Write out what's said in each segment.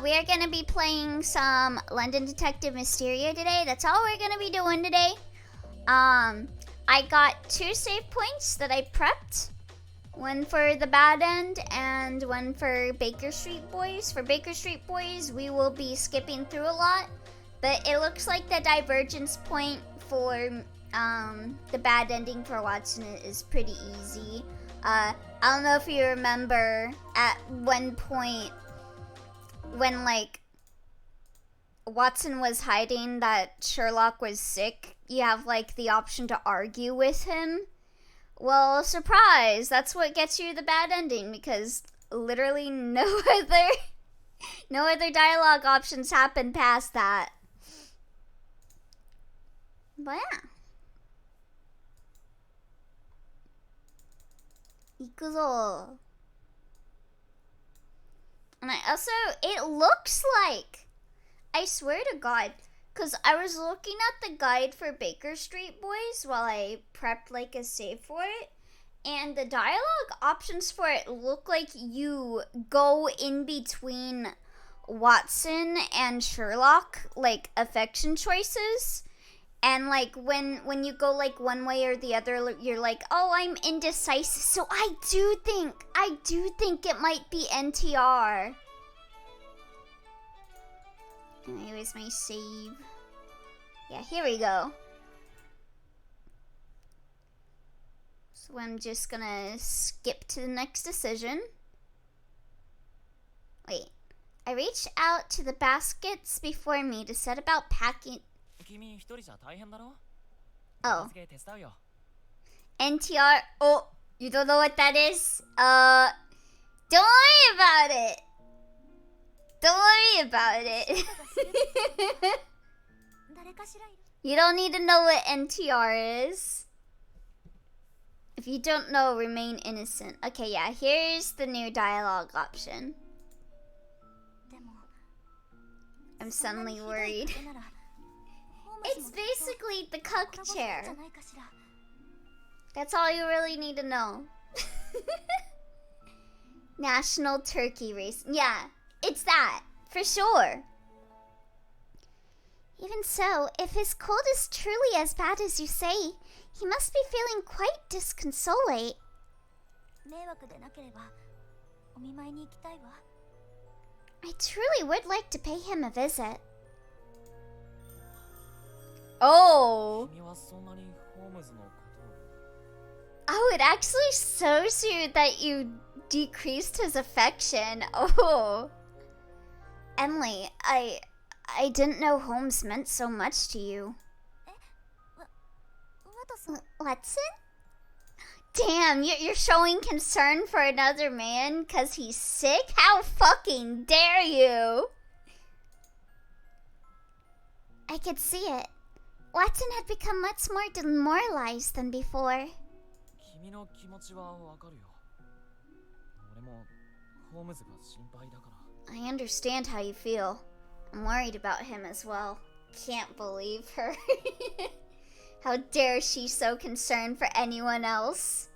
We are gonna be playing some London Detective Mysteria today. That's all we're gonna be doing today. I got 2 save points that I prepped. One for the bad end and one for Baker Street Boys. For Baker Street Boys, we will be skipping through a lot, but it looks like the divergence point for the bad ending for Watson is pretty easy. I don't know if you remember at one point when like Watson was hiding that Sherlock was sick, you have like the option to argue with him. Well, surprise, that's what gets you the bad ending, because literally no other dialogue options happen past that. But yeah. 行くぞ. And it looks like, I swear to God, because I was looking at the guide for Baker Street Boys while I prepped like a save for it, and the dialogue options for it look like you go in between Watson and Sherlock, like affection choices. And like when you go like one way or the other, you're like, oh, I'm indecisive. So I do think it might be NTR. Where's my save? Yeah, here we go. So I'm just gonna skip to the next decision. Wait, I reached out to the baskets before me to set about packing. Oh. NTR. Oh, you don't know what that is? Don't worry about it. Don't worry about it. You don't need to know what NTR is. If you don't know, remain innocent. Okay, yeah, here's the new dialogue option. I'm suddenly worried. It's basically the cuck chair. That's all you really need to know. National Turkey Race. Yeah, it's that, for sure. Even so, if his cold is truly as bad as you say, he must be feeling quite disconsolate. I truly would like to pay him a visit. Oh. Oh, it actually shows you that you decreased his affection. Oh. Emily, I didn't know Holmes meant so much to you. Watson? Damn, you're showing concern for another man because he's sick? How fucking dare you? I could see it. Watson had become much more demoralized than before. I understand how you feel. I'm worried about him as well. Can't believe her. How dare she so concerned for anyone else?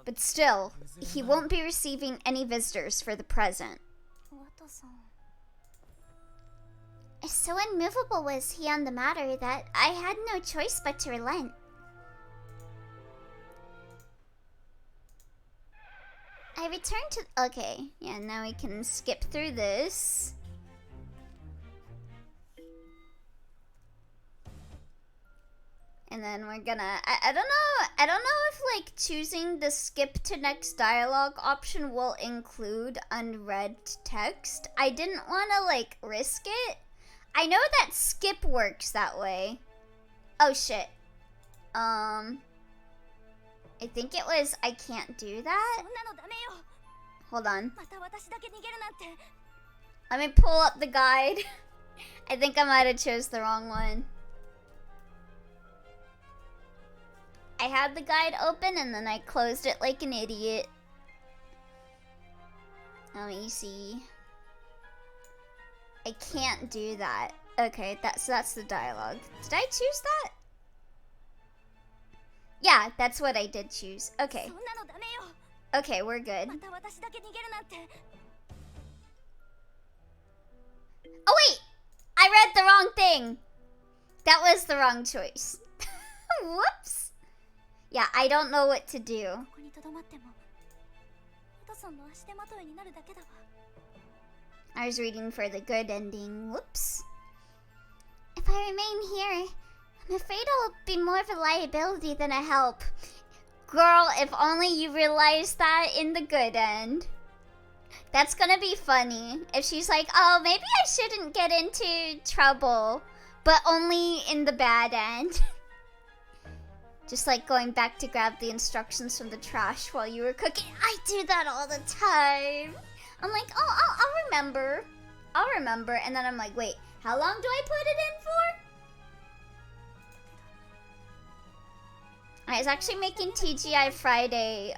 But still, he won't be receiving any visitors for the present. So unmovable was he on the matter that I had no choice but to relent. I returned to... Okay, yeah, now we can skip through this. And then we're gonna... I don't know if, like, choosing the skip to next dialogue option will include unread text. I didn't want to, like, risk it. I know that skip works that way. Oh, shit. I think it was I can't do that. Hold on. Let me pull up the guide. I think I might have chose the wrong one. I had the guide open and then I closed it like an idiot. Let me see. I can't do that. Okay, that's the dialogue. Did I choose that? Yeah, that's what I did choose. Okay. Okay, we're good. Oh wait! I read the wrong thing! That was the wrong choice. Whoops! Yeah, I don't know what to do. I was reading for the good ending. Whoops. If I remain here, I'm afraid I'll be more of a liability than a help. Girl, if only you realized that in the good end. That's gonna be funny. If she's like, oh, maybe I shouldn't get into trouble. But only in the bad end. Just like going back to grab the instructions from the trash while you were cooking. I do that all the time. I'm like, oh, I'll remember. I'll remember. And then I'm like, wait, how long do I put it in for? I was actually making TGI Friday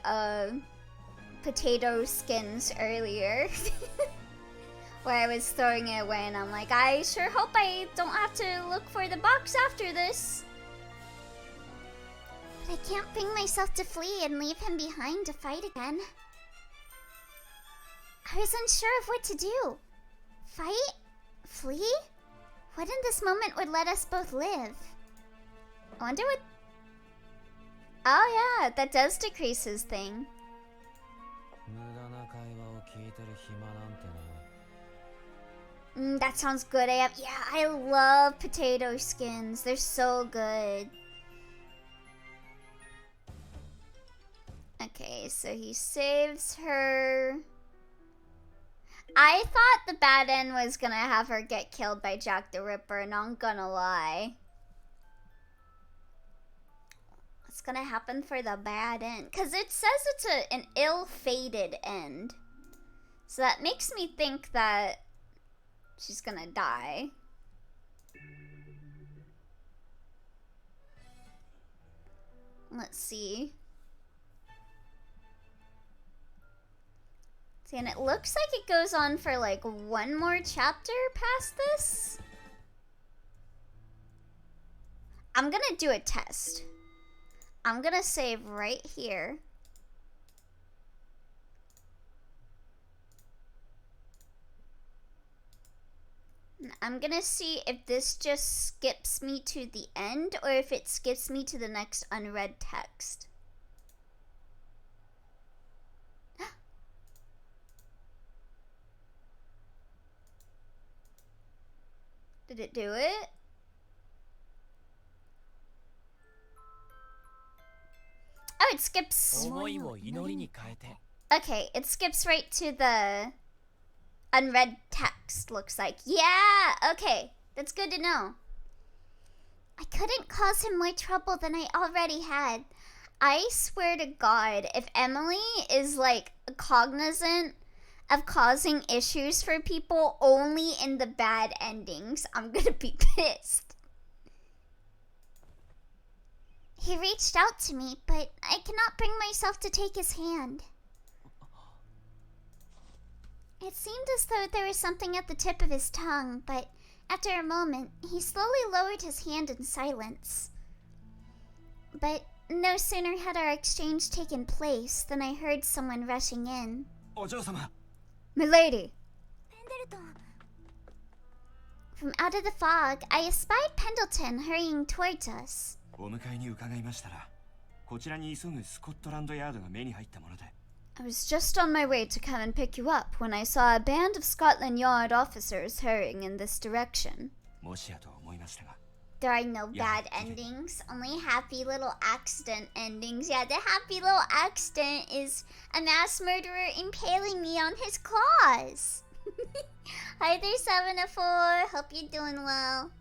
potato skins earlier. Where I was throwing it away and I'm like, I sure hope I don't have to look for the box after this. But I can't bring myself to flee and leave him behind to fight again. I was unsure of what to do. Fight? Flee? What in this moment would let us both live? I wonder what... Oh yeah, that does decrease his thing. That sounds good. Yeah, I love potato skins. They're so good. Okay, so he saves her. I thought the bad end was gonna have her get killed by Jack the Ripper, not gonna lie. What's gonna happen for the bad end? Because it says it's an ill-fated end. So that makes me think that she's gonna die. Let's see. See, and it looks like it goes on for like one more chapter past this. I'm gonna do a test. I'm gonna save right here. I'm gonna see if this just skips me to the end or if it skips me to the next unread text. Did it do it? Oh, it skips. Okay, it skips right to the unread text, looks like. Yeah, okay. That's good to know. I couldn't cause him more trouble than I already had. I swear to God, if Emily is like cognizant of causing issues for people only in the bad endings, I'm gonna be pissed. He reached out to me, but I cannot bring myself to take his hand. It seemed as though there was something at the tip of his tongue, but after a moment, he slowly lowered his hand in silence. But no sooner had our exchange taken place than I heard someone rushing in. Milady! From out of the fog, I espied Pendleton hurrying towards us. I was just on my way to come and pick you up when I saw a band of Scotland Yard officers hurrying in this direction. There are no bad endings, only happy little accident endings. Yeah, the happy little accident is a mass murderer impaling me on his claws. Hi there, 704. Hope you're doing well.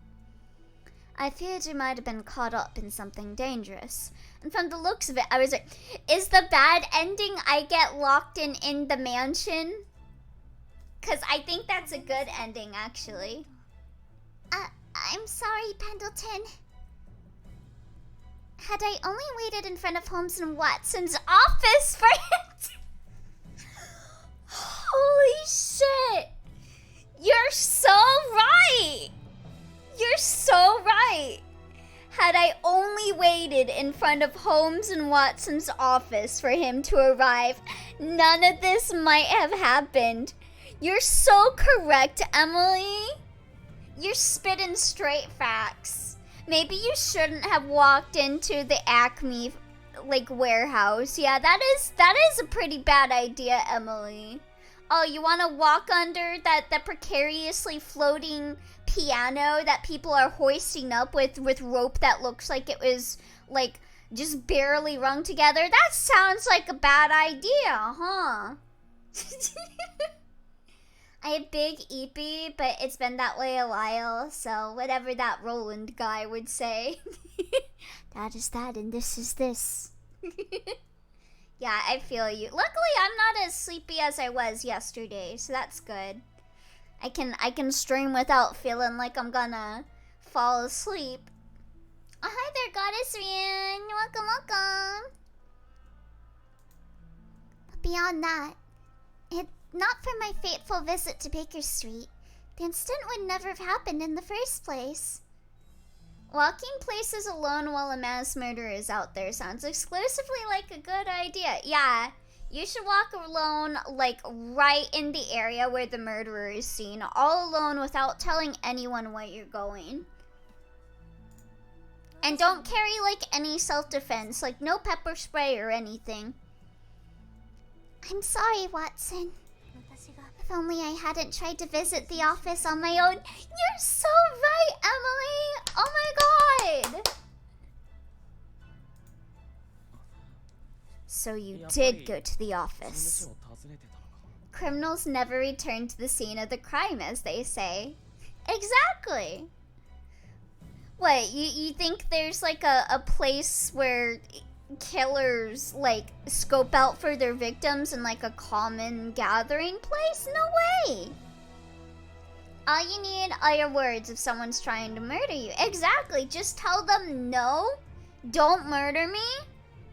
I feared you might have been caught up in something dangerous. And from the looks of it, I was like, is the bad ending I get locked in the mansion? Because I think that's a good ending, actually. I'm sorry, Pendleton. Had I only waited in front of Holmes and Watson's office for it? Holy shit! You're so right! You're so right! Had I only waited in front of Holmes and Watson's office for him to arrive, None of this might have happened. You're so correct, Emily. You're spitting straight facts. Maybe you shouldn't have walked into the Acme like warehouse. Yeah, that is a pretty bad idea, Emily. Oh, you want to walk under that precariously floating piano that people are hoisting up with rope that looks like it was like just barely rung together? That sounds like a bad idea, huh? I have big eepy, but it's been that way a while, so whatever that Roland guy would say. That is that, and this is this. Yeah, I feel you. Luckily, I'm not as sleepy as I was yesterday, so that's good. I can stream without feeling like I'm gonna fall asleep. Oh, hi there, Goddess Rian. Welcome, welcome. But beyond that, not for my fateful visit to Baker Street, the incident would never have happened in the first place. Walking places alone while a mass murderer is out there sounds exclusively like a good idea. Yeah, you should walk alone, like, right in the area where the murderer is seen, all alone without telling anyone where you're going. And don't carry, like, any self-defense, like no pepper spray or anything. I'm sorry, Watson. If only I hadn't tried to visit the office on my own. You're so right, Emily! Oh my god! So you did go to the office. Criminals never return to the scene of the crime, as they say. Exactly! What, you think there's like a place where killers like scope out for their victims in like a common gathering place? No way. All you need are your words if someone's trying to murder you. Exactly. Just tell them no, don't murder me,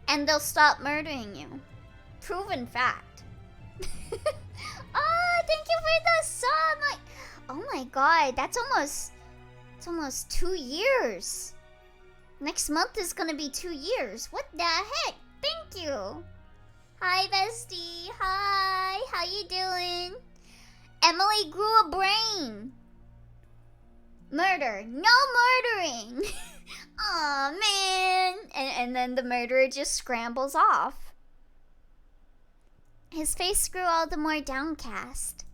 and they'll stop murdering you. Proven fact. Oh, thank you for the sub. Oh my god, that's almost 2 years. Next month is gonna be 2 years. What the heck? Thank you. Hi, bestie. Hi. How you doing? Emily grew a brain. Murder. No murdering. Aw, man. And then the murderer just scrambles off. His face grew all the more downcast.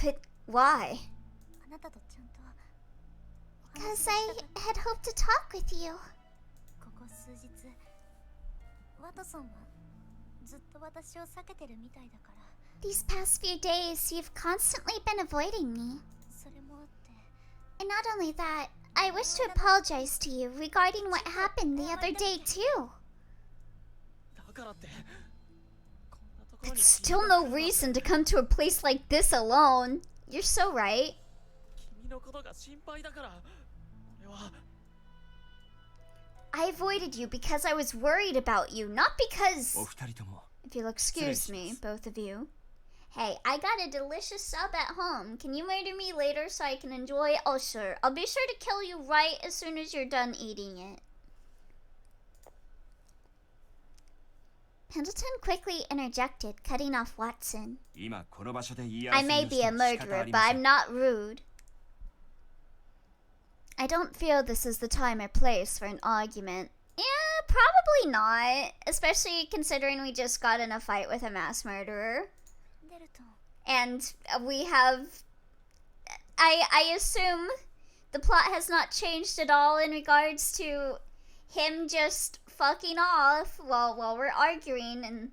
But why? Because I had hoped to talk with you. These past few days, you've constantly been avoiding me. And not only that, I wish to apologize to you regarding what happened the other day, too. That's still no reason to come to a place like this alone. You're so right. I avoided you because I was worried about you, not because... If you'll excuse me, both of you. Hey, I got a delicious sub at home. Can you murder me later so I can enjoy it? Oh, sure. I'll be sure to kill you right as soon as you're done eating it. Pendleton quickly interjected, cutting off Watson. I may be a murderer, but I'm not rude. I don't feel this is the time or place for an argument. Yeah, probably not. Especially considering we just got in a fight with a mass murderer. And we have... I assume the plot has not changed at all in regards to him just fucking off while we're arguing, and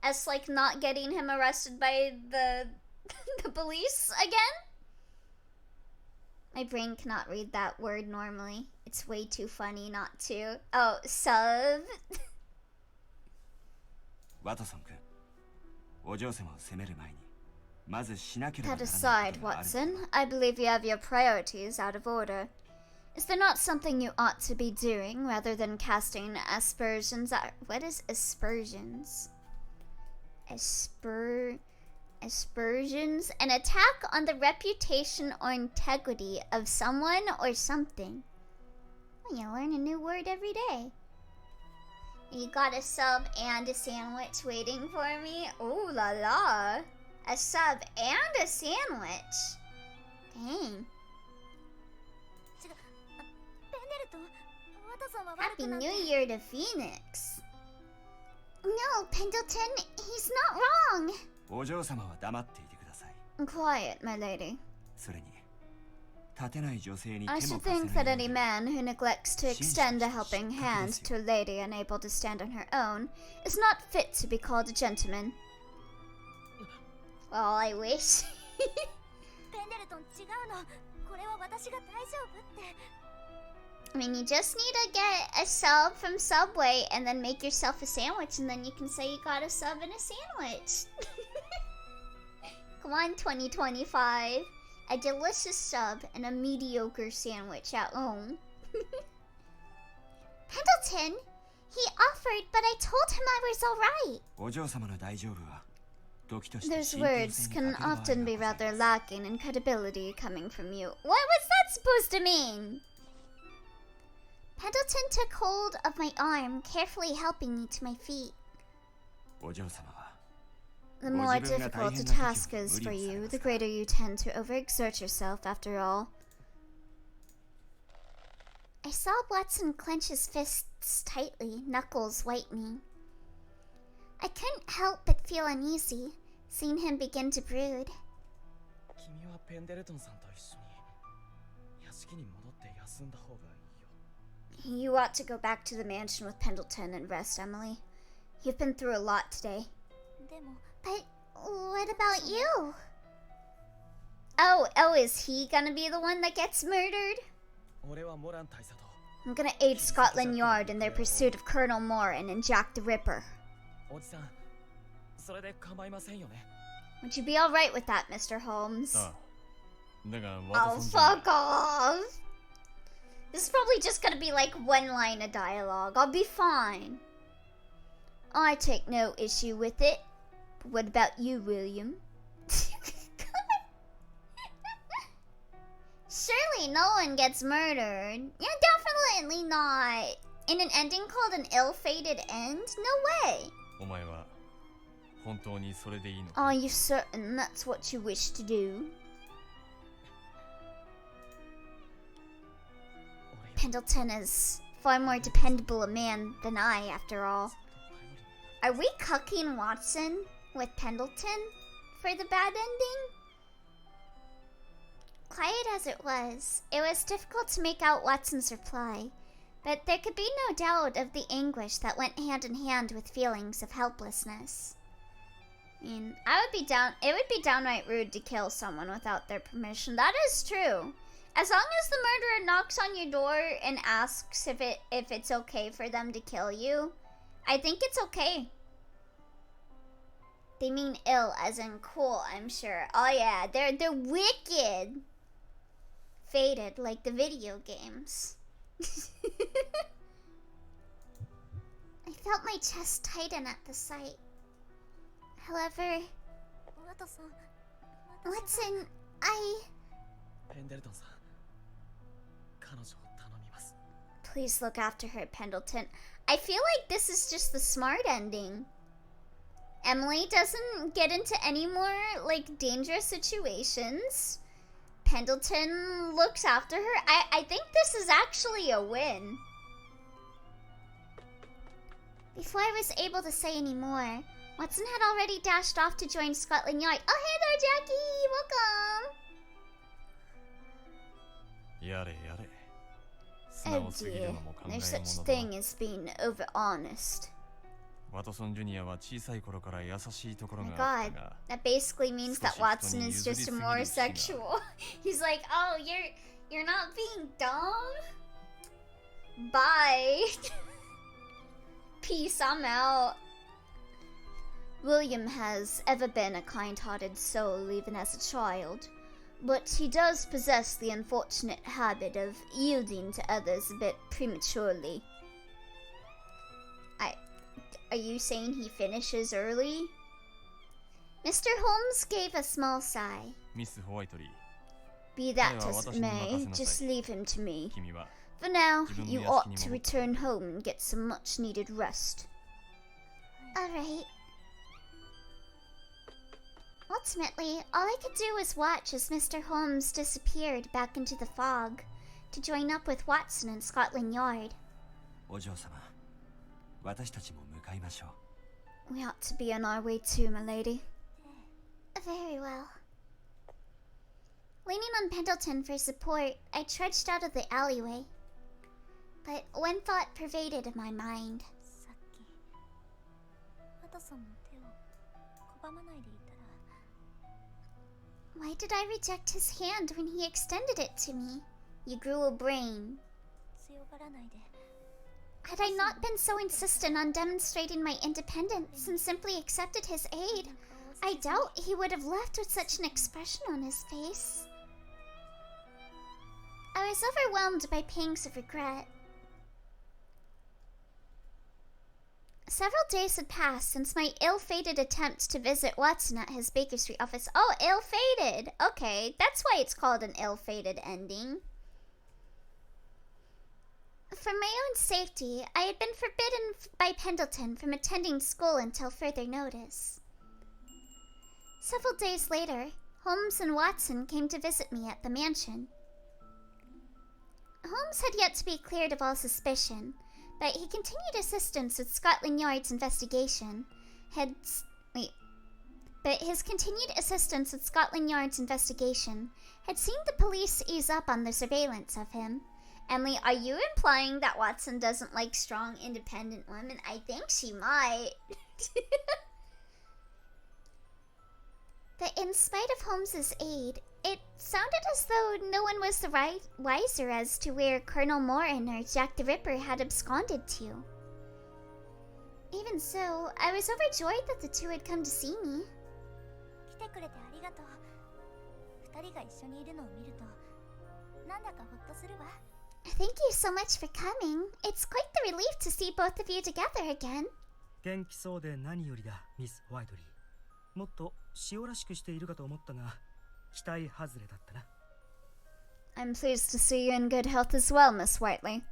us like not getting him arrested by the police again. My brain cannot read that word normally. It's way too funny not to. Oh, sub. That aside, Watson, I believe you have your priorities out of order. Is there not something you ought to be doing rather than casting aspersions at... What is aspersions? Aspersions? An attack on the reputation or integrity of someone or something. Well, you learn a new word every day. You got a sub and a sandwich waiting for me? Ooh la la. A sub and a sandwich. Dang. Happy New Year to Phoenix. No, Pendleton, he's not wrong. Quiet, my lady. I should think that any man who neglects to extend a helping hand to a lady unable to stand on her own is not fit to be called a gentleman. Well, I wish. I mean, you just need to get a sub from Subway and then make yourself a sandwich, and then you can say you got a sub and a sandwich. Come on, 2025. A delicious sub and a mediocre sandwich at home. Pendleton, he offered, but I told him I was alright. Those words can often be rather lacking in credibility coming from you. What was that supposed to mean? Pendleton took hold of my arm, carefully helping me to my feet. The more difficult a task is for you, the greater you tend to overexert yourself after all. I saw Watson clench his fists tightly, knuckles whitening. I couldn't help but feel uneasy, seeing him begin to brood. You ought to go back to the mansion with Pendleton and rest, Emily. You've been through a lot today. But what about you? Oh, is he gonna be the one that gets murdered? I'm gonna aid Scotland Yard in their pursuit of Colonel Moran and Jack the Ripper. Would you be alright with that, Mr. Holmes? Oh, fuck off! This is probably just gonna be like one line of dialogue. I'll be fine. I take no issue with it. But what about you, William? Surely no one gets murdered. Yeah, definitely not. In an ending called an ill-fated end? No way. Are you certain that's what you wish to do? Pendleton is far more dependable a man than I, after all. Are we cucking Watson with Pendleton for the bad ending? Quiet as it was difficult to make out Watson's reply, but there could be no doubt of the anguish that went hand in hand with feelings of helplessness. I mean, it would be downright rude to kill someone without their permission. That is true. As long as the murderer knocks on your door and asks if it's okay for them to kill you, I think it's okay. They mean ill as in cool, I'm sure. Oh yeah, they're wicked. Faded like the video games. I felt my chest tighten at the sight. However, Watson, Please look after her, Pendleton. I feel like this is just the smart ending. Emily doesn't get into any more, like, dangerous situations. Pendleton looks after her. I think this is actually a win. Before I was able to say any more, Watson had already dashed off to join Scotland Yard. Oh, hey there, Jackie! Welcome! Oh dear, there's such thing as being over-honest. Oh my god, that basically means that Watson is just more sexual. He's like, oh, you're not being dumb? Bye. Peace, I'm out. William has ever been a kind-hearted soul even as a child, but he does possess the unfortunate habit of yielding to others a bit prematurely. Are you saying he finishes early? Mr. Holmes gave a small sigh. Be that as it may, just leave him to me. For now, you ought to return home and get some much-needed rest. Alright. Ultimately, all I could do was watch as Mr. Holmes disappeared back into the fog to join up with Watson in Scotland Yard. We ought to be on our way too, my lady. Very well. Leaning on Pendleton for support, I trudged out of the alleyway. But one thought pervaded my mind. Why did I reject his hand when he extended it to me? You grew a brain. Had I not been so insistent on demonstrating my independence and simply accepted his aid, I doubt he would have left with such an expression on his face. I was overwhelmed by pangs of regret. Several days had passed since my ill-fated attempt to visit Watson at his Baker Street office. Oh, ill-fated! Okay, that's why it's called an ill-fated ending. For my own safety, I had been forbidden by Pendleton from attending school until further notice. Several days later, Holmes and Watson came to visit me at the mansion. Holmes had yet to be cleared of all suspicion, but he continued assistance with Scotland Yard's investigation. But his continued assistance with Scotland Yard's investigation had seen the police ease up on the surveillance of him. Emily, are you implying that Watson doesn't like strong, independent women? I think she might. But in spite of Holmes's aid, it sounded as though no one was the wiser as to where Colonel Morin or Jack the Ripper had absconded to. Even so, I was overjoyed that the two had come to see me. Thank you so much for coming. It's quite the relief to see both of you together again. I'm pleased to see you in good health as well, Miss Whiteley.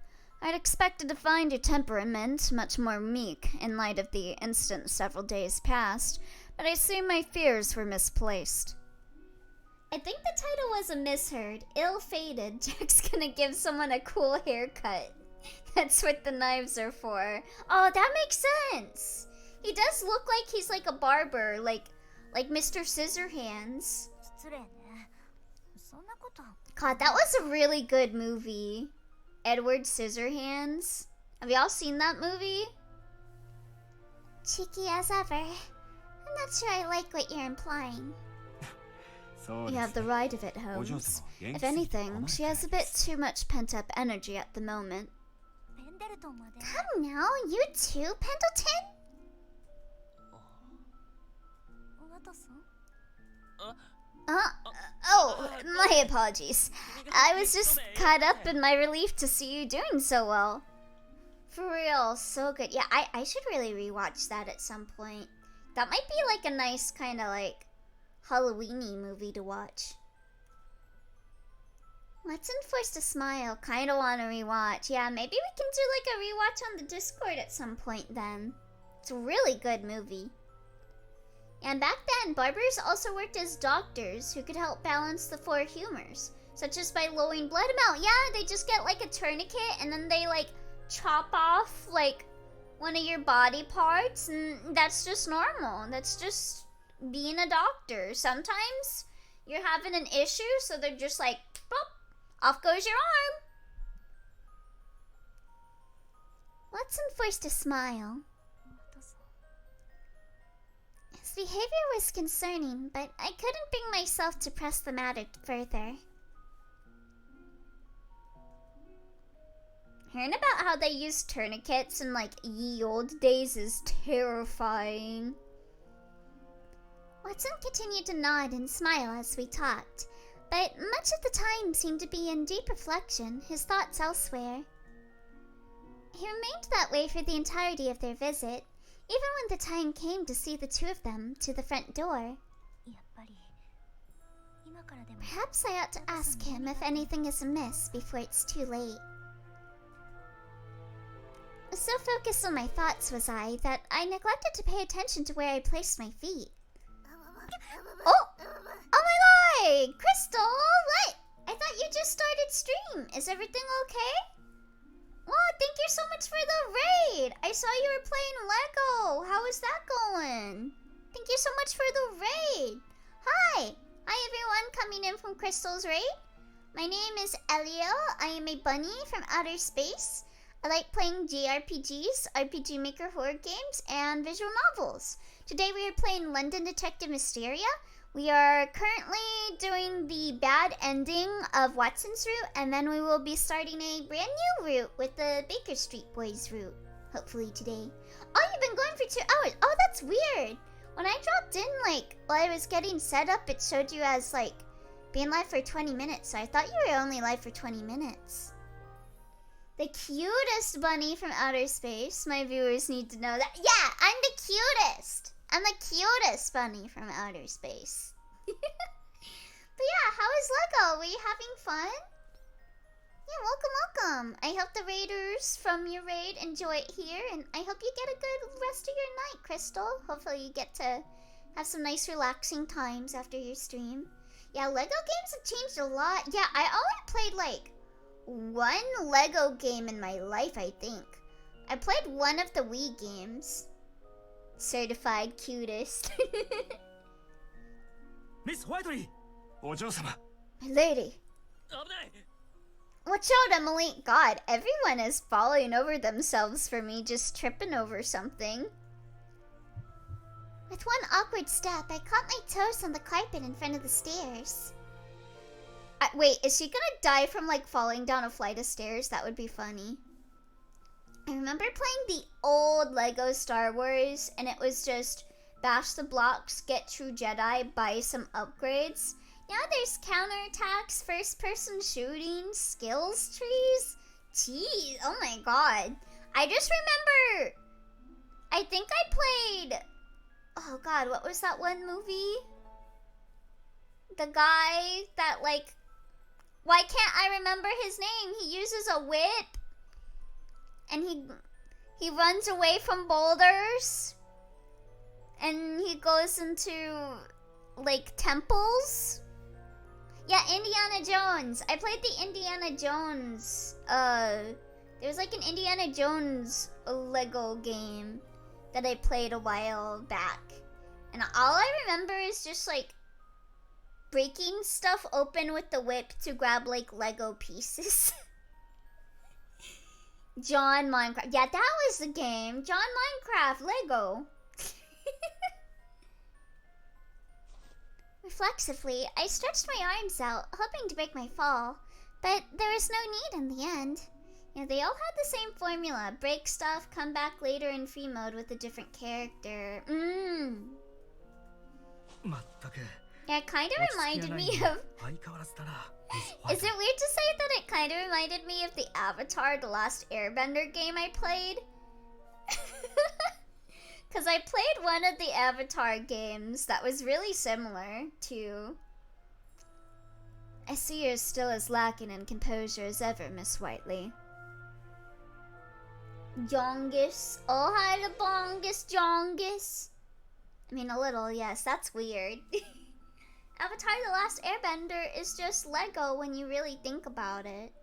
I'd expected to find your temperament much more meek in light of the incident several days past, but I see my fears were misplaced. I think the title was a misheard. Ill-fated. Jack's gonna give someone a cool haircut. That's what the knives are for. Oh, that makes sense. He does look like he's like a barber, like Mr. Scissorhands. God, that was a really good movie. Edward Scissorhands. Have y'all seen that movie? Cheeky as ever. I'm not sure I like what you're implying. You have the right of it, Holmes. If anything, she has a bit too much pent-up energy at the moment. Come now, you too, Pendleton? Oh, my apologies. I was just caught up in my relief to see you doing so well. For real, so good. Yeah, I should really rewatch that at some point. That might be like a nice kind of like Halloween-y movie to watch. Watson forced a smile. Kinda want to rewatch. Yeah, maybe we can do like a rewatch on the Discord at some point then. It's a really good movie. And back then, barbers also worked as doctors who could help balance the four humors, such as by lowering blood amount. Yeah, they just get like a tourniquet and then they like chop off like one of your body parts, and that's just normal. That's just being a doctor. Sometimes you're having an issue, so they're just like, boop, off goes your arm. Watson forced a smile. His behavior was concerning, but I couldn't bring myself to press the matter further. Hearing about how they used tourniquets in like ye old days is terrifying. Watson continued to nod and smile as we talked, but much of the time seemed to be in deep reflection, his thoughts elsewhere. He remained that way for the entirety of their visit, even when the time came to see the two of them to the front door. Perhaps I ought to ask him if anything is amiss before it's too late. So focused on my thoughts was I that I neglected to pay attention to where I placed my feet. Oh! Oh my god! Crystal, what? I thought you just started stream. Is everything okay? Oh, thank you so much for the raid. I saw you were playing Lego. How is that going? Thank you so much for the raid. Hi. Hi everyone coming in from Crystal's raid. My name is Elio. I am a bunny from outer space. I like playing JRPGs, RPG Maker horror games, and visual novels. Today we are playing London Detective Mysteria. We are currently doing the bad ending of Watson's route, and then we will be starting a brand new route with the Baker Street Boys route, hopefully today. Oh, you've been going for 2 hours. Oh, that's weird. When I dropped in, like, while I was getting set up, it showed you as, like, being live for 20 minutes, so I thought you were only live for 20 minutes. The cutest bunny from outer space. My viewers need to know that. Yeah, I'm the cutest. I'm the cutest bunny from outer space. But yeah, how is Lego? Were you having fun? Yeah, welcome. I hope the raiders from your raid enjoy it here, and I hope you get a good rest of your night, Crystal. Hopefully you get to have some nice relaxing times after your stream. Yeah, Lego games have changed a lot. Yeah, I only played like one Lego game in my life, I think. I played one of the Wii games. Certified cutest. Miss Whiteley! Ojo-sama! My lady. Watch out, Emily. God, everyone is falling over themselves for me just tripping over something. With one awkward step, I caught my toes on the carpet in front of the stairs. Wait, is she gonna die from like falling down a flight of stairs? That would be funny. I remember playing the old Lego Star Wars, and it was just bash the blocks, get true Jedi, buy some upgrades. Now there's counterattacks, first-person shooting, skills trees. Jeez, oh my god. I just remember, I think I played, oh god, what was that one movie? The guy that like, why can't I remember his name? He uses a whip, and he runs away from boulders, and he goes into like temples. Yeah, Indiana Jones. I played the Indiana Jones. There was like an Indiana Jones Lego game that I played a while back, and all I remember is just like breaking stuff open with the whip to grab like Lego pieces. John Minecraft. Yeah, that was the game. John Minecraft Lego. Reflexively, I stretched my arms out, hoping to break my fall, but there was no need in the end. You know, they all had the same formula. Break stuff, come back later in free mode with a different character. Yeah, it kind of reminded me of... Is it weird to say that it kind of reminded me of the Avatar The Last Airbender game I played? Because I played one of the Avatar games that was really similar to... I see you're still as lacking in composure as ever, Miss Whiteley. Jongus. Oh, hi, the bongus, Jongus. I mean, a little, yes, that's weird. Avatar The Last Airbender is just Lego when you really think about it.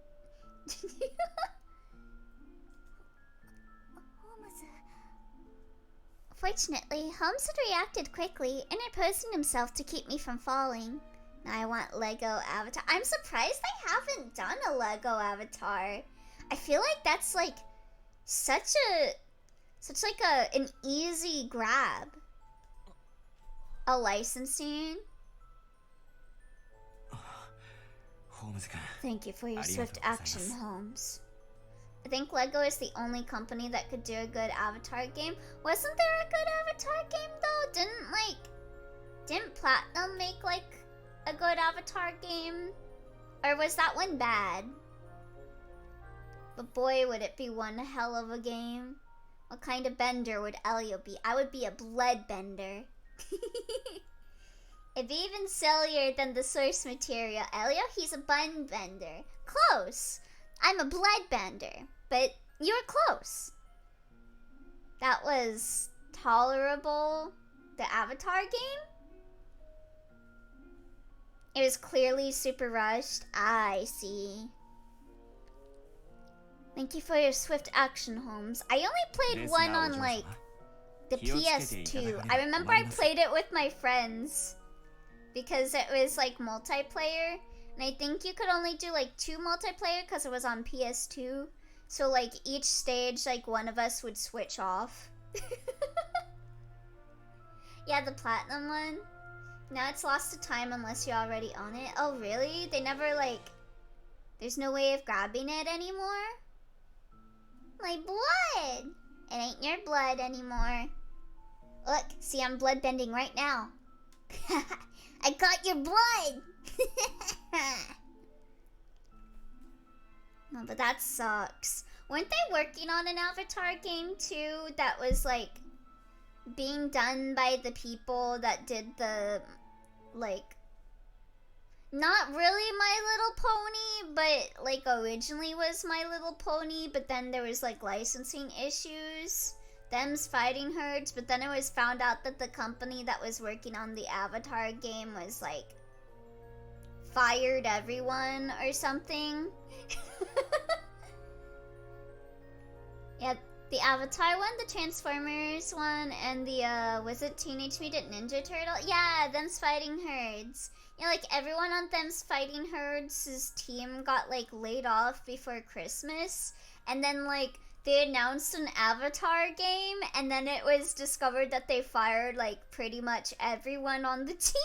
Fortunately, Holmes had reacted quickly, interposing himself to keep me from falling. Now I want Lego Avatar. I'm surprised they haven't done a Lego Avatar. I feel like that's like such an easy grab. A licensing. Thank you for your swift action, Holmes. I think Lego is the only company that could do a good Avatar game. Wasn't there a good Avatar game though? Didn't Platinum make like a good Avatar game? Or was that one bad? But boy, would it be one hell of a game. What kind of bender would Elio be? I would be a blood bender. It'd be even sillier than the source material. Elio, he's a bun bender. Close. I'm a blood bender, but you're close. that was tolerable. The Avatar game? It was clearly super rushed. I see. Thank you for your swift action, Holmes. I only played one on, like, the PS2. I remember I played it with my friends because it was, like, multiplayer. And I think you could only do, like, 2 multiplayer because it was on PS2. So, like, each stage, like, one of us would switch off. Yeah, the platinum one. Now it's lost to time unless you already own it. Oh, really? They never, like... There's no way of grabbing it anymore? My blood! It ain't your blood anymore. Look, see, I'm blood bending right now. I got your blood! No, but that sucks. Weren't they working on an Avatar game too that was like being done by the people that did the, like, not really My Little Pony, but like originally was My Little Pony, but then there was like licensing issues, them's fighting herds, but then it was found out that the company that was working on the Avatar game was like fired everyone or something. Yeah, the Avatar one, the Transformers one, and the, was it Teenage Mutant Ninja Turtle? Yeah, them's fighting herds. Yeah, like everyone on them's fighting herds' team got like laid off before Christmas, and then like they announced an Avatar game, and then it was discovered that they fired like pretty much everyone on the team.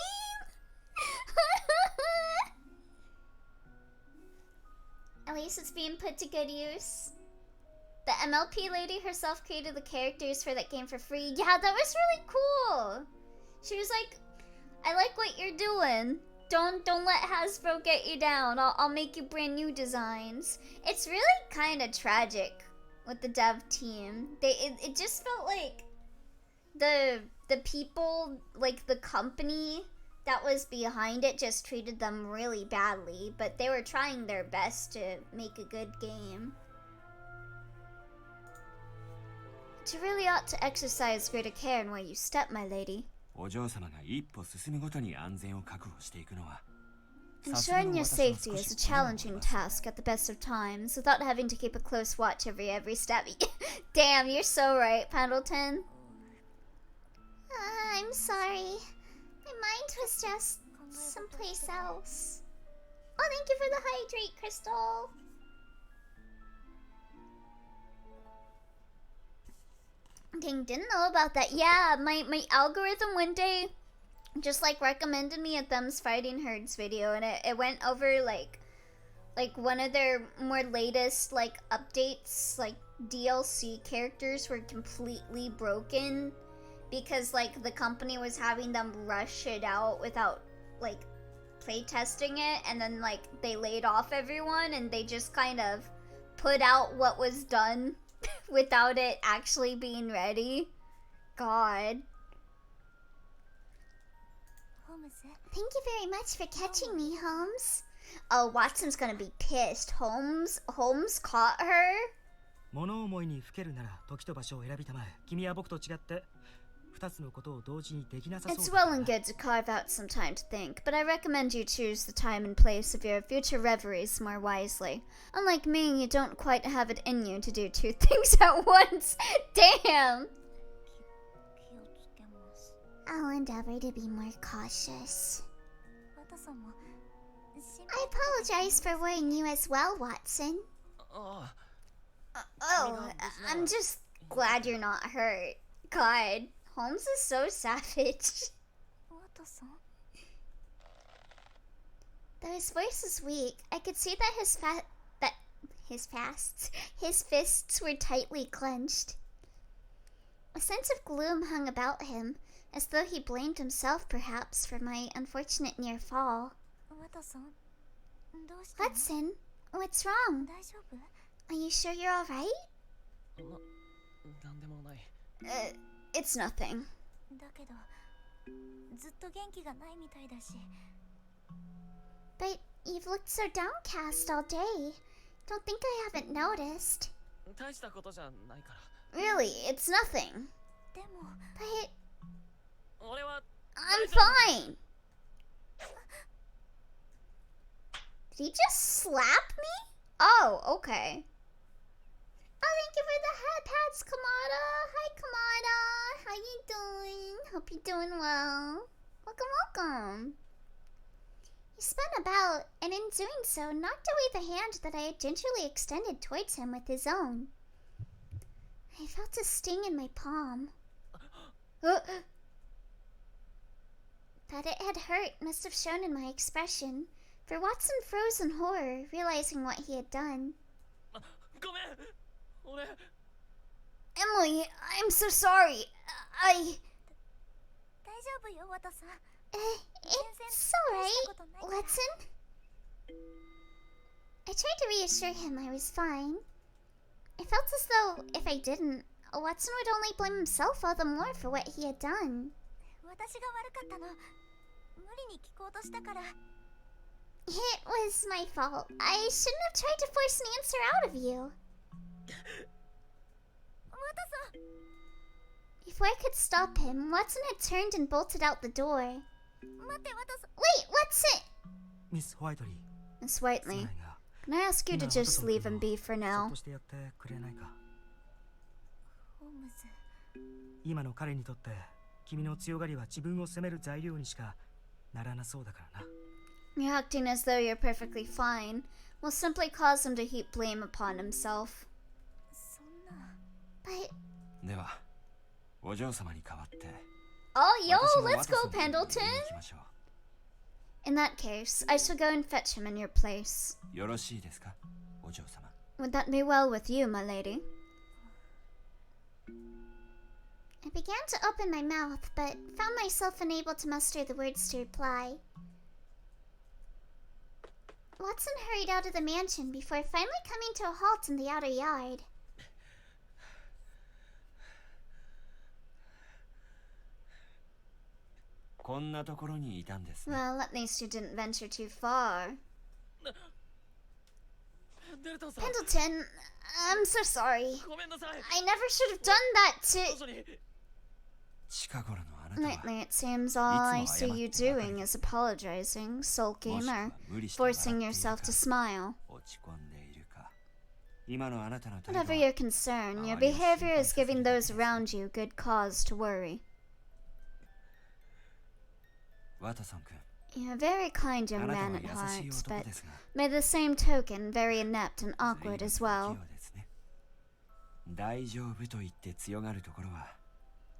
At least it's being put to good use. The MLP lady herself created the characters for that game for free. Yeah, that was really cool. She was like, I like what you're doing. Don't let Hasbro get you down. I'll make you brand new designs. It's really kind of tragic with the dev team. It just felt like the people, like the company that was behind it just treated them really badly, but they were trying their best to make a good game. You really ought to exercise greater care in where you step, my lady. Ensuring your safety is a challenging task at the best of times, without having to keep a close watch every step. Damn, you're so right, Pendleton. I'm sorry. My mind was just someplace else. Oh, thank you for the hydrate, Crystal. Dang, didn't know about that. Yeah, my algorithm one day just like recommended me a Them's Fighting Herds video, and it went over like one of their more latest like updates, like DLC characters were completely broken because like the company was having them rush it out without like playtesting it, and then like they laid off everyone and they just kind of put out what was done without it actually being ready. God. Thank you very much for catching me, Holmes. Oh, Watson's gonna be pissed. Holmes caught her? It's well and good to carve out some time to think, but I recommend you choose the time and place of your future reveries more wisely. Unlike me, you don't quite have it in you to do 2 things at once. Damn! I'll endeavor to be more cautious. I apologize for worrying you as well, Watson. I'm just glad you're not hurt. God, Holmes is so savage. Though his voice is weak, I could see that his fists were tightly clenched. A sense of gloom hung about him, as though he blamed himself perhaps for my unfortunate near fall. Hudson, what's wrong? Are you sure you're alright? It's nothing. But you've looked so downcast all day. Don't think I haven't noticed. Really, it's nothing. でも But 俺は I'm fine. Did he just slap me? Oh, okay. Oh, thank you for the hat pats, Kamada. Hi, Kamada. How you doing? Hope you're doing well. Welcome, welcome. He spun about, and in doing so, knocked away the hand that I had gingerly extended towards him with his own. I felt a sting in my palm. That it had hurt must have shown in my expression, for Watson froze in horror, realizing what he had done. ごめん俺 Emily, I'm so sorry. I... 大丈夫よ、ワトさん。 It's alright, Watson. I tried to reassure him I was fine. I felt as though, if I didn't, Watson would only blame himself all the more for what he had done. 私が悪かったの。無理に聞こうとしたから。 It was my fault. I shouldn't have tried to force an answer out of you. ワトさん。 Before I could stop him, Watson had turned and bolted out the door. 待って、ワトさん。 Wait, what's it? ミス・ホワイトリー Miss Whiteley, can I ask you to just leave him be for そっ now? としてやってくれないかホームズ。今の彼にとって君の強がりは自分を責める材料にしかならなそうだからな You're acting as though you're perfectly fine. Will simply cause him to heap blame upon himself. そんな。 But... ではお嬢様に代わって Oh, yo, 私も let's ワト go, ソンに行 Pendleton! きましょ In that case, I shall go and fetch him in your place. うよろしいですかお嬢様 Would that be well with you, my lady? I began to open my mouth, but found myself unable to muster the words to reply. Watson hurried out of the mansion before finally coming to a halt in the outer yard. Well, at least you didn't venture too far. Pendleton, I'm so sorry. ごめんなさい I never should have done that to... 遅に Lately, it seems all I see you doing is apologizing, sulking, or forcing yourself to smile. Whatever your concern, your behavior is giving those around you good cause to worry. ワトソン君 You're a very kind あ young なたは man at 優しい heart, 男 but ですが by the same token, very inept and awkward as 随分 well. 不器用ですね大丈夫と言って強がるところは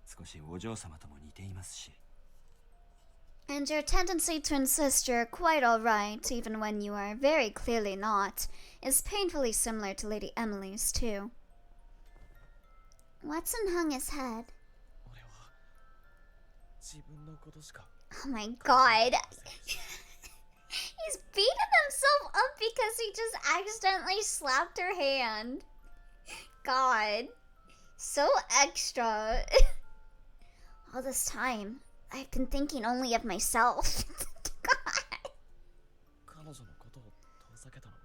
少しお嬢様とも似ていますし And your tendency to insist you're quite alright, even when you are very clearly not, is painfully similar to Lady Emily's, too. Watson hung his head. 俺は自分のことしか Oh my god. He's beating himself up because he just accidentally slapped her hand. God. So extra. All this time, I've been thinking only of myself. God. 彼女のことを遠ざけたのも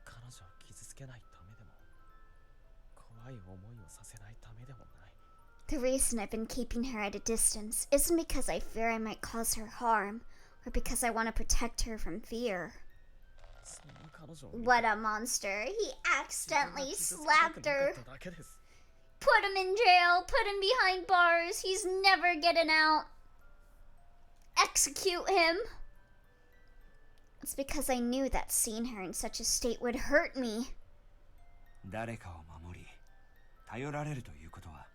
彼女を傷つけないためでも怖い思いをさせないためでもない The reason I've been keeping her at a distance isn't because I fear I might cause her harm, or because I want to protect her from fear. そんな彼女を What a monster. He accidentally slapped her. だけです Put him in jail. Put him behind bars. He's never getting out. Execute him. It's because I knew that seeing her in such a state would hurt me. 誰かを守り頼られるということは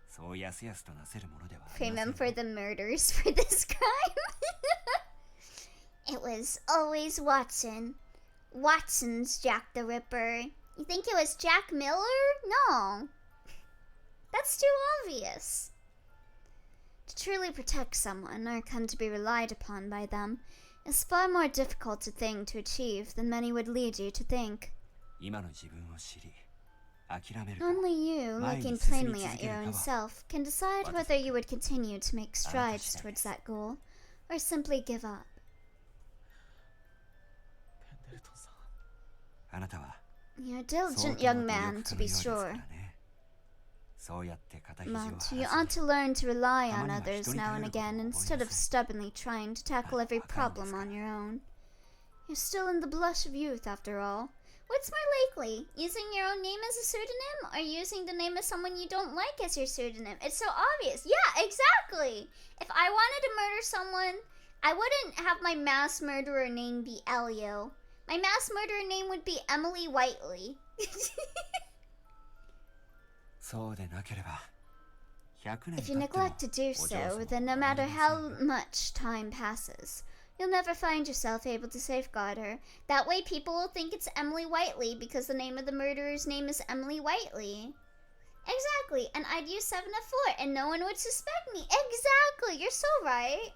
そうやすやすとなせるものではあり Frame ませ him ん for the murders for this crime. It was always Watson. Watson's Jack the Ripper. You think it was Jack Miller? No. That's too obvious. To truly protect someone or come to be relied upon by them is far more difficult a thing to achieve than many would lead you to think. 今の自分を知り諦めるか Only you, looking plainly at your own self, can decide whether you would continue to make strides towards that goal or simply give up. ペンデルトンさんあなたは You're a diligent young man, to be sure. But you ought to learn to rely on others now and again instead of stubbornly trying to tackle every problem on your own. You're still in the blush of youth, after all. What's more likely, using your own name as a pseudonym or using the name of someone you don't like as your pseudonym? It's so obvious. Yeah, exactly. If I wanted to murder someone, I wouldn't have my mass murderer name be Elio. My mass murderer name would be Emily Whiteley. If you neglect to do so, then no matter how much time passes, you'll never find yourself able to safeguard her. That way people will think it's Emily Whiteley because the name of the murderer's name is Emily Whiteley. Exactly, and I'd use 7 of 4 and no one would suspect me. Exactly, you're so right.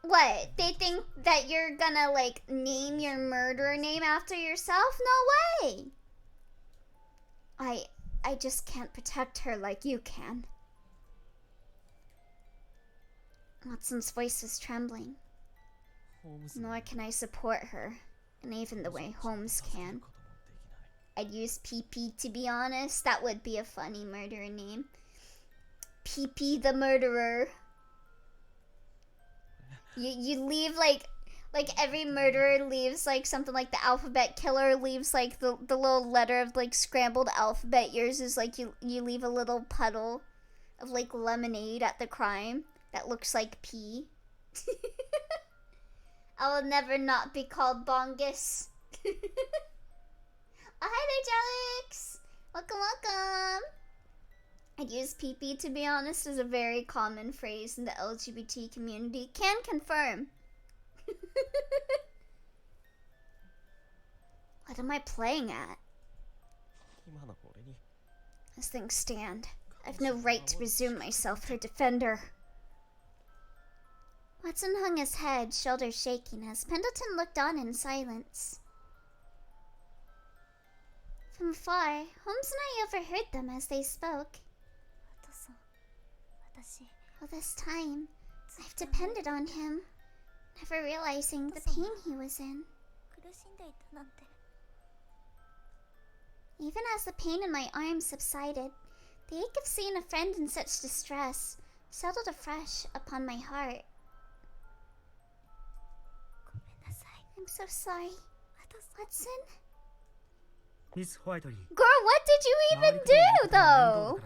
What? They think that you're gonna, like, name your murderer name after yourself? No way! I just can't protect her like you can. Watson's voice was trembling. Nor can I support her, and even the way Holmes can. I'd use PP, to be honest. That would be a funny murderer name. PP the murderer. You leave like every murderer leaves like something like the alphabet killer leaves like the little letter of like scrambled alphabet. Yours is like you leave a little puddle of like lemonade at the crime that looks like pee. I will never not be called Bongus. Oh, hi there, Jelix. Welcome, welcome. I'd use PP, to be honest, is a very common phrase in the LGBT community. Can confirm. What am I playing at? As things stand, I've no right to presume myself her defender. Watson hung his head, shoulders shaking, as Pendleton looked on in silence. From afar, Holmes and I overheard them as they spoke. All this time, I've depended on him, never realizing the pain he was in. Even as the pain in my arm subsided, the ache of seeing a friend in such distress settled afresh upon my heart. I'm so sorry. Watson? Miss Whiteley. Girl, what did you even do, though?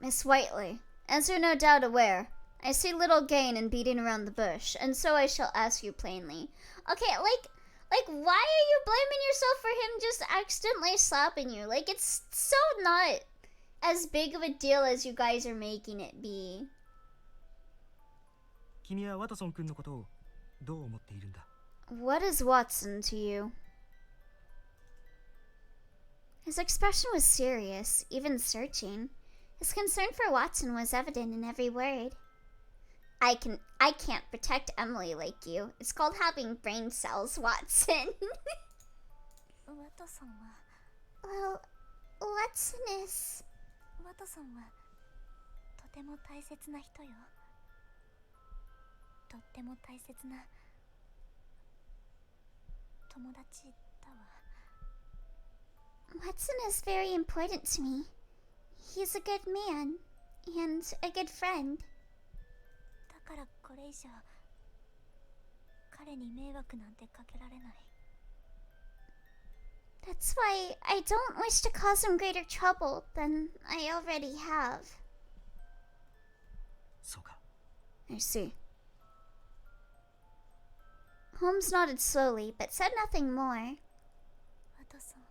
Miss Whiteley, as you're no doubt aware, I see little gain in beating around the bush, and so I shall ask you plainly. Okay, like, why are you blaming yourself for him just accidentally slapping you? Like, it's so not as big of a deal as you guys are making it be. 君はワトソン君のことをどう思っているんだ? What is Watson to you? His expression was serious, even searching. His concern for Watson was evident in every word. I can't protect Emily like you. It's called having brain cells, Watson. Well, Watson is... ワトソンはとても大切な人よ。とっても大切な友達だわ。Watson is very important to me. He's a good man and a good friend. だからこれ以上彼に迷惑なんてかけられない。That's why I don't wish to cause him greater trouble than I already have. そうか。I see. Holmes nodded slowly, but said nothing more. ワトソン。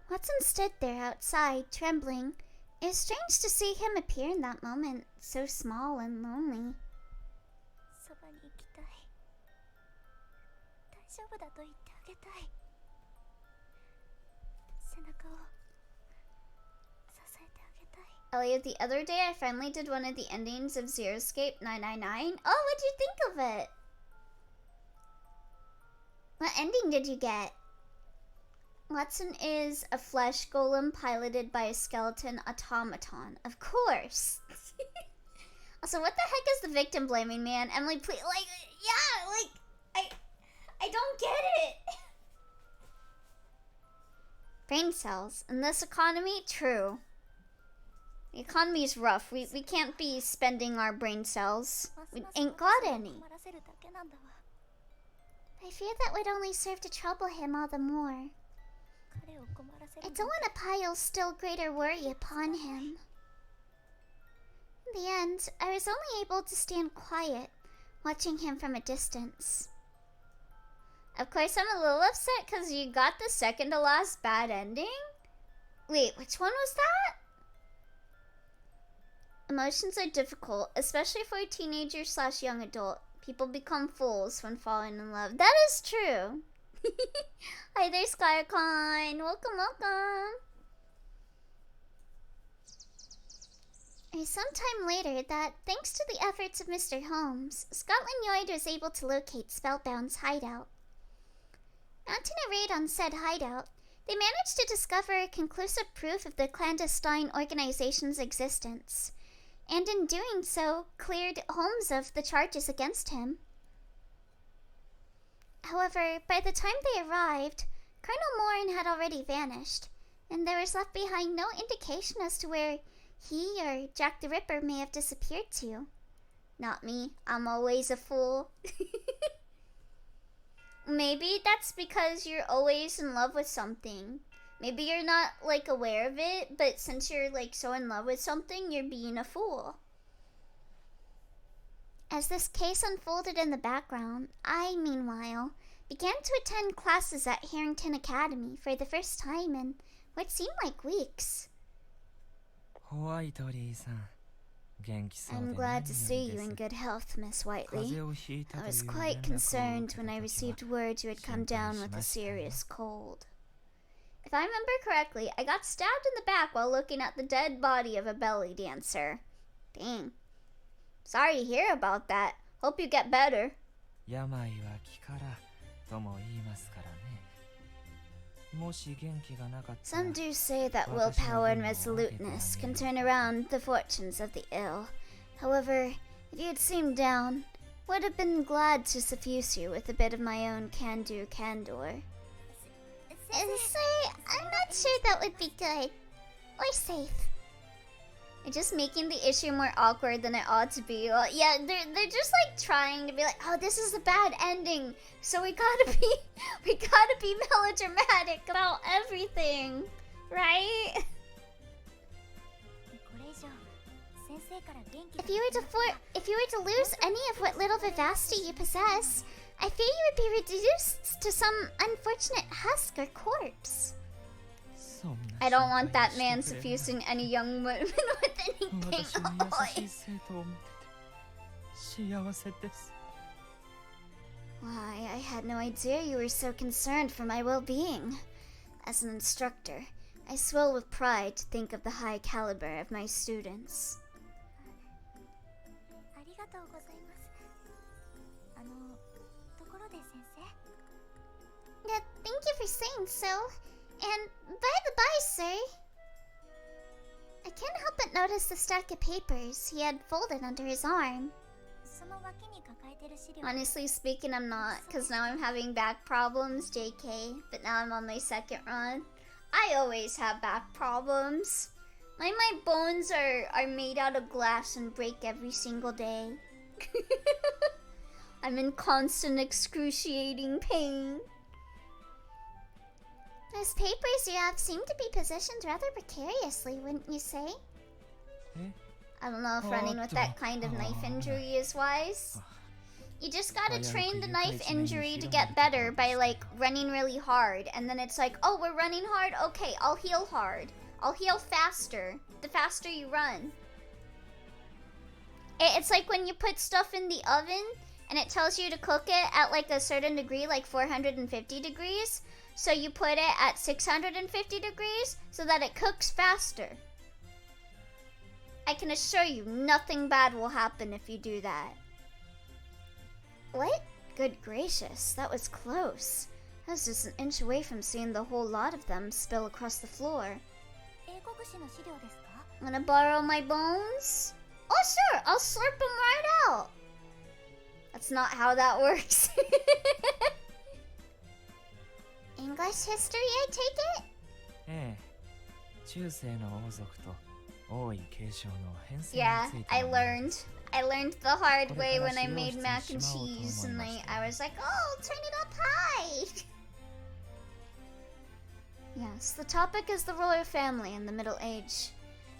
Watson stood there outside, trembling. It was strange to see him appear in that moment, so small and lonely. そばに行きたい。大丈夫だと言ってあげたい。背中を支えてあげたい。Elliot, the other day I finally did one of the endings of Zero Escape 999. Oh, what'd you think of it? What ending did you get? Watson is a flesh golem piloted by a skeleton automaton. Of course. Also, what the heck is the victim blaming, man? Emily, please, like, yeah, like, I don't get it. Brain cells. In this economy, true. The economy is rough. We can't be spending our brain cells. We ain't got any. I fear that would only serve to trouble him all the more. I don't want to pile still greater worry upon him. In the end, I was only able to stand quiet, watching him from a distance. Of course, I'm a little upset because you got the second to last bad ending? Wait, which one was that? Emotions are difficult, especially for a teenager / young adult. People become fools when falling in love. That is true. Hi there, Skycon. Welcome, welcome. It was sometime later that, thanks to the efforts of Mr. Holmes, Scotland Yard was able to locate Spellbound's hideout. Mounting a raid on said hideout, they managed to discover conclusive proof of the clandestine organization's existence, and in doing so, cleared Holmes of the charges against him. However, by the time they arrived, Colonel Morin had already vanished, and there was left behind no indication as to where he or Jack the Ripper may have disappeared to. Not me, I'm always a fool. Maybe that's because you're always in love with something. Maybe you're not, like, aware of it, but since you're, like, so in love with something, you're being a fool. As this case unfolded in the background, I, meanwhile, began to attend classes at Harrington Academy for the first time in what seemed like weeks. I'm glad to see you in good health, Miss Whiteley. I was quite concerned when I received word you had come down with a serious cold. If I remember correctly, I got stabbed in the back while looking at the dead body of a belly dancer. Dang. Sorry to hear about that. Hope you get better. Some do say that willpower and resoluteness can turn around the fortunes of the ill. However, if you had seemed down, would have been glad to suffuse you with a bit of my own can-do candor. Say, I'm not sure that would be good. Or safe. You're just making the issue more awkward than it ought to be. Well, yeah, they're just like trying to be like, oh, this is a bad ending, so we gotta be melodramatic about everything, right? If you were to lose any of what little vivacity you possess, I fear you would be reduced to some unfortunate husk or corpse. I don't want that man suffusing any young woman with anything. Why, I had no idea you were so concerned for my well-being. As an instructor, I swell with pride to think of the high caliber of my students. Thank you for saying so. And by the by, sir, I can't help but notice the stack of papers he had folded under his arm. Honestly speaking, I'm not, because now I'm having back problems, JK, but now I'm on my second run. I always have back problems. My bones are made out of glass and break every single day. I'm in constant excruciating pain. Those papers you have seem to be positioned rather precariously, wouldn't you say? I don't know if running with that kind of knife injury is wise. You just gotta train the knife injury to get better by, like, running really hard. And then it's like, oh, we're running hard? Okay, I'll heal hard. I'll heal faster. The faster you run. It's like when you put stuff in the oven and it tells you to cook it at, like, a certain degree, like 450 degrees. So you put it at 650 degrees so that it cooks faster. I can assure you nothing bad will happen if you do that. What? Good gracious, that was close. I was just an inch away from seeing the whole lot of them spill across the floor. Wanna borrow my bones? Oh sure, I'll slurp them right out. That's not how that works. English history, I take it? ええ、中世の王族と王位継承の変遷について Yeah, の I もの learned. I learned the hard way when I これから made mac 資料 and 室に cheese, しまおう and と思いまして I was like, oh, turn it up high. Yes, the topic is the royal family in the Middle Age,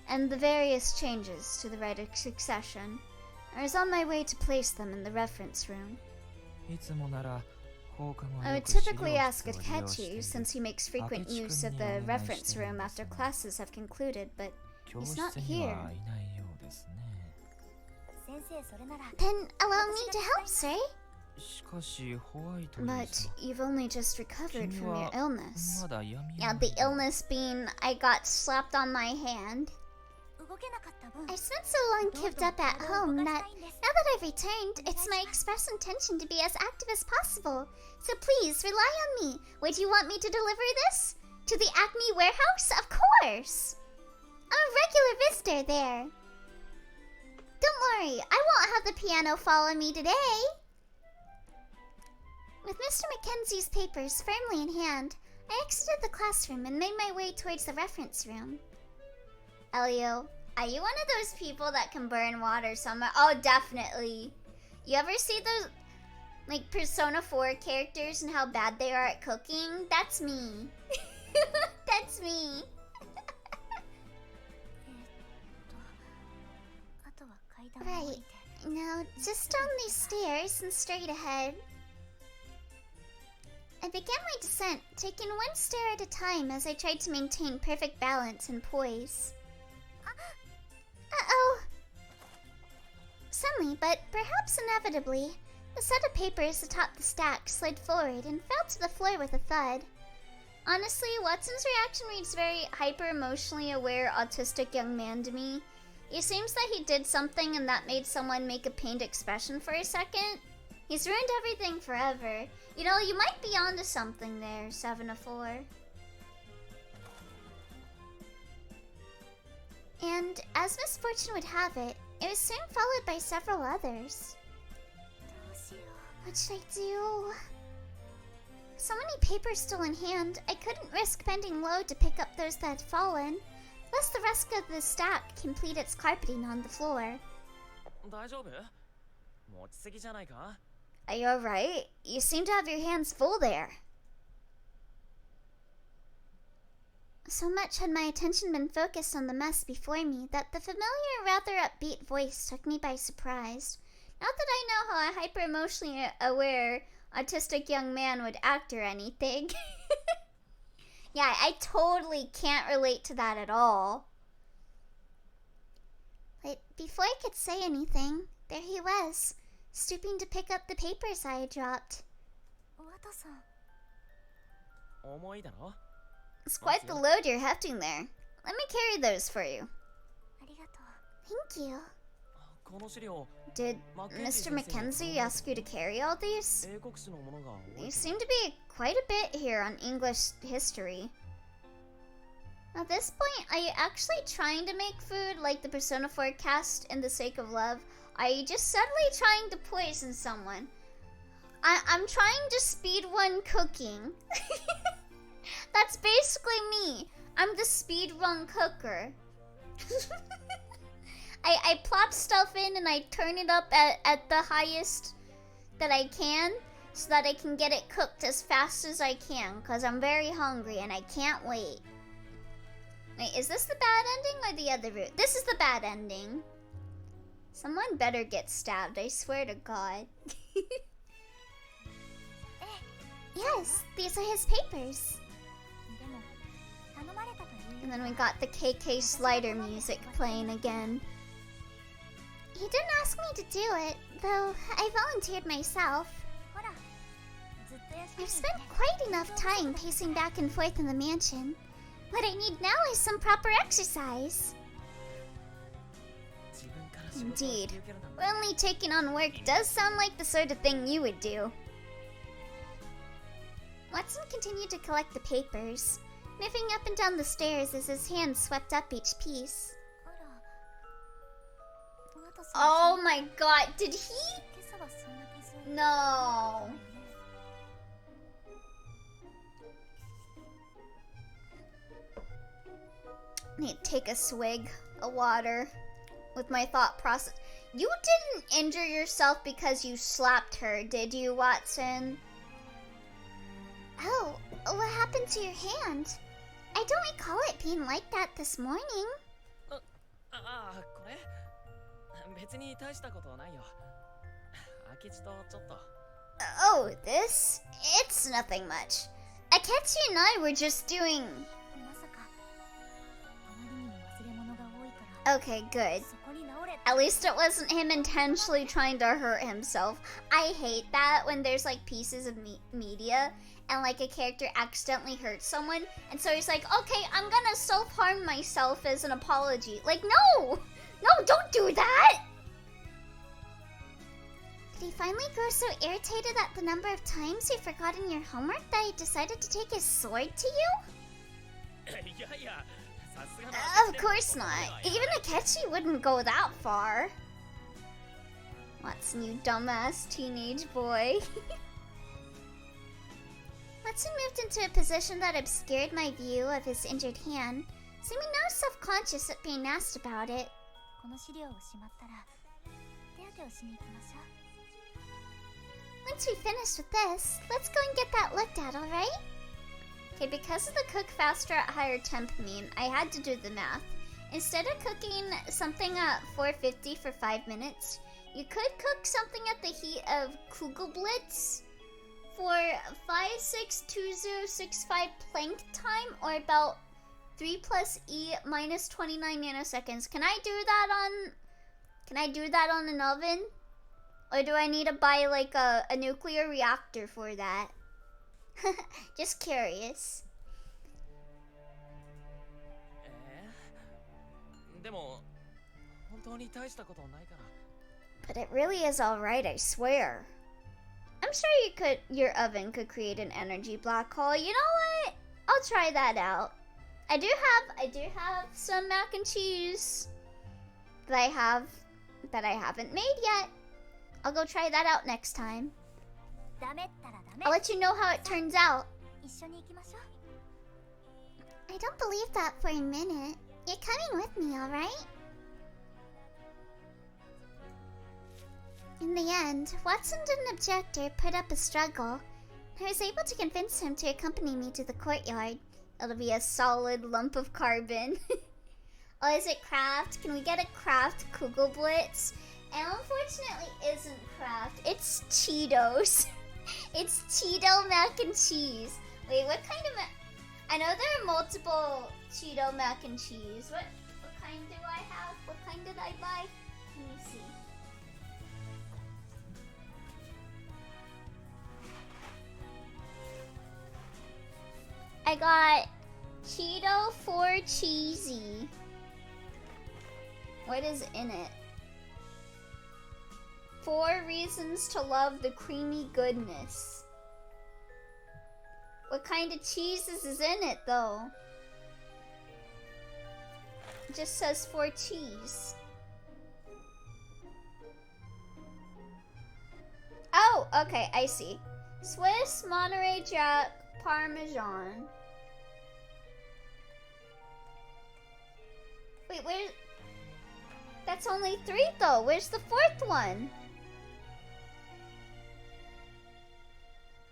and the various changes to the right of succession. I was on my way to place them in the reference room. いつもなら放課後 I よ would く資料 typically 室 ask を利用してい Akechi る since he makes frequent Akechi use of 君に the お願い reference している room んで after すが classes have concluded, but 教 he's 室 not に here. はいないようですね。先生それなら Then allow me to help, sir. しかしホワイトリー But さん you've only just recovered 君 from your は illness. まだ闇 Yeah, the illness being I got slapped on my hand. 動けなかった分 I spent so long cooped up at home that now that I've returned, it's my express intention to be as active as possible. So please rely on me. Would you want me to deliver this? To the Acme warehouse? Of course. I'm a regular visitor there. Don't worry, I won't have the piano follow me today. With Mr. Mackenzie's papers firmly in hand, I exited the classroom and made my way towards the reference room. Elio, are you one of those people that can burn water somewhere? Oh, definitely. You ever see those, like, Persona 4 characters and how bad they are at cooking? That's me. That's me. あとは階段を降り Right. て Now, just down these stairs and straight ahead. I began my descent, taking one stair at a time as I tried to maintain perfect balance and poise. Uh-oh. Suddenly, but perhaps inevitably, the set of papers atop the stack slid forward and fell to the floor with a thud. Honestly, Watson's reaction reads very hyper-emotionally aware autistic young man to me. It seems that he did something and that made someone make a pained expression for a second. He's ruined everything forever. You know, you might be onto something there, 7 of 4. And as misfortune would have it, it was soon followed by several others. どうしよ What should I do? So many papers still in hand, I couldn't risk bending low to pick up those that had fallen, lest the rest of the stack complete its carpeting on the floor. 大丈夫？持ちすぎじゃないか？ Are you alright? You seem to have your hands full there. So much had my attention been focused on the mess before me that the familiar, rather upbeat voice took me by surprise. Not that I know how a hyper-emotionally aware, autistic young man would act or anything. Yeah, I totally can't relate to that at all. But before I could say anything, there he was, stooping to pick up the papers I had dropped. うワトさん 重いだろ？ It's quite the load you're hefting there. Let me carry those for you. ありがとう Thank you. この資料、 Did Mr. Mackenzie ask you to carry all these? 英国史のものが多 They いと seem to be quite a bit here on English history. At this point, are you actually trying to make food like the Persona 4 cast in the sake of love? Are you just subtly trying to poison someone? I'm trying to speedrun cooking. That's basically me. I'm the speedrun cooker. I plop stuff in and I turn it up at the highest that I can so that I can get it cooked as fast as I can because I'm very hungry and I can't wait. Wait, is this the bad ending or the other route? This is the bad ending. Someone better get stabbed, I swear to God. Yes, these are his papers. でも頼まれたという And then we got the KK slider music playing again. He didn't ask me to do it, though I volunteered myself. ほらずっと休み I've に spent quite enough time pacing back and forth in the mansion. What I need now is some proper exercise. 自分から仕事を引き Indeed. 受けるなんて Only taking on work does sound like the sort of thing you would do. Watson continued to collect the papers, moving up and down the stairs as his hand swept up each piece. あらとさ Oh my god, did he? 今朝はそんな傷 No. Need to take a swig of water with my thought process. You didn't injure yourself because you slapped her, did you, Watson? Oh, what happened to your hand? I don't recall it being like that this morning. ああ、これ別に大したことはないよ。明智とちょっと。Oh, this? It's nothing much. Akechi and I were just doing... まさかあまりにも忘れ物が多いから Okay, good. そこに直れ At least it wasn't him intentionally trying to hurt himself. I hate that when there's like pieces of media and like a character accidentally hurts someone and so he's like, okay, I'm gonna self-harm myself as an apology. Like, no! No, don't do that! Did he finally grow so irritated at the number of times you've forgotten your homework that he decided to take his sword to you? いやいや、さすがの Of course not. Even Akechi wouldn't go that far. Watson, you dumbass teenage boy. Watson moved into a position that obscured my view of his injured hand, seeming now self-conscious at being asked about it. この資料をしまったら手当てをしに行きましょう Once we finish with this, let's go and get that looked at, alright? Okay, because of the cook faster at higher temp meme, I had to do the math. Instead of cooking something at 450 for 5 minutes, you could cook something at the heat of Kugelblitz for 562065 plank time, or about 3 plus E minus 29 nanoseconds. Can I do that on an oven? Or do I need to buy like a nuclear reactor for that? Just curious. でも本当に大したことないから。 But it really is alright, I swear. I'm sure your oven could create an energy black hole. You know what? I'll try that out. I do have some mac and cheese that I haven't made yet. I'll go try that out next time. ダメったらダメ I'll let you know how it turns out. 一緒に行きましょう I don't believe that for a minute. You're coming with me, alright? In the end, Watson didn't object or put up a struggle. I was able to convince him to accompany me to the courtyard. It'll be a solid lump of carbon. Oh, is it Kraft? Can we get a Kraft Kugelblitz? It unfortunately isn't Kraft. It's Cheetos. It's Cheeto mac and cheese. Wait, what kind of I know there are multiple Cheeto mac and cheese. What kind do I have? What kind did I buy? Let me see. I got Cheeto 4 cheesy. What is in it? 4 reasons to love the creamy goodness. What kind of cheeses is in it though? It just says 4 cheese. Oh, okay, I see. Swiss, Monterey Jack, Parmesan. Wait, where's... That's only 3 though. Where's the 4th one?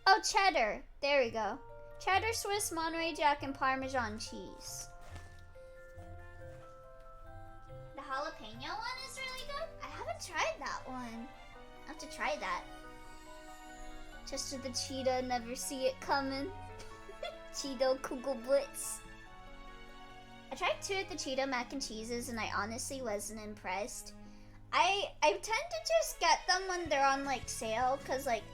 Oh, cheddar. There we go. Cheddar, Swiss, Monterey Jack, and Parmesan cheese. The jalapeno one is really good? I haven't tried that one. I have to try that. Just to the cheetah, never see it coming. Cheeto Kugelblitz. I tried 2 of the Cheeto mac and cheeses and I honestly wasn't impressed. I tend to just get them when they're on like sale, cause like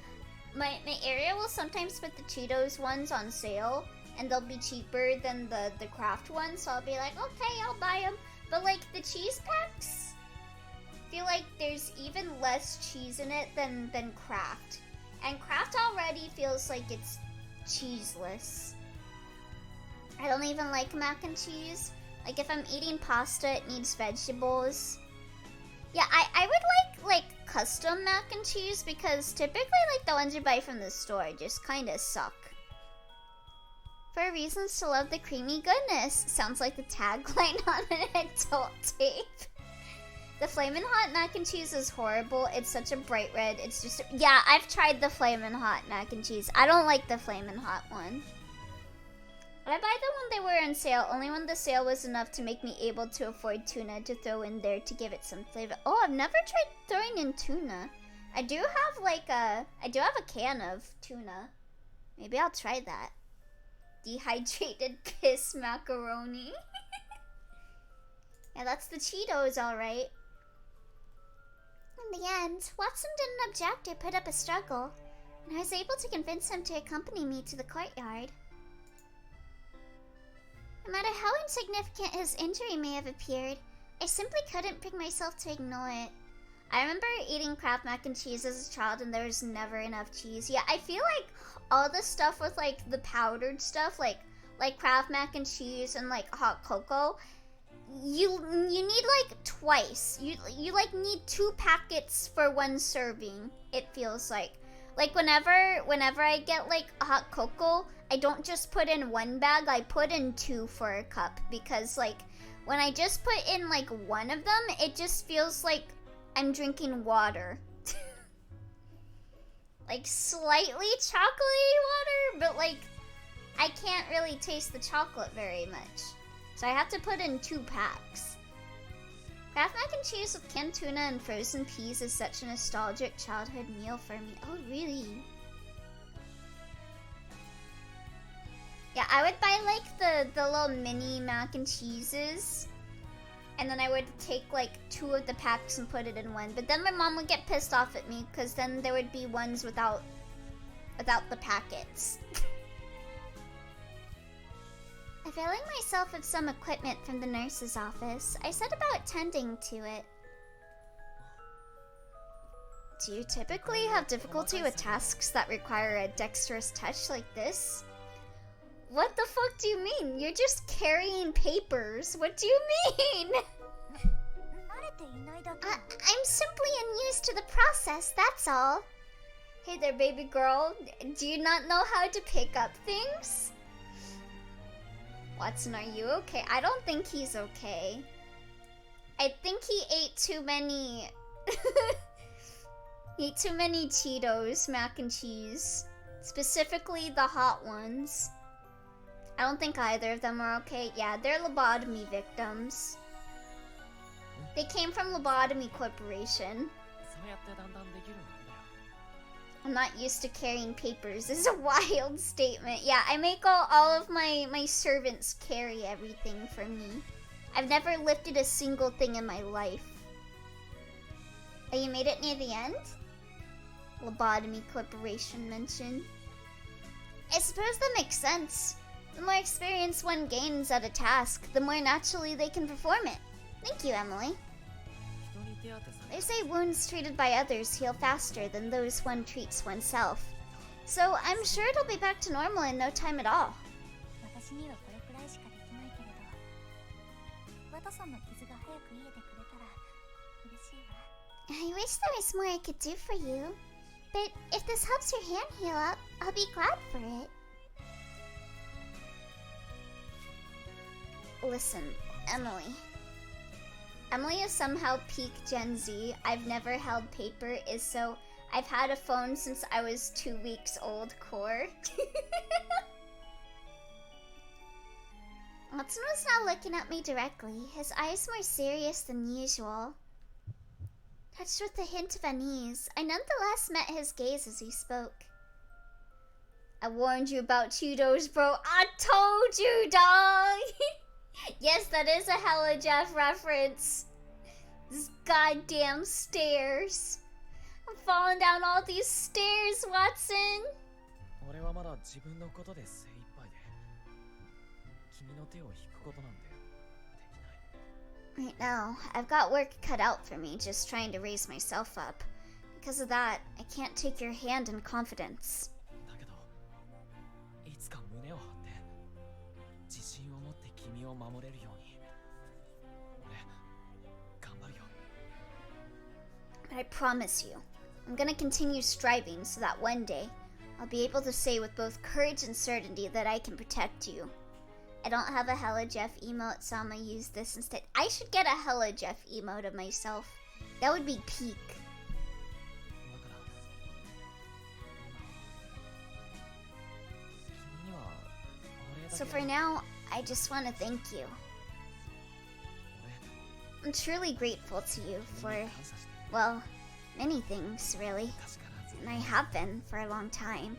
my area will sometimes put the Cheetos ones on sale and they'll be cheaper than the Kraft ones, so I'll be like, okay, I'll buy them. But like the cheese packs, I feel like there's even less cheese in it than Kraft. And Kraft already feels like it's cheeseless. I don't even like mac and cheese. Like if I'm eating pasta, it needs vegetables. Yeah, I would like custom mac and cheese because typically like the ones you buy from the store just kind of suck. For reasons to love the creamy goodness. Sounds like the tagline on an adult tape. The Flamin' Hot mac and cheese is horrible. It's such a bright red. It's just... Yeah, I've tried the Flamin' Hot mac and cheese. I don't like the Flamin' Hot one. I buy them when they were on sale, only when the sale was enough to make me able to afford tuna to throw in there to give it some flavor. Oh, I've never tried throwing in tuna. I do have a can of tuna. Maybe I'll try that. Dehydrated piss macaroni. Yeah, that's the Cheetos, alright. In the end, Watson didn't object or put up a struggle, and I was able to convince him to accompany me to the courtyard. No matter how insignificant his injury may have appeared, I simply couldn't bring myself to ignore it. I remember eating Kraft mac and cheese as a child and there was never enough cheese. Yeah, I feel like all the stuff with like the powdered stuff, like Kraft mac and cheese and like hot cocoa, you need like twice. You like need 2 packets for 1 serving, it feels like. Like whenever I get like hot cocoa, I don't just put in 1 bag, I put in 2 for a cup because like when I just put in like 1 of them, it just feels like I'm drinking water. Like slightly chocolatey water, but like I can't really taste the chocolate very much. So I have to put in 2 packs. Kraft mac and cheese with canned tuna and frozen peas is such a nostalgic childhood meal for me. Oh, really? Yeah, I would buy like the little mini mac and cheeses. And then I would take like 2 of the packs and put it in 1. But then my mom would get pissed off at me because then there would be ones without the packets. Availing myself of some equipment from the nurse's office, I set about tending to it. Do you typically have difficulty with tasks that require a dexterous touch like this? What the fuck do you mean? You're just carrying papers. What do you mean? I'm simply unused to the process, that's all. Hey there, baby girl. Do you not know how to pick up things? Watson, are you okay? I don't think he's okay. I think he ate too many... he ate too many Cheetos, mac and cheese. Specifically the hot ones. I don't think either of them are okay. Yeah, they're lobotomy victims. They came from Lobotomy Corporation. I'm not used to carrying papers. This is a wild statement. Yeah, I make all of my servants carry everything for me. I've never lifted a single thing in my life. Oh, you made it near the end? Lobotomy Corporation mentioned. I suppose that makes sense. The more experience one gains at a task, the more naturally they can perform it. Thank you, Emily. They say wounds treated by others heal faster than those one treats oneself. So I'm sure it'll be back to normal in no time at all. I wish there was more I could do for you. But if this helps your hand heal up, I'll be glad for it. Listen, Emily. Emily is somehow peak Gen Z. I've never held paper, is so I've had a phone since I was 2 weeks old, core. Watson was now looking at me directly, his eyes more serious than usual. Touched with a hint of unease, I nonetheless met his gaze as he spoke. I warned you about Cheetos, bro. I told you, dog! Yes, that is a Hella Jeff reference. This goddamn stairs. I'm falling down all these stairs, Watson. Right now, I've got work cut out for me just trying to raise myself up. Because of that, I can't take your hand in confidence. I promise you, I'm gonna continue striving so that one day I'll be able to say with both courage and certainty that I can protect you. I don't have a Hella Jeff emote, so I'm gonna use this instead. I should get a Hella Jeff emote of myself. That would be peak. だから君にはお礼だけ So for now, I just want to thank you. I'm truly grateful to you for, 感謝してる well, many things, really. 昔からずっ And I have been for a long time.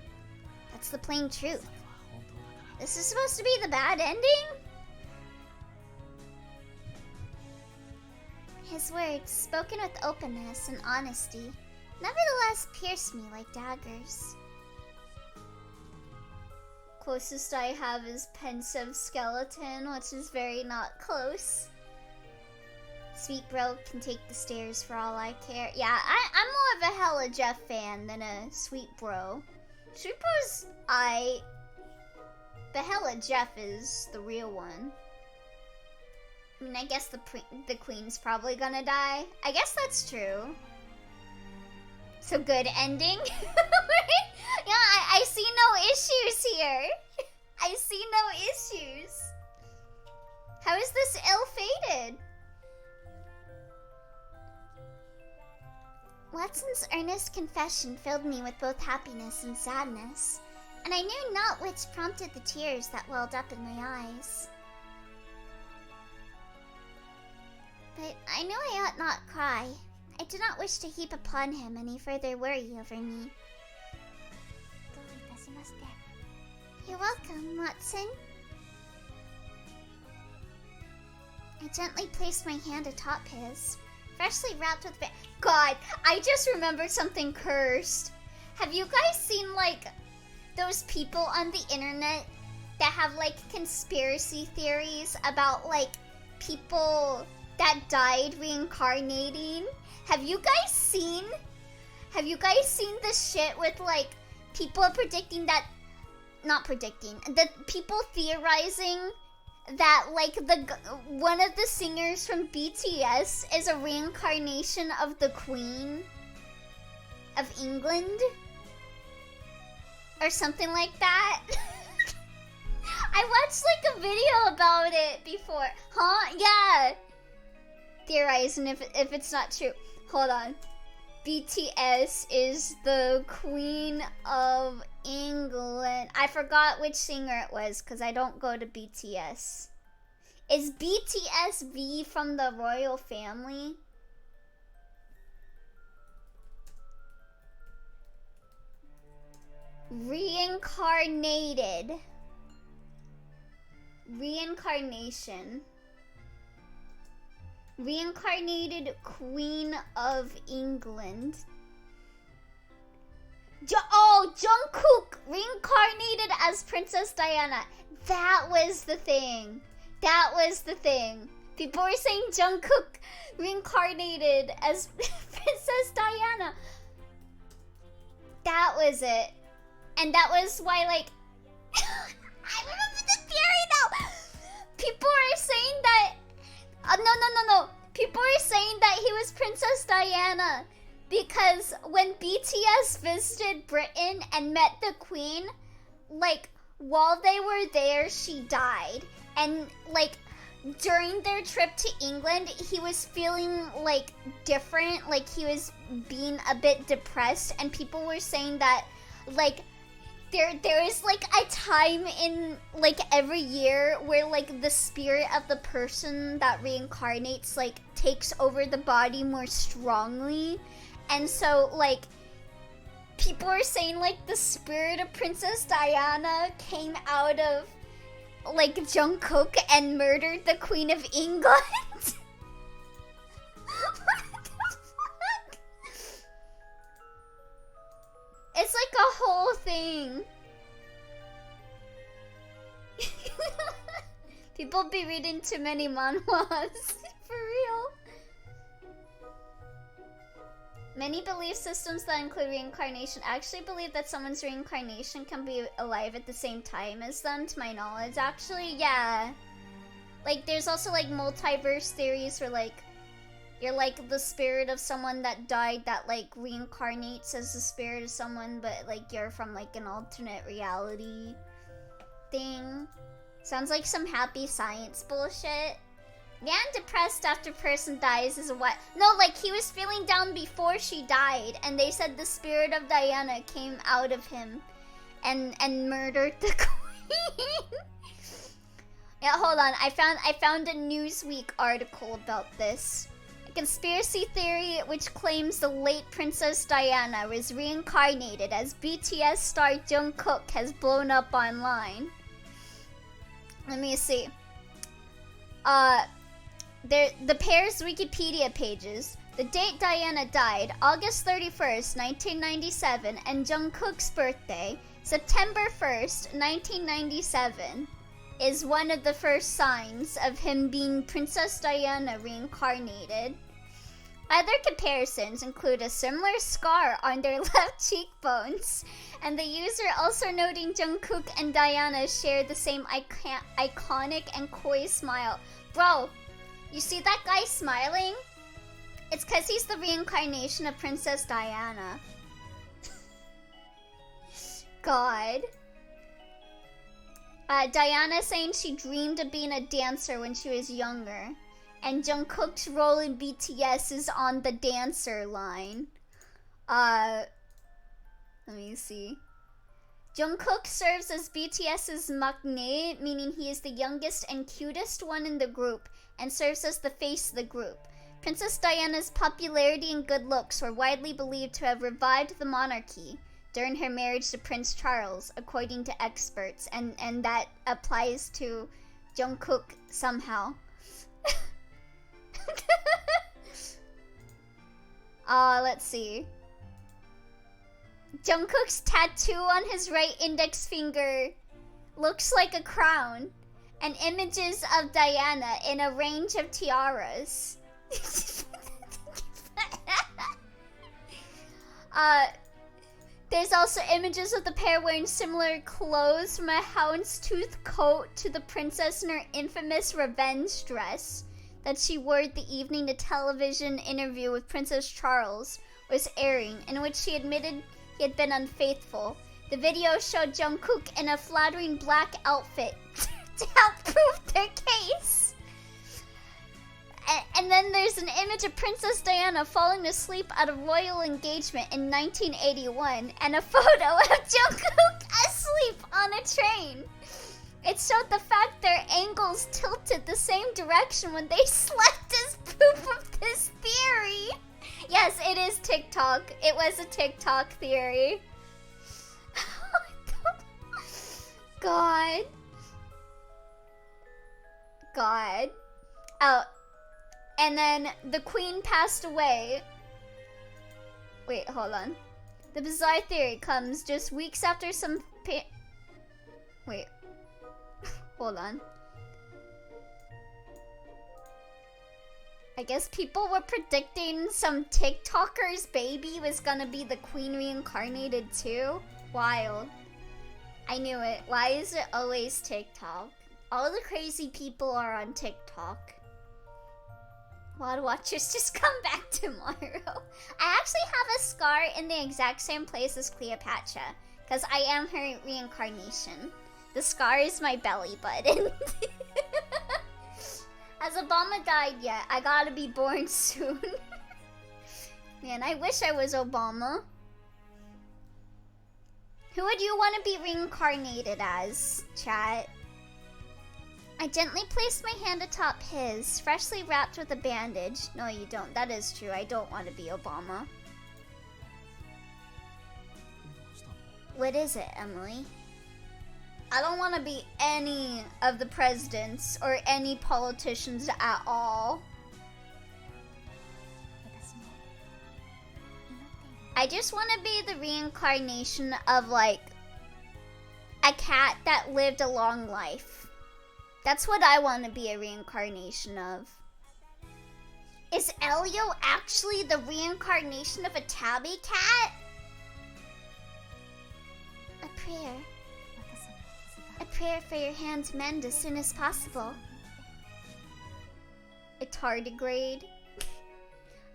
That's the plain truth. とは本当だから This is supposed to be the bad ending? His words, spoken with openness and honesty, nevertheless pierced me like daggers. Closest I have is pensive skeleton, which is very not close. Sweet bro can take the stairs for all I care. Yeah, I'm more of a Hella Jeff fan than a Sweet bro. Sweet bro's but Hella Jeff is the real one. I mean, I guess the queen's probably gonna die. I guess that's true. So good ending. Yeah, I see no issues here. I see no issues. How is this ill-fated? Watson's earnest confession filled me with both happiness and sadness, and I knew not which prompted the tears that welled up in my eyes. But I knew I ought not cry. I did not wish to heap upon him any further worry over me. どういたしまして。 You're welcome, Watson. I gently placed my hand atop his, freshly wrapped with God, I just remembered something cursed. Have you guys seen, like, those people on the internet that have, like, conspiracy theories about, like, people that died reincarnating? Have you guys seen this shit with, like, people predicting that, not predicting, the people theorizing that, like, one of the singers from BTS is a reincarnation of the Queen of England? Or something like that? I watched, like, a video about it before. Huh? Yeah. Theorizing if it's not true. Hold on. BTS is the Queen of England. I forgot which singer it was because I don't go to BTS. Is BTS V from the royal family? Reincarnated. Reincarnation. Reincarnated Queen of England. Jungkook reincarnated as Princess Diana. That was the thing. That was the thing. People were saying Jungkook reincarnated as Princess Diana. That was it. And that was why, like, I remember the theory now. People are saying that no. People are saying that he was Princess Diana because when BTS visited Britain and met the Queen, like, while they were there, she died. And, like, during their trip to England, he was feeling, like, different. Like, he was being a bit depressed. And people were saying that, like, there is, like, a time in, like, every year where, like, the spirit of the person that reincarnates, like, takes over the body more strongly. And so, like, people are saying, like, the spirit of Princess Diana came out of, like, Jungkook and murdered the Queen of England. What the fuck? It's like a whole thing. People be reading too many manhwas. For real. Many belief systems that include reincarnation actually believe that someone's reincarnation can be alive at the same time as them, to my knowledge. Actually, yeah. Like, there's also, like, multiverse theories where, like, You're like the spirit of someone that died that like reincarnates as the spirit of someone, but like you're from like an alternate reality thing. Sounds like some happy science bullshit. Man depressed after person dies is what? No, like he was feeling down before she died, and they said the spirit of Diana came out of him and murdered the queen. Yeah, hold on. I found a Newsweek article about this. A conspiracy theory which claims the late Princess Diana was reincarnated as BTS star Jungkook has blown up online. Let me see. The pair's Wikipedia pages. The date Diana died, August 31st, 1997, and Jungkook's birthday, September 1st, 1997, is one of the first signs of him being Princess Diana reincarnated. Other comparisons include a similar scar on their left cheekbones, and the user also noting Jungkook and Diana share the same iconic and coy smile. Bro, you see that guy smiling? It's because he's the reincarnation of Princess Diana. God. Diana saying she dreamed of being a dancer when she was younger. And Jungkook's role in BTS is on the dancer line. Let me see. Jungkook serves as BTS's maknae, meaning he is the youngest and cutest one in the group, and serves as the face of the group. Princess Diana's popularity and good looks were widely believed to have revived the monarchy during her marriage to Prince Charles, according to experts, and that applies to Jungkook somehow. Let's see. Jungkook's tattoo on his right index finger looks like a crown, and images of Diana in a range of tiaras. There's also images of the pair wearing similar clothes, from a houndstooth coat to the princess in her infamous revenge dress that she wore the evening the television interview with Princess Charles was airing, in which she admitted he had been unfaithful. The video showed Jungkook in a flattering black outfit to help prove their case. And then there's an image of Princess Diana falling asleep at a royal engagement in 1981, and a photo of Jungkook asleep on a train. It showed the fact their angles tilted the same direction when they slept as proof of this theory. Yes, it is TikTok. It was a TikTok theory. God. God. Oh, and then the queen passed away. Wait, hold on. The bizarre theory comes just weeks after some Wait. Hold on. I guess people were predicting some TikToker's baby was gonna be the queen reincarnated too. Wild. I knew it. Why is it always TikTok? All the crazy people are on TikTok. WOD watchers, just come back tomorrow. I actually have a scar in the exact same place as Cleopatra, because I am her reincarnation. The scar is my belly button. Has Obama died yet? I gotta be born soon. Man, I wish I was Obama. Who would you want to be reincarnated as, chat? I gently placed my hand atop his, freshly wrapped with a bandage. No, you don't. That is true. I don't want to be Obama. What is it, Emily? I don't want to be any of the presidents or any politicians at all. I just want to be the reincarnation of, like, a cat that lived a long life. That's what I want to be a reincarnation of. Is Elio actually the reincarnation of a tabby cat? A prayer. A prayer for your hand to mend as soon as possible. A tardigrade.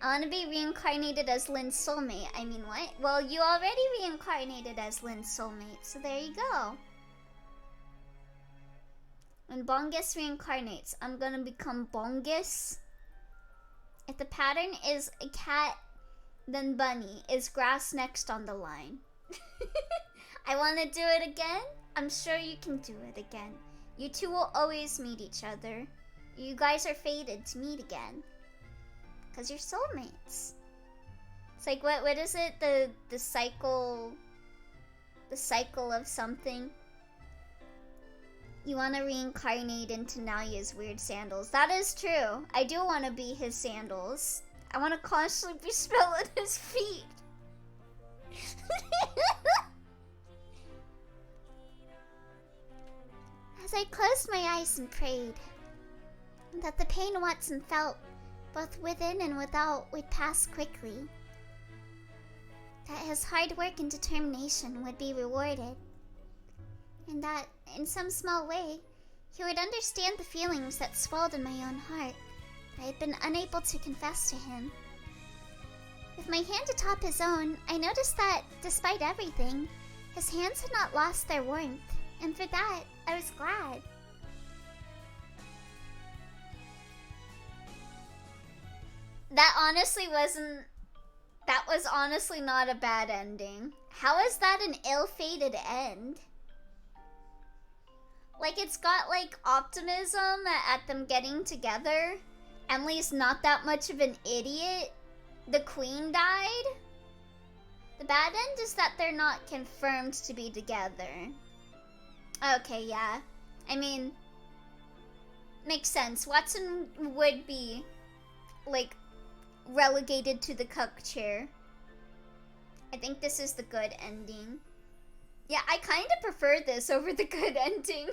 I want to be reincarnated as Lynn's soulmate. I mean, what? Well, you already reincarnated as Lynn's soulmate, so there you go. When Bongus reincarnates, I'm gonna become Bongus. If the pattern is a cat, then bunny. Is grass next on the line? I want to do it again. I'm sure you can do it again. You two will always meet each other. You guys are fated to meet again. Because you're soulmates. It's like, what is it? The cycle of something. You want to reincarnate into Nalia's weird sandals. That is true. I do want to be his sandals. I want to constantly be smelling his feet. As I closed my eyes and prayed that the pain Watson felt, both within and without, would pass quickly. That his hard work and determination would be rewarded. And that, in some small way, he would understand the feelings that swelled in my own heart that I had been unable to confess to him. With my hand atop his own, I noticed that, despite everything, his hands had not lost their warmth, and for that, I was glad. That was honestly not a bad ending. How is that an ill-fated end? Like, it's got, like, optimism at them getting together. Emily's not that much of an idiot. The queen died. The bad end is that they're not confirmed to be together. Okay, yeah. I mean, makes sense. Watson would be, like, relegated to the cuck chair. I think this is the good ending. Yeah, I kind of prefer this over the good ending.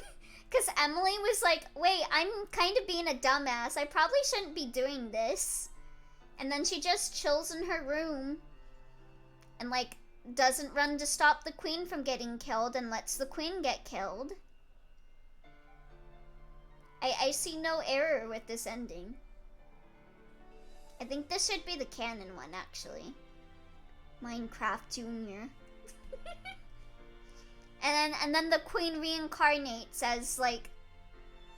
Because Emily was like, wait, I'm kind of being a dumbass. I probably shouldn't be doing this. And then she just chills in her room. And, like, doesn't run to stop the queen from getting killed and lets the queen get killed. I see no error with this ending. I think this should be the canon one, actually. Minecraft Junior. And then the queen reincarnates as, like,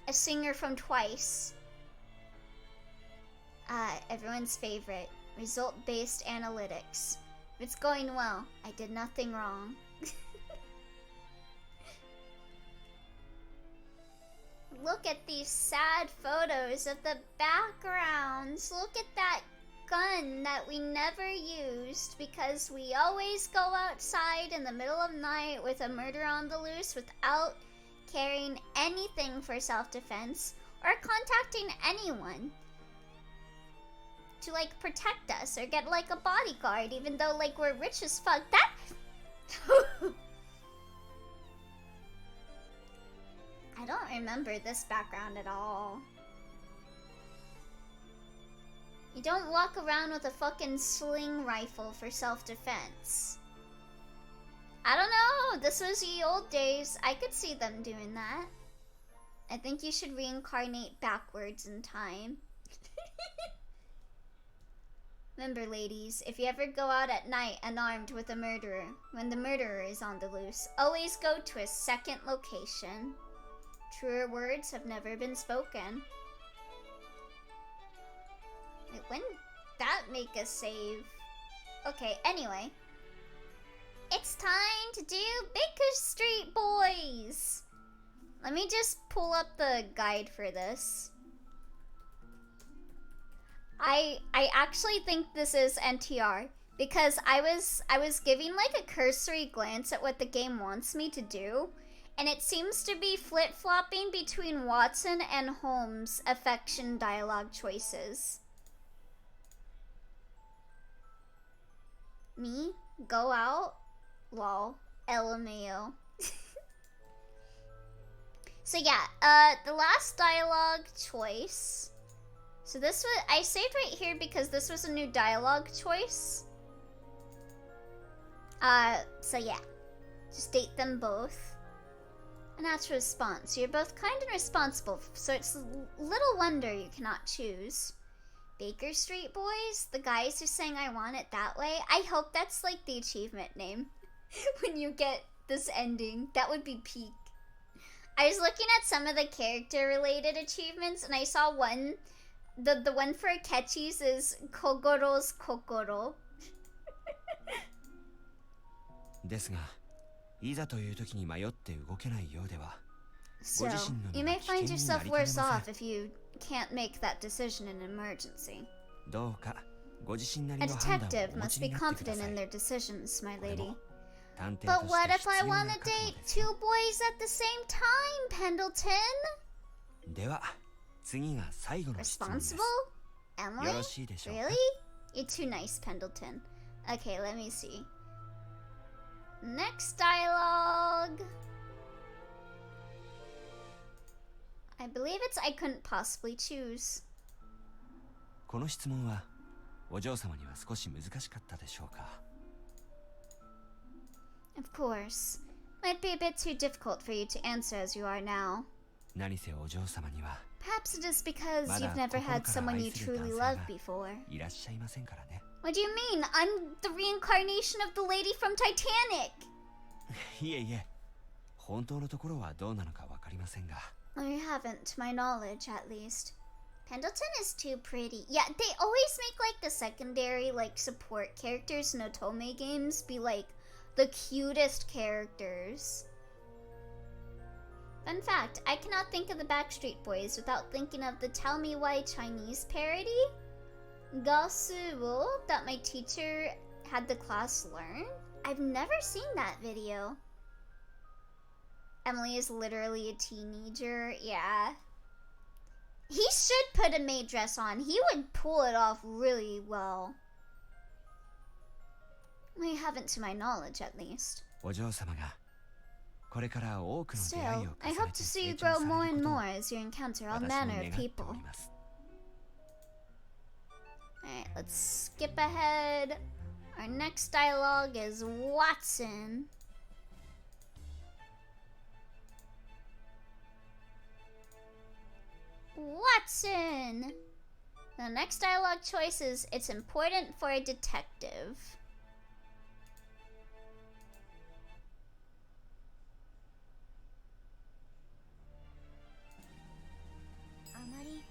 a singer from Twice. Everyone's favorite. Result-based analytics. If it's going well, I did nothing wrong. Look at these sad photos of the backgrounds. Look at that gun that we never used because we always go outside in the middle of night with a murder on the loose without carrying anything for self-defense or contacting anyone to, like, protect us or get, like, a bodyguard, even though, like, we're rich as fuck. That... I don't remember this background at all. You don't walk around with a fucking sling rifle for self-defense. I don't know. This was the old days. I could see them doing that. I think you should reincarnate backwards in time. Remember, ladies, if you ever go out at night unarmed with a murderer, when the murderer is on the loose, always go to a second location. Truer words have never been spoken. Wait, when did that make a save? Okay, anyway. It's time to do Baker Street Boys! Let me just pull up the guide for this. I actually think this is NTR because I was giving like a cursory glance at what the game wants me to do, and it seems to be flip-flopping between Watson and Holmes' affection dialogue choices. Me? Go out? Lol. LMAO. So yeah, the last dialogue choice. So this was, I saved right here because this was a new dialogue choice. So yeah. Just date them both. A natural response. You're both kind and responsible, so it's little wonder you cannot choose. Baker Street Boys, the guys who sang I Want It That Way. I hope that's like the achievement name when you get this ending. That would be peak. I was looking at some of the character related achievements and I saw one, the one for Akechi's is Kogoro's Kokoro. ですが、いざという時に迷って動けないようでは、 So, you may find yourself worse off if you can't make that decision in an emergency. どうかご自身なり A の判断 detective をお持 must ち be になってくだ confident さ in い。 their decisions, my lady. 探偵 But と what して if I 必要な want to 覚悟 date です two boys at the same time, Pendleton? では、次が最後の質問です。 Responsible? よ Emily? ろしいでしょうか Really? You're too nice, Pendleton. Okay, let me see. Next dialogue. I believe it's I couldn't possibly choose. この質問は、お嬢様には少し難しかったでしょうか。 Of course. Might be a bit too difficult for you to answer as you are now. 何せお嬢様には Perhaps it is because Mada you've never had kokoro kara someone you aisuru truly dansei loved ga before. いらっしゃいませんからね。 What do you mean? I'm the reincarnation of the lady from Titanic! いえいえ、本当のところはどうなのかわかりませんが。 Well, you haven't, to my knowledge, at least. Pendleton is too pretty. Yeah, they always make, like, the secondary, like, support characters in Otome games be, like, the cutest characters. Fun fact, I cannot think of the Backstreet Boys without thinking of the Tell Me Why Chinese parody, Gasuwo, that my teacher had the class learn. I've never seen that video. Emily is literally a teenager, yeah. He should put a maid dress on. He would pull it off really well. We haven't, to my knowledge, at least. お嬢様がこれから多くの出会い Still, を I 重 hope ね to て see you 成長 grow され more る and ことを more as you encounter all 私も manner 願 of って people. おります。 Alright, let's skip ahead. Our next dialogue is Watson. Watson! The next dialogue choice is it's important for a detective. あまり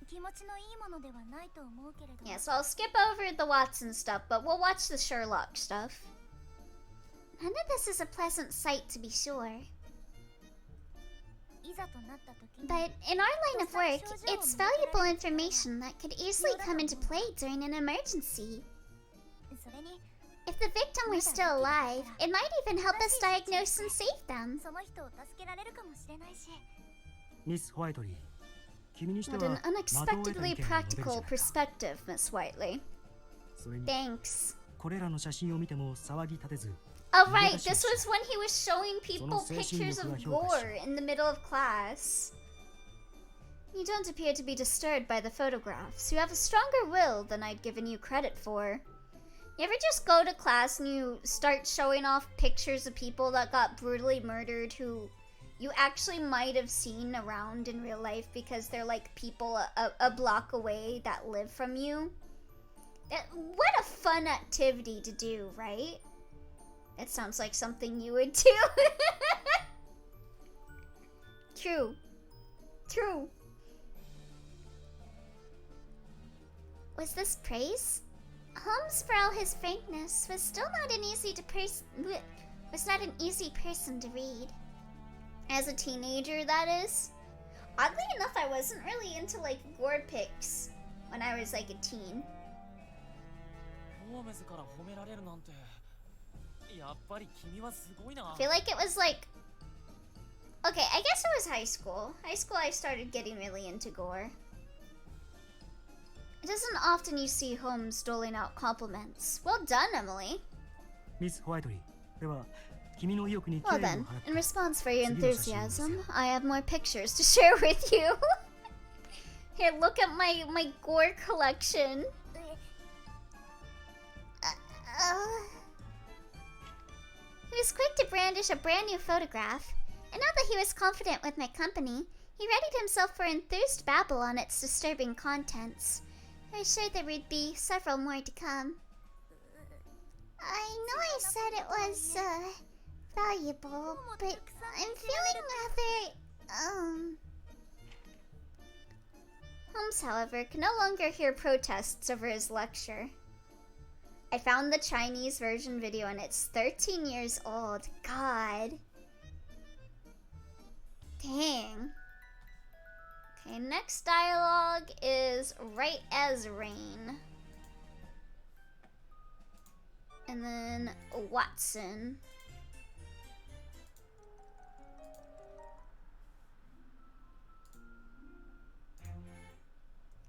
気持ちのいいものではないと思うけれど。 Yeah, so I'll skip over the Watson stuff, but we'll watch the Sherlock stuff. None of this is a pleasant sight, to be sure. いざとなった時に But in our line of work, it's valuable information that could easily come into play during an emergency. それに If the victim were still alive, it might even help us diagnose and save them. その人を助けられるかもしれないし。ミス・ホワイトリー、君にして What は an 的を得た unexpectedly 意見を述べるじゃない practical か。 perspective, Miss Whiteley. それに Thanks. これらの写真を見ても騒ぎ立てず、 Oh, right, this was when he was showing people So no pictures of 精神力が評価し gore in the middle of class. You don't appear to be disturbed by the photographs. You have a stronger will than I'd given you credit for. You ever just go to class and you start showing off pictures of people that got brutally murdered who you actually might have seen around in real life because they're like people a block away that live from you? What a fun activity to do, right? It sounds like something you would do. True. True. Was this praise? Holmes, for all his frankness, was still not an easy person to read. As a teenager, that is. Oddly enough, I wasn't really into like gore pics when I was like a teen. ホームズから褒められるなんてやっぱり君はすごいな。 I feel like it was like... Okay, I guess it was high school. High school I started getting really into gore. It isn't often you see Holmes doling out compliments. Well done, Emily. ミス・ホワイトリー、では君の意欲に敬 Well 意を then, 払っ in て response for your 次の写真を見せよう。 enthusiasm, I have more pictures to share with you. Here, look at my gore collection. He was quick to brandish a brand new photograph, and now that he was confident with my company, he readied himself for enthused babble on its disturbing contents. I was sure there would be several more to come. I know I said it was, valuable, but I'm feeling rather, Holmes, however, can no longer hear protests over his lecture. I found the Chinese version video and it's 13 years old. God. Dang. Okay, next dialogue is right as rain. And then Watson.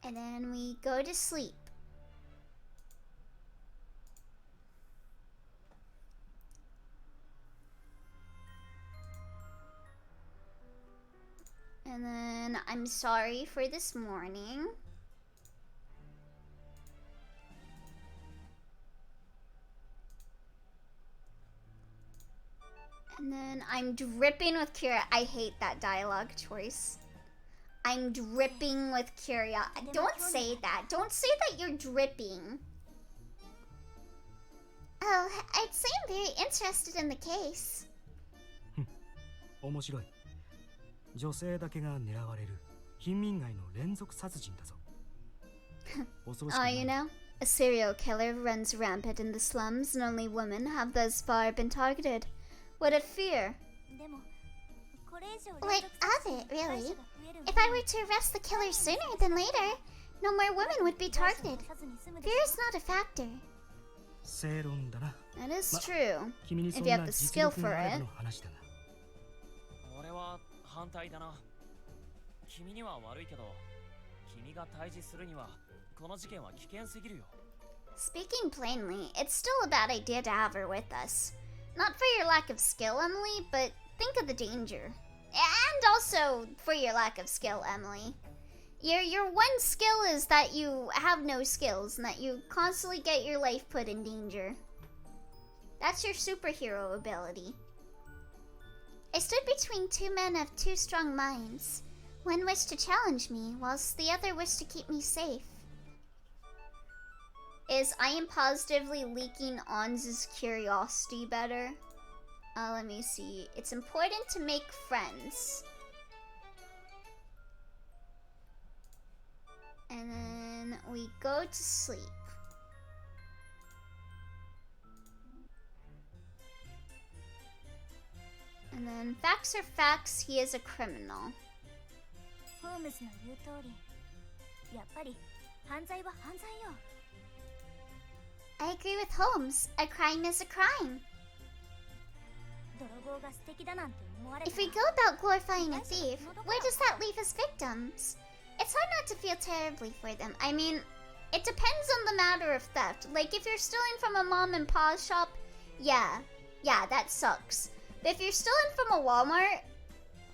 And then we go to sleep. And then I'm sorry for this morning. And then I'm dripping with curiosity. I hate that dialogue choice. I'm dripping with curiosity. Don't say that. Don't say that you're dripping. Oh, I'd say I'm very interested in the case. 面白い。女性だけが狙われる貧民街の連続殺人だぞ。恐ろしく Oh, ない you know, a serial killer runs rampant in the slums, and only women have thus far been targeted. What a fear! でもこれ以上 What of it, really? If I were to arrest the killer sooner than later, no more women would be targeted. Fear is not a factor. 正論だな。 That is ま true. 君にそ If ん you な have the 実 skill 力 for があれば it. の話だが。俺は反対だな。君には悪いけど、君が対峙するにはこの事件は危険すぎるよ。Speaking plainly, it's still a bad idea to have her with us. Not for your lack of skill, Emily, but think of the danger. And also for your lack of skill, Emily. Your one skill is that you have no skills and that you constantly get your life put in danger. That's your superhero ability. I stood between two men of two strong minds. One wished to challenge me, whilst the other wished to keep me safe. Is I am positively leaking Onz's curiosity better? Let me see. It's important to make friends. And then we go to sleep. And then facts are facts, he is a criminal. ホームズの言う通りやっぱり犯罪は犯罪よ。 I agree with Holmes. A crime is a crime. 泥棒が素敵だなんて思われた If we go about glorifying a thief, where does that leave his victims? It's hard not to feel terribly for them. I mean, it depends on the matter of theft. Like, if you're stealing from a mom and pop shop, yeah, that sucks. But if you're stealing from a Walmart,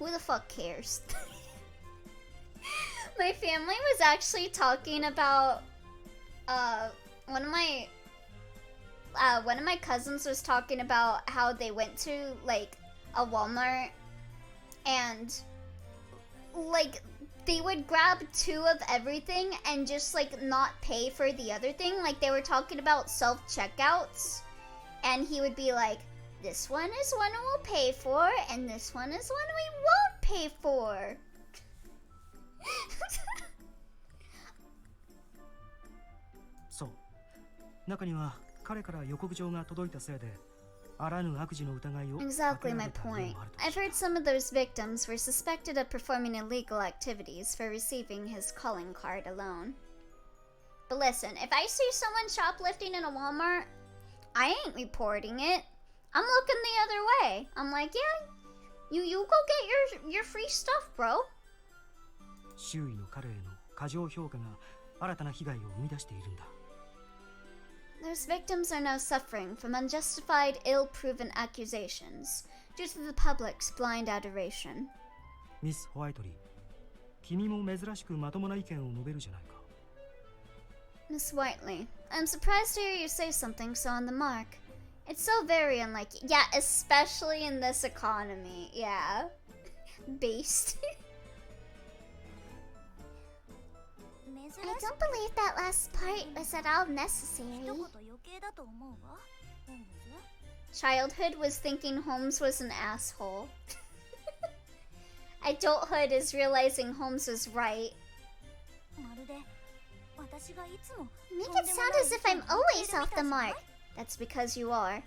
who the fuck cares? My family was actually talking about, one of my cousins was talking about how they went to, like, a Walmart and, like, they would grab two of everything and just, like, not pay for the other thing. Like, they were talking about self-checkouts, and he would be like, this one is one we'll pay for, and this one is one we won't pay for. そう。中には彼から予告状が届いたせいで、あらぬ悪事の疑いを Exactly かけら my れた例 point. もあると I've heard some of those victims were suspected of performing illegal activities for receiving his calling card alone. But listen, if I see someone shoplifting in a Walmart, I ain't reporting it. I'm looking the other way. I'm like, yeah, you go get your free stuff, bro. 周囲の彼への過剰評価が新たな被害を生み出しているんだ。 Those victims are now suffering from unjustified, ill-proven accusations due to the public's blind adoration. ミス・ホワイトリー、君も珍しくまともな意見を述べるじゃないか。 Miss Whiteley, I'm surprised to hear you say something so on the mark. It's so very unlike you. Yeah, especially in this economy. Yeah. Based. 珍 I don't believe that last part was at all necessary. 一言余計だと思うわ、ホームズ。 Childhood was thinking Holmes was an asshole. Adulthood is realizing Holmes was right. まるで私がいつも Make it sound as if I'm always off the mark. That's because you are.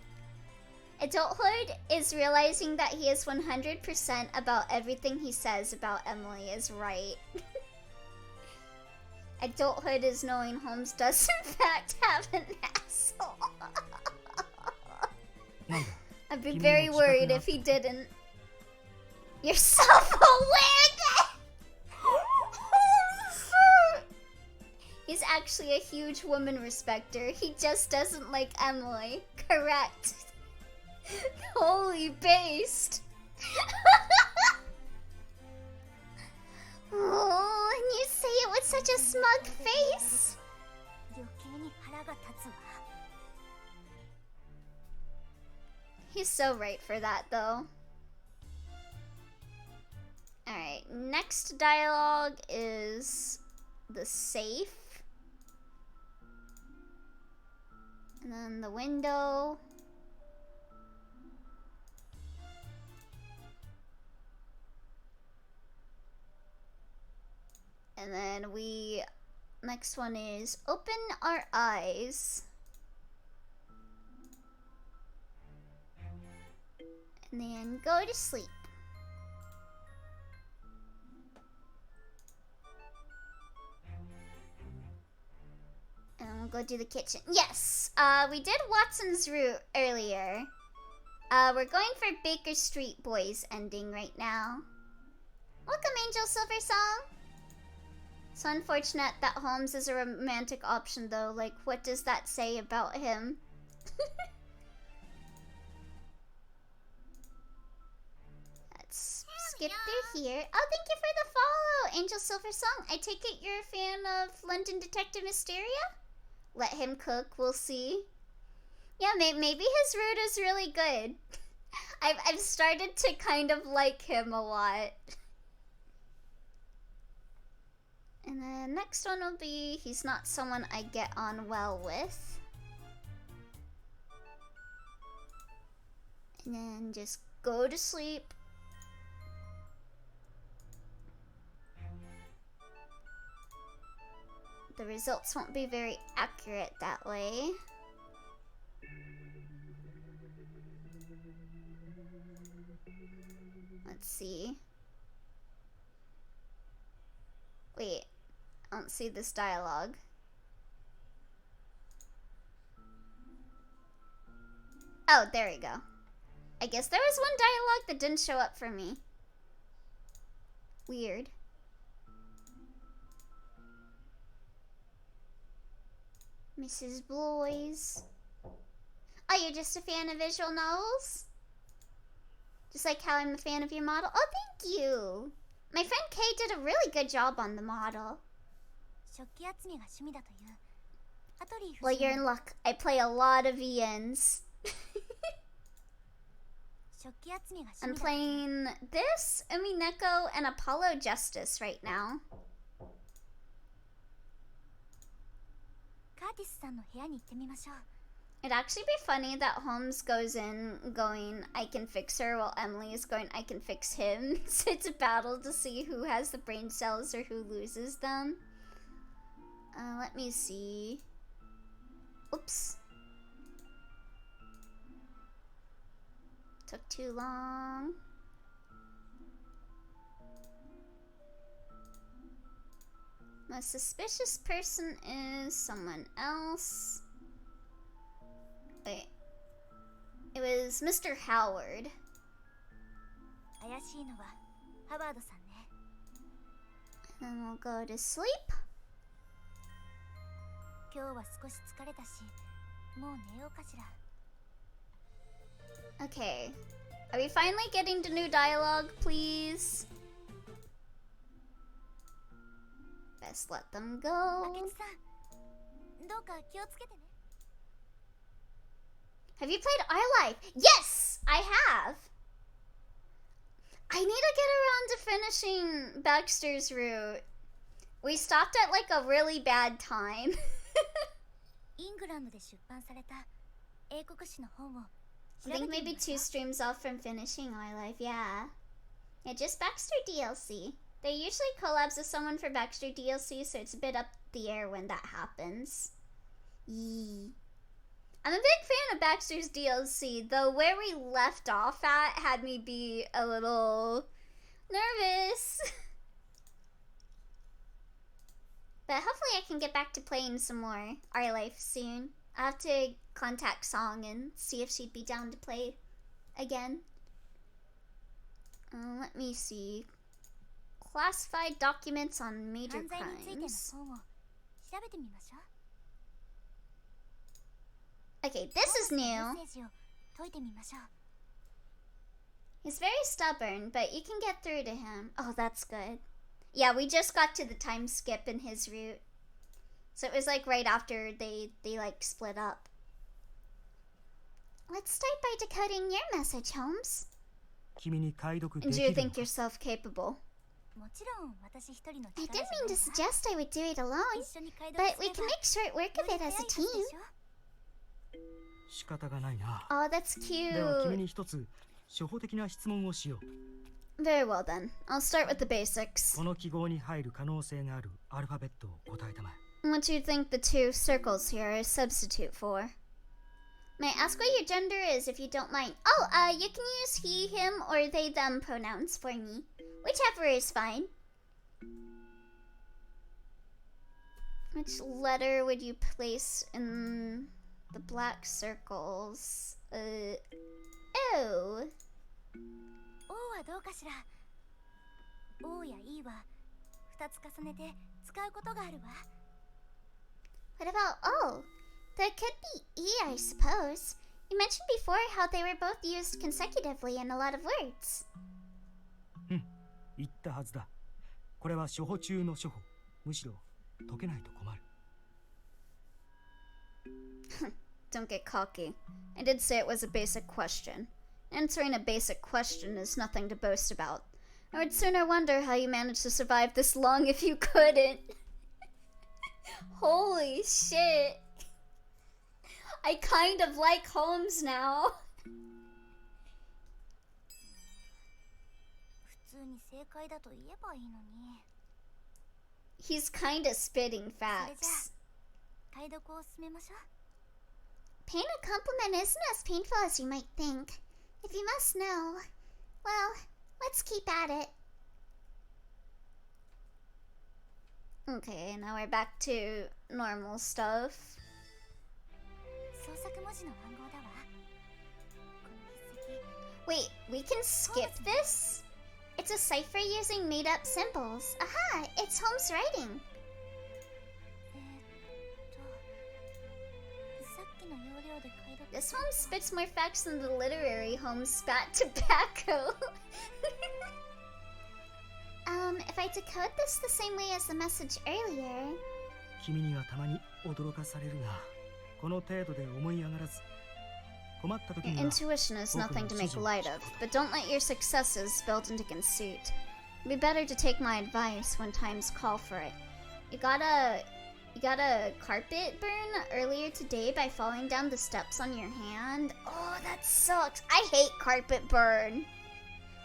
Adulthood is realizing that he is 100% about everything he says about Emily is right. Adulthood is knowing Holmes does in fact have an asshole. なんだ I'd be 君も very 自覚が worried if he didn't. You're self-aware! He's actually a huge woman respecter. He just doesn't like Emily. Correct. Holy based. Oh, and you say it with such a smug face. 余計に腹が立つわ。 He's so right for that, though. Alright, next dialogue is the safe. And then the window. And then next one is open our eyes. And then go to sleep. And we'll go do the kitchen. Yes, we did Watson's route earlier. We're going for Baker Street Boys ending right now. Welcome, Angel Silver Song. So unfortunate that Holmes is a romantic option, though. Like, what does that say about him? Let's skip through here. Oh, thank you for the follow, Angel Silver Song. I take it you're a fan of London Detective Mysteria? Let him cook, we'll see. Yeah, maybe his route is really good. I've started to kind of like him a lot. And then next one will be he's not someone I get on well with. And then just go to sleep. The results won't be very accurate that way. Let's see. Wait, I don't see this dialogue. Oh, there we go. I guess there was one dialogue that didn't show up for me. Weird. Mrs. Bloys. Oh, you're just a fan of visual novels? Just like how I'm a fan of your model? Oh, thank you! My friend Kay did a really good job on the model. 食器集めが趣味だというアトリー Well, 夫 you're 人 in の luck. I play a lot of VNs. 食器集めが趣 I'm 味だ playing this, Umineko, and Apollo Justice right now. カーティスさんの部屋に行ってみましょう。 It'd actually be funny that Holmes goes in going, I can fix her, while Emily is going, I can fix him. So it's a battle to see who has the brain cells or who loses them. Let me see. Oops. Took too long. Most suspicious person is someone else. Wait. It was Mr. Howard. 怪しいのはハワードさんね。 And then we'll go to sleep. 今日は少し疲れたし、もう寝ようかしら。 Okay. Are we finally getting to new dialogue, please? Best let them 明 go. 智さん、どうか気をつけてね。 Have you played Our Life? Yes, I have. I need to get around to finishing Baxter's route. We stopped at like a really bad time. イングランドで出版された英国史の本を I think maybe 2 streams off from finishing our life. Yeah. Yeah, just Baxter DLC. They usually collabs with someone for Baxter DLC, so it's a bit up the air when that happens. Yee. I'm a big fan of Baxter's DLC, though where we left off at had me be a little nervous. But hopefully I can get back to playing some more Our Life soon. I'll have to contact Song and see if she'd be down to play again. Let me see. Classified documents on major 犯罪についての crimes. 本を調べてみましょう Okay, this is メッ new. セージを解いてみましょう He's very stubborn, but you can get through to him. Oh, that's good. Yeah, we just got to the time skip in his route. So it was like right after they like split up. Let's start by decoding your message, Holmes. 君に解読で And き do you るの think か yourself capable? もちろん私一人の I 力 didn't じゃ mean ない to わ suggest I would do it alone, 一緒に解読 but す we れ can ば make short work of よ it り as 早 a いはず team. でしょ 仕方がないな Oh, that's では君 cute. に一つ初歩的な質問をしよう Very well then. I'll start with the basics. この記号に入る可能性があるアルファベットを答えたまえ What do you think the 2 circles here are a substitute for? May I ask what your gender is if you don't mind? Oh, you can use he, him, or they, them pronouns for me. Whichever is fine. Which letter would you place in the black circles? O. O はどうかしら O や E は2つ重ねて使うことがあるわ What about O? That could be E, I suppose. You mentioned before how they were both used consecutively in a lot of words. 言ったはずだこれは初歩中の初歩むしろ解けないと困る Don't get cocky. I did say it was a basic question. Answering a basic question is nothing to boast about. I would sooner wonder how you managed to survive this long if you couldn't. Holy shit. I kind of like Holmes now. 普通に正解だと言えばいいのに He's kind of spitting それじゃ facts. あ解読を進めましょう Paying a compliment isn't as painful as you might think. If you must know, well, let's keep at it. Okay, now we're back to normal stuff. 創作文字の暗号だわこの筆跡 Wait, we can skip this? It's a cipher using made-up symbols. Aha, it's Holmes' writing. さっきの要領で解読 This one spits more facts than the literary Holmes spat tobacco. If I decode this the same way as the message earlier... 君にはたまに驚かされるがこの程度で思い上がらず困った時 Your には intuition is nothing to make light of, but don't let your successes build into conceit. It'd be better to take my advice when times call for it. You got a carpet burn earlier today by falling down the steps on your hand. Oh, that sucks. I hate carpet burn.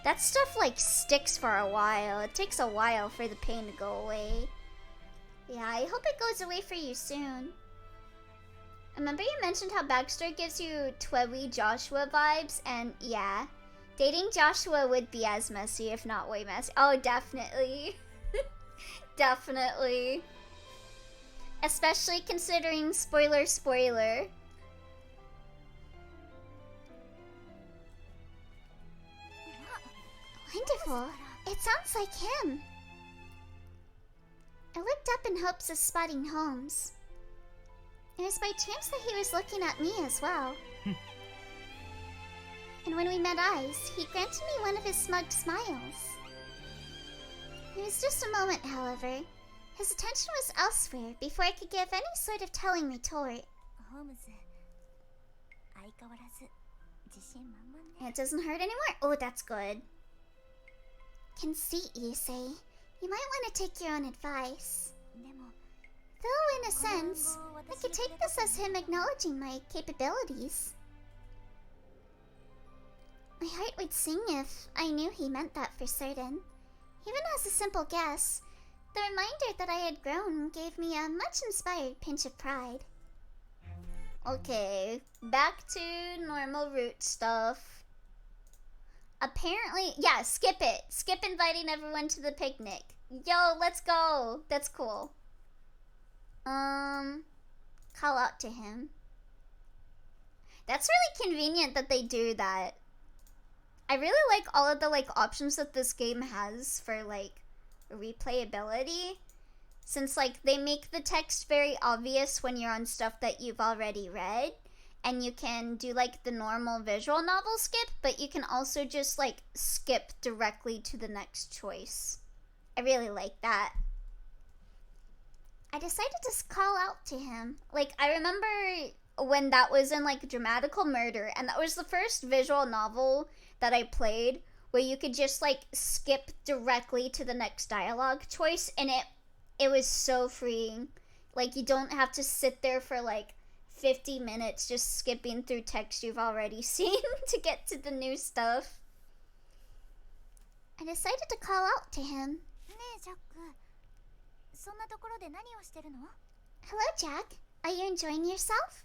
That stuff like sticks for a while. It takes a while for the pain to go away. Yeah, I hope it goes away for you soon. Remember you mentioned how Baxter gives you Twewy Joshua vibes, and yeah, dating Joshua would be as messy, if not way messy. Oh, definitely. Definitely. Especially considering spoiler. Wonderful. It sounds like him. I looked up in hopes of spotting Holmes. It was by chance that he was looking at me as well. And when we met eyes, he granted me one of his smug smiles. It was just a moment, however. His attention was elsewhere before I could give any sort of telling retort. ホームズ相変わらず自信満々ね It doesn't hurt anymore. Oh, that's good. Conceit, you say? You might want to take your own advice. でも Though, in a sense, I could take this as him acknowledging my capabilities. My heart would sing if I knew he meant that for certain. Even as a simple guess, the reminder that I had grown gave me a much inspired pinch of pride. Okay, back to normal root stuff. Apparently, yeah, skip it. Skip inviting everyone to the picnic. Yo, let's go. That's cool. Call out to him. That's really convenient that they do that. I really like all of the options that this game has for replayability, since they make the text very obvious when you're on stuff that you've already read, and you can do the normal visual novel skip, but you can also just skip directly to the next choice. I really like that. I decided to call out to him. I remember when that was in Dramatical Murder, and that was the first visual novel that I played where you could just skip directly to the next dialogue choice, and it was so freeing. You don't have to sit there for 50 minutes just skipping through text you've already seen to get to the new stuff. I decided to call out to him. ねえジャック、そんなところで何をしてるの？ Hello, Jack. Are you enjoying yourself?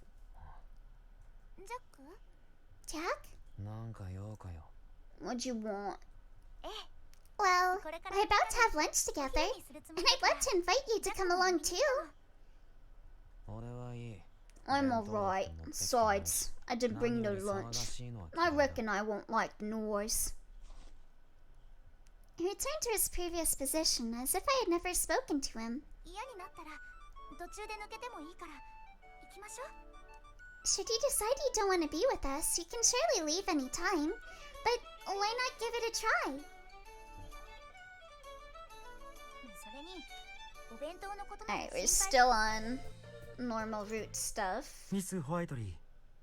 ジャック？ Jack? なんか用かよ。 What'd you want? ええ、 Well, これから we're about to have lunch together, お昼にするつも and り I'd love to invite you to come along too. 俺はいい。 I'm alright. Besides, I did bring no lunch. I reckon I won't like the noise. He returned to his previous position as if I had never spoken to him. 嫌になったら途中で抜けてもいいから行きましょう。 Should you decide you don't want to be with us, you can surely leave any time. But why not give it a try? それにお弁当のことなん Alright, て we're 心配 still on normal root stuff. ミス・ホワイトリー、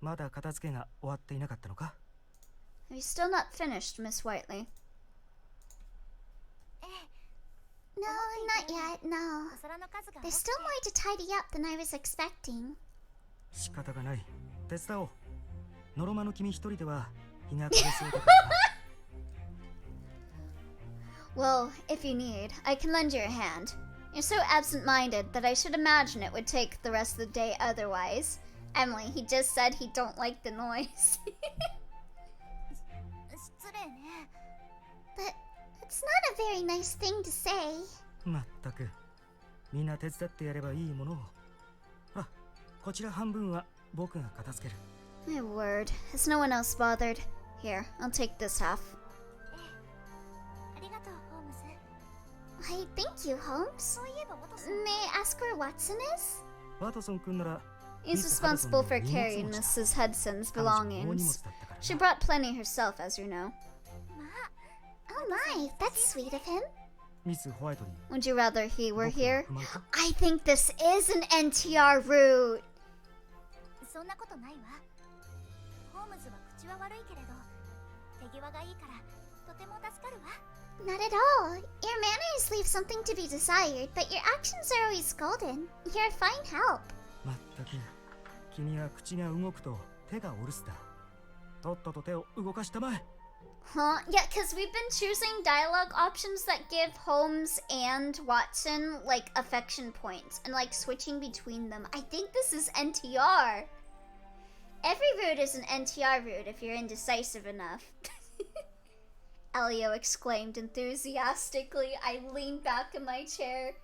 まだ片付けが終わっていなかったのか？ We're still not finished, Miss Whiteley. ええ、 No, not yet, no. お皿の数が多 There's く still て more to tidy up than I was expecting. 仕方がない。手伝おう。ノロマの君一人では日が暮れそうだからな。Well, if you need, I can lend you a hand. You're so absent-minded that I should imagine it would take the rest of the day otherwise. Emily, he just said he don't like the noise. 失礼ね。 But it's not a very nice thing to say. まったく。みんな手伝ってやればいいものを。ほら、こちら半分は僕が片付ける。 My word, has no one else bothered? Here, I'll take this half. ありがとう、ホームズ。 Why, thank you, Holmes. そういえばワトソン。 May I ask where Watson is? ワトソン君なら He's responsible for carrying Mrs. Hudson's 彼女の大荷物 belongings. だったから She な。 brought plenty herself, as you know. まあ、 Oh my, that's sweet of him. ミス・ホワイトリー。 Would you rather he were 僕は here? 不満か？ I think this is an NTR route. そんなことないわ。ホームズは口は悪いけれど、手際がいいからとても助かるわ。 Not at all. Your manners leave something to be desired, but your actions are always golden. You're a fine help. まったく。君は口が動くと手がお留守だ。とっとと手を動かしたまえ。 Huh? Yeah, because we've been choosing dialogue options that give Holmes and Watson, affection points, and, switching between them. I think this is NTR. Every route is an NTR route if you're indecisive enough. Elio exclaimed enthusiastically. I leaned back in my chair.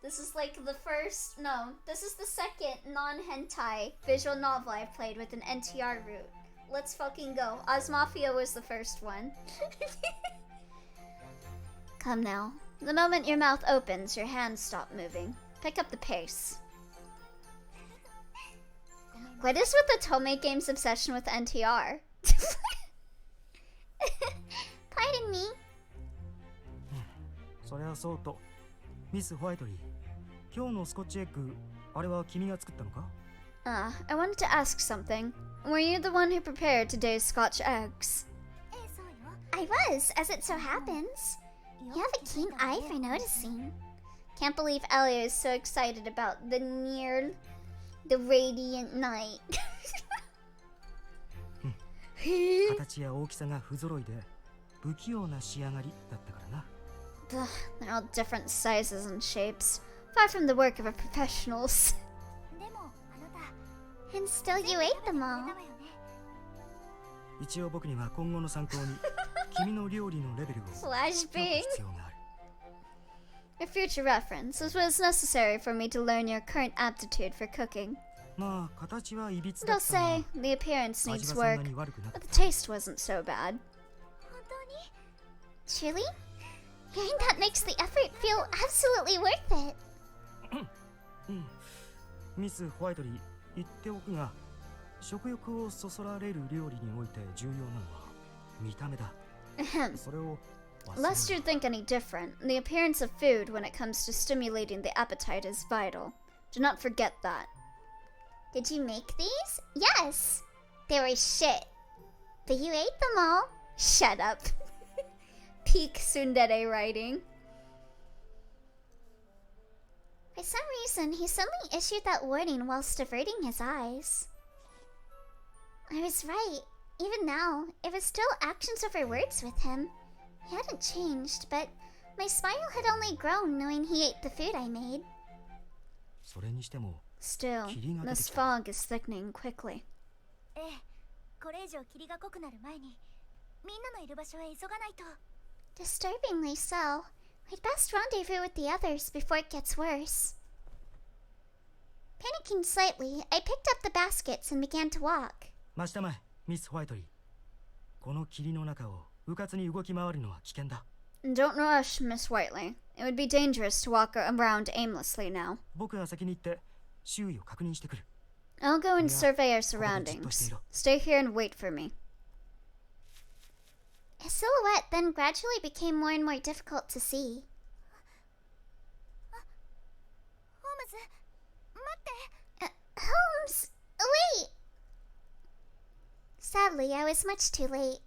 This is this is the second non-hentai visual novel I've played with an NTR route. Let's fucking go. Osmafia was the first one. Come now. The moment your mouth opens, your hands stop moving. Pick up the pace. What is with the Tomei game's obsession with NTR? Pardon me. それはそうと。ミス・ホワイトリー。今日のスコッチエッグ、あれは君が作ったのか？ I wanted to ask something. Were you the one who prepared today's Scotch eggs? ええ、そうよ。 I was, as it so happens. You have a keen eye for noticing. Can't believe Ellie is so excited about the radiant night. 形や大きさが不揃いで不器用な仕上がりだったからな。 Ugh, they're all different sizes and shapes, far from the work of a professionals. でもあなた And still you ate them だ all. わよね。一応僕には今後の参考に君の料理のレベルを評価 Flashbang. 必要がある。 For future reference, it was necessary for me to learn your current aptitude for cooking. まあ形はいびつ And だ I'll ったが say, the appearance 味 needs はそん work, なに悪くなか but っ the taste wasn't so bad. 本当に Truly? Hearing that makes the effort feel absolutely worth it. た。ミス・ホワイトリー言っておくが食欲をそそられる料理において重要なのは見た目だ。 Ahem. それを忘れ Lest る you think any different, the appearance of food when it comes to stimulating the appetite is vital. Do not forget that. Did you make these? Yes! They were shit. But you ate them all. Shut up. Peak tsundere writing. For some reason, he suddenly issued that warning whilst averting his eyes. I was right. Even now, it was still actions over words with him. He hadn't changed, but my smile had only grown knowing he ate the food I made. それにしても Still, this fog is thickening quickly. ええ、これ以上霧が濃くなる前にみんなのいる場所へ急がないと。 Disturbingly so. We'd best rendezvous with the others before it gets worse. Panicking slightly, I picked up the baskets and began to walk. 真下前ミス・ホワイトリーこの霧の中を迂闊に動き回るのは危険だ。 Don't rush, Miss Whiteley. It would be dangerous to walk around aimlessly now. 僕が先に行って周囲を確認してくる。 I'll go and Yeah, survey our I'll surroundings. just Stay here and wait for me. His silhouette then gradually became more and more difficult to see. ホームズ、待って。 Holmes! Wait! Sadly, I was much too late.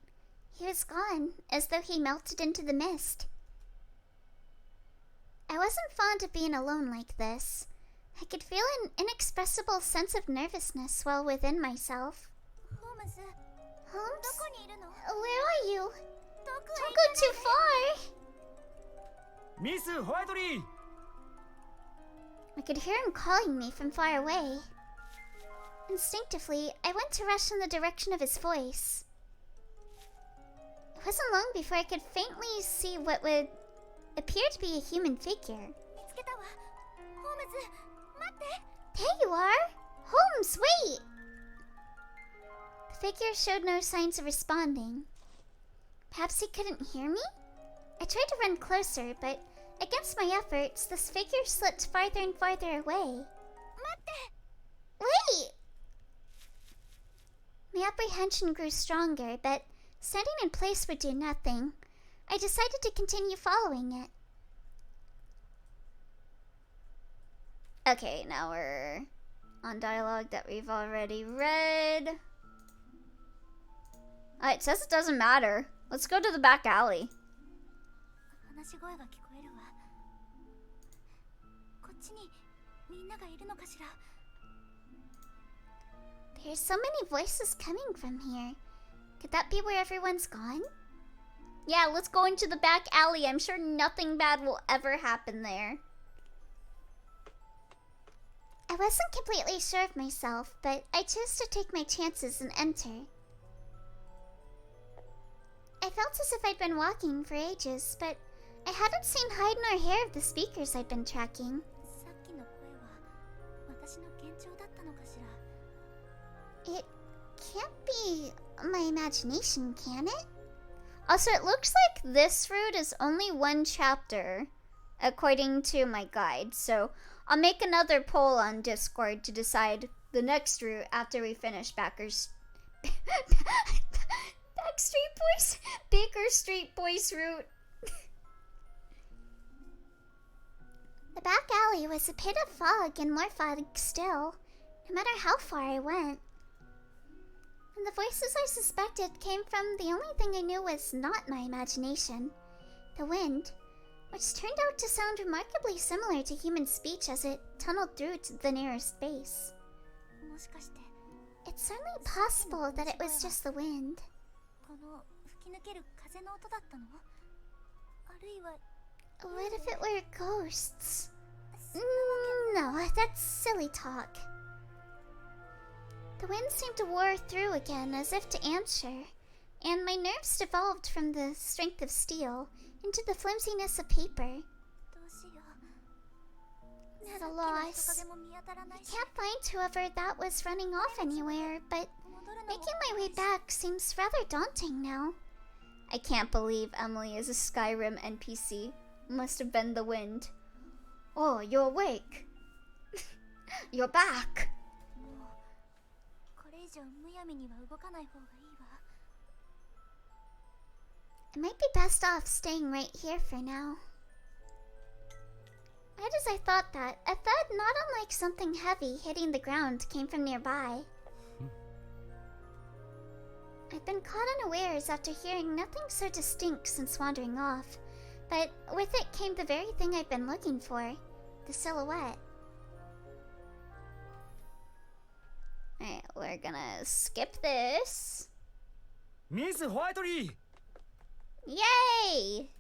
He was gone, as though he melted into the mist. I wasn't fond of being alone like this. I could feel an inexpressible sense of nervousness well within myself. ホームズ、ど Holmes? こにいるの？ Where are you? 遠く Don't へ go too far! ミス・ホワイトリー I could hear him calling me from far away. Instinctively, I went to rush in the direction of his voice. It wasn't long before I could faintly see what would appear to be a human figure. 見つけたわ。ホームズ、待って。 There you are! Holmes, wait! The figure showed no signs of responding. Perhaps he couldn't hear me? I tried to run closer, but against my efforts, this figure slipped farther and farther away. 待って。 Wait! My apprehension grew stronger, but standing in place would do nothing. I decided to continue following it. Okay, now we're on dialogue that we've already read. It says it doesn't matter. Let's go to the back alley. 話し声が聞こえるわ。こっちにみんながいるのかしら。 There's so many voices coming from here. Could that be where everyone's gone? Yeah, let's go into the back alley. I'm sure nothing bad will ever happen there. I wasn't completely sure of myself, but I chose to take my chances and enter. I felt as if I'd been walking for ages, but I hadn't seen hide nor hair of the speakers I'd been tracking. さっきの声は私の幻聴だったのかしら。 It can't be my imagination, can it? Also, it looks like this route is only one chapter, according to my guide. So I'll make another poll on Discord to decide the next route after we finish Baker Street Boys route. The back alley was a pit of fog and more fog still, no matter how far I went. And the voices I suspected came from the only thing I knew was not my imagination. The wind, which turned out to sound remarkably similar to human speech as it tunneled through to the nearest base. もしかして It's certainly possible that it was just the wind. この吹き抜ける風の音だったの？あるいは What if it were ghosts? No, that's silly talk. The wind seemed to roar through again as if to answer, and my nerves devolved from the strength of steel into the flimsiness of paper. どうしよう。 At さ a っきの loss. 人影も見当たらないし Can't find whoever that was running off anywhere, but 戻るのも making my way back seems rather daunting now. I can't believe Emily is a Skyrim NPC. Must have been the wind. Oh, you're awake. You're back. これ以上むやみには動かない方がいいわ。 It might be best off staying right here for now. Right as I thought that, a thud not unlike something heavy hitting the ground came from nearby. I've been caught unawares after hearing nothing so distinct since wandering off, but with it came the very thing I've been looking for, the silhouette. Alright, we're gonna skip this. ミス・ホワイトリー Yay!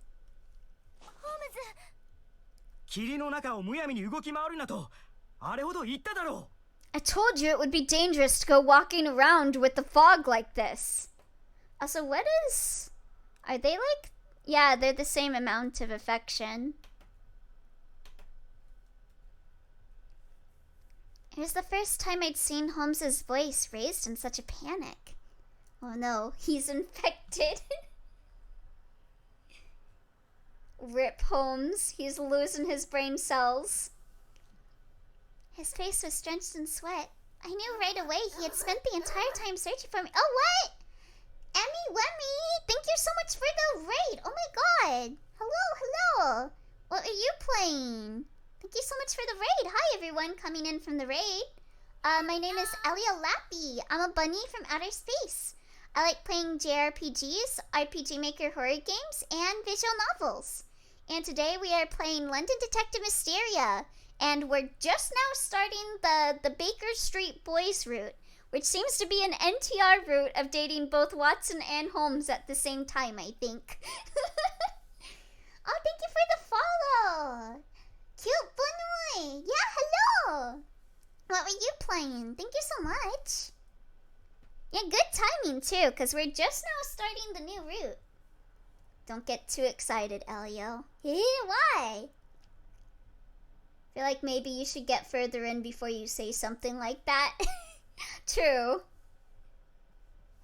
ホームズ、霧の中をむやみに動き回るなとあれほど言っただろ I told you it would be dangerous to go walking around with the fog like this. Also, what is... Are they like... Yeah, they're the same amount of affection. It was the first time I'd seen Holmes's voice raised in such a panic. Oh no, he's infected. Rip Holmes, he's losing his brain cells. His face was drenched in sweat. I knew right away he had spent the entire time searching for me. Oh, what? Emmy Wemmy, thank you so much for the raid. Oh my god. Hello, hello. What are you playing? Thank you so much for the raid. Hi, everyone coming in from the raid. My name is Elia Lappy. I'm a bunny from outer space. I like playing JRPGs, RPG Maker horror games, and visual novels. And today we are playing London Detective Mysteria. And we're just now starting the Baker Street Boys route, which seems to be an NTR route of dating both Watson and Holmes at the same time, I think. Oh, thank you for the follow! Cute Bunui! Yeah, hello! What were you playing? Thank you so much. Yeah, good timing too, because we're just now starting the new route. Don't get too excited, Elio. Why? I feel like maybe you should get further in before you say something like that. True.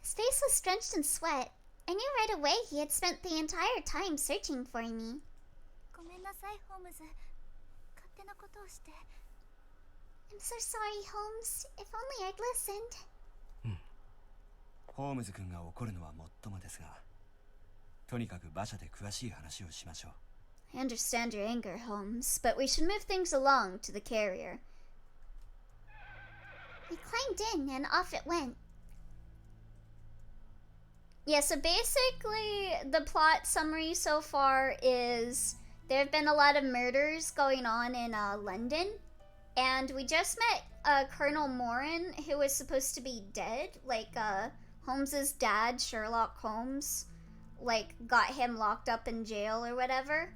His face was drenched in sweat. I knew right away he had spent the entire time searching for me. ごめんなさい、ホームズ。勝手なことをして。I'm so sorry, Holmes. If only I'd listened. ホームズ君が怒るのはもっともですが、とにかく馬車で詳しい話をしましょう。 I understand your anger, Holmes, but we should move things along to the carrier. We climbed in and off it went. Yeah, so basically the plot summary so far is there have been a lot of murders going on in London, and we just met Colonel Morin, who was supposed to be dead, like Holmes's dad, Sherlock Holmes, like got him locked up in jail or whatever.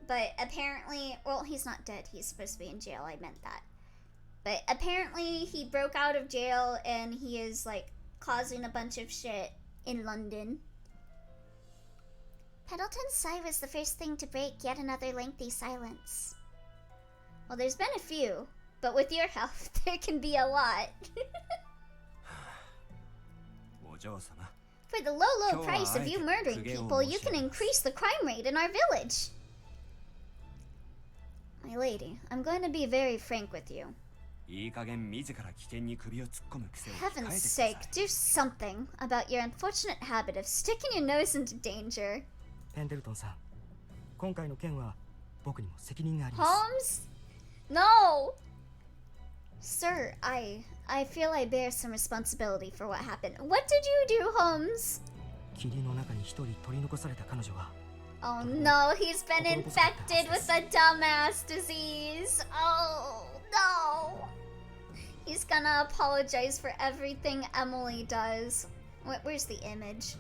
But apparently, well, he's not dead. He's supposed to be in jail. I meant that. But apparently he broke out of jail and he is like causing a bunch of shit in London. Pendleton's sigh was the first thing to break yet another lengthy silence. Well, there's been a few, but with your help, there can be a lot. お嬢様。 For the low, low price of you murdering people, you can increase the crime rate in our village. My lady, I'm going to be very frank with you. いい加減自ら危険に首を突っ込む癖を控えてくだ Heaven's さい。 sake, do something about your unfortunate habit of sticking your nose into danger. ペンデルトンさん、今回の件は僕にも責任があります。 Holmes? No! Sir, I feel I bear some responsibility for what happened. What did you do, Holmes? 霧の中に一人取り残された彼女は Oh no, he's been infected with the dumbass disease. Oh no. He's gonna apologize for everything Emily does. Where's the image?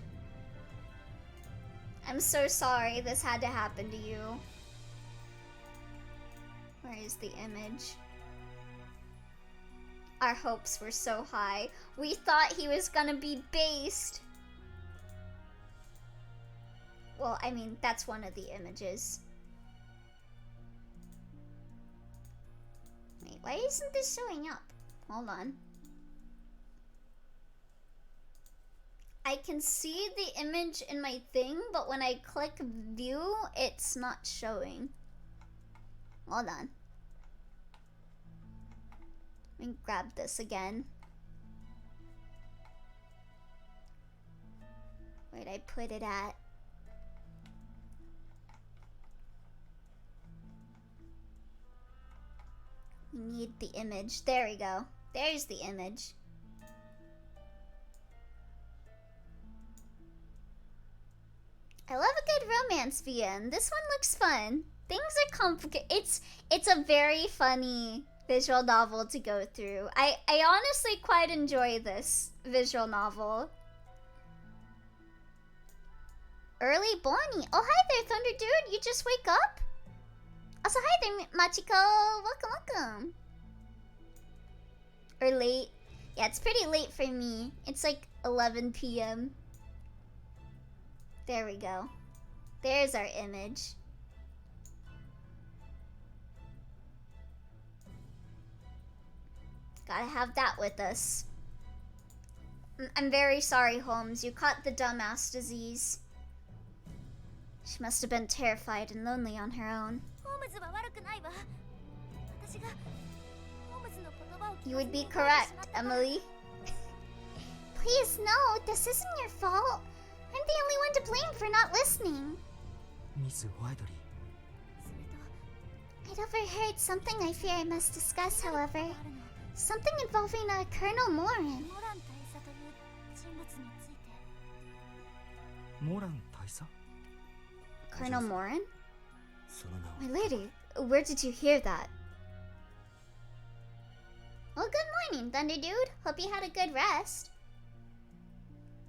I'm so sorry this had to happen to you. Where is the image? Our hopes were so high. We thought he was gonna be based. Well, I mean, that's one of the images. Wait, why isn't this showing up? Hold on. I can see the image in my thing, but when I click view, it's not showing. Hold on. Let me grab this again. Where'd I put it at? We need the image. There we go. There's the image. I love a good romance VN. This one looks fun. Things are complicated. It's a very funny visual novel to go through. I honestly quite enjoy this visual novel. Early Bonnie. Oh, hi there, Thunder Dude. You just wake up? Also, hi there, Machiko. Welcome. Or late. Yeah, it's pretty late for me. It's like 11 p.m. There we go. There's our image. Gotta have that with us. I'm very sorry, Holmes. You caught the dumbass disease. She must have been terrified and lonely on her own. You would be correct, Emily. Please, no, this isn't your fault. I'm the only one to blame for not listening. Miss Whiteley. I'd overheard something I fear I must discuss, however. Something involving Colonel Morin. Moran Taisa? Colonel Morin? その名は My lady, where did you hear that? Well, good morning, Thunder Dude. Hope you had a good rest.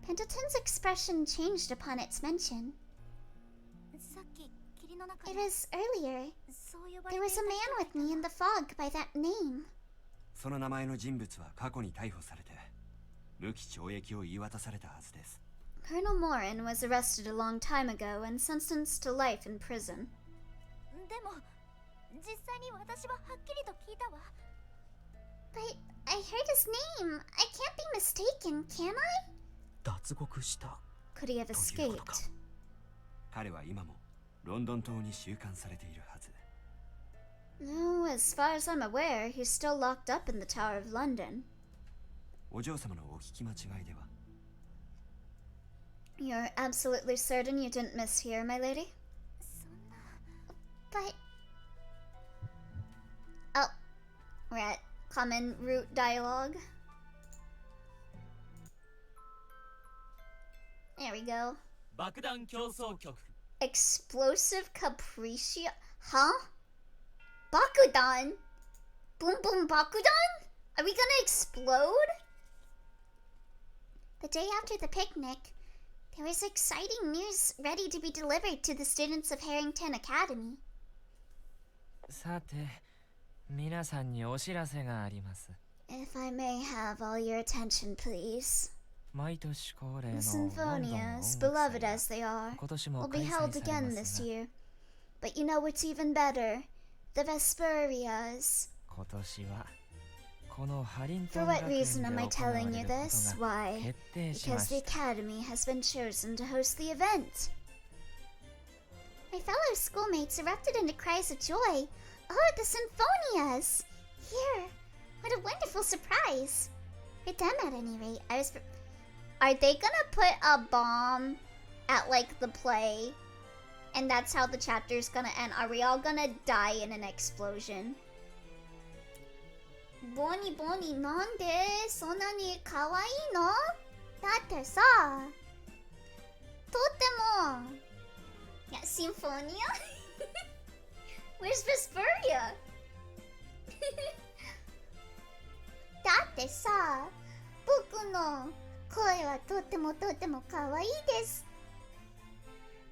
Pendleton's expression changed upon its mention. It was earlier. There was a man with me in the fog by that name. その名前の人物は過去に逮捕されて無期懲役を言い渡されたはずです。 Colonel Morin was arrested a long time ago and sentenced to life in prison. But I heard his name. I can't be mistaken, can I? 脱獄した Could he have escaped? 彼は今もロンドン島に収監されているはず。 No, as far as I'm aware, he's still locked up in the Tower of London. お嬢様のお聞き間違いでは。 You're absolutely certain you didn't mishear, my lady? But... Oh, we're at common root dialogue. There we go. 爆弾競争局 Explosive Capricia... Huh? Bakudan? Boom Boom Bakudan? Are we gonna explode? The day after the picnic, there was exciting news ready to be delivered to the students of Harrington Academy. さて、皆さんにお知らせがあります。 If I may have all your attention, please. 毎年恒例 The のロンドンの音 Sinfonias, 楽 beloved 祭 as they are, 今年 will も be 開 held 催され again ま this すが、 year. But you know what's even better? The Vesperias. 今年はこのハリント For ン what 学園で reason 行 am わ I れ telling る you こと this? が Why? 決定しま Because the した Academy has been chosen to host the event. My fellow schoolmates erupted into cries of joy. Oh, the Sinfonias! Here! What a wonderful surprise! For them, at any rate, I was... Are they gonna put a bomb at, like, the play? And that's how the chapter's gonna end? Are we all gonna die in an explosion? Bonnie, Bonnie, なんでそんなに可愛いの？だってさ、とっても Yeah, Symphonia? Where's Vesperia? だってさ、僕の声はとっても可愛いです。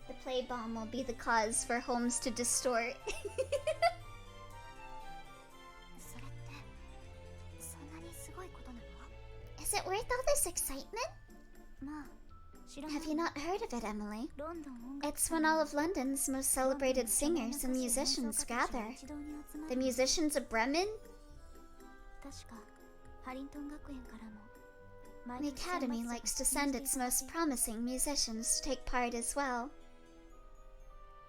The play bomb will be the cause for homes to distort. それってそんなにすごいことなの？ Is it worth all this excitement? まあ知らない。 Have you not heard of it, Emily? ロンドン音楽 It's when all of London's most celebrated singers and musicians gather. The musicians of Bremen? 確かハリントン学園からも The Academy likes to send its most promising musicians to take part as well.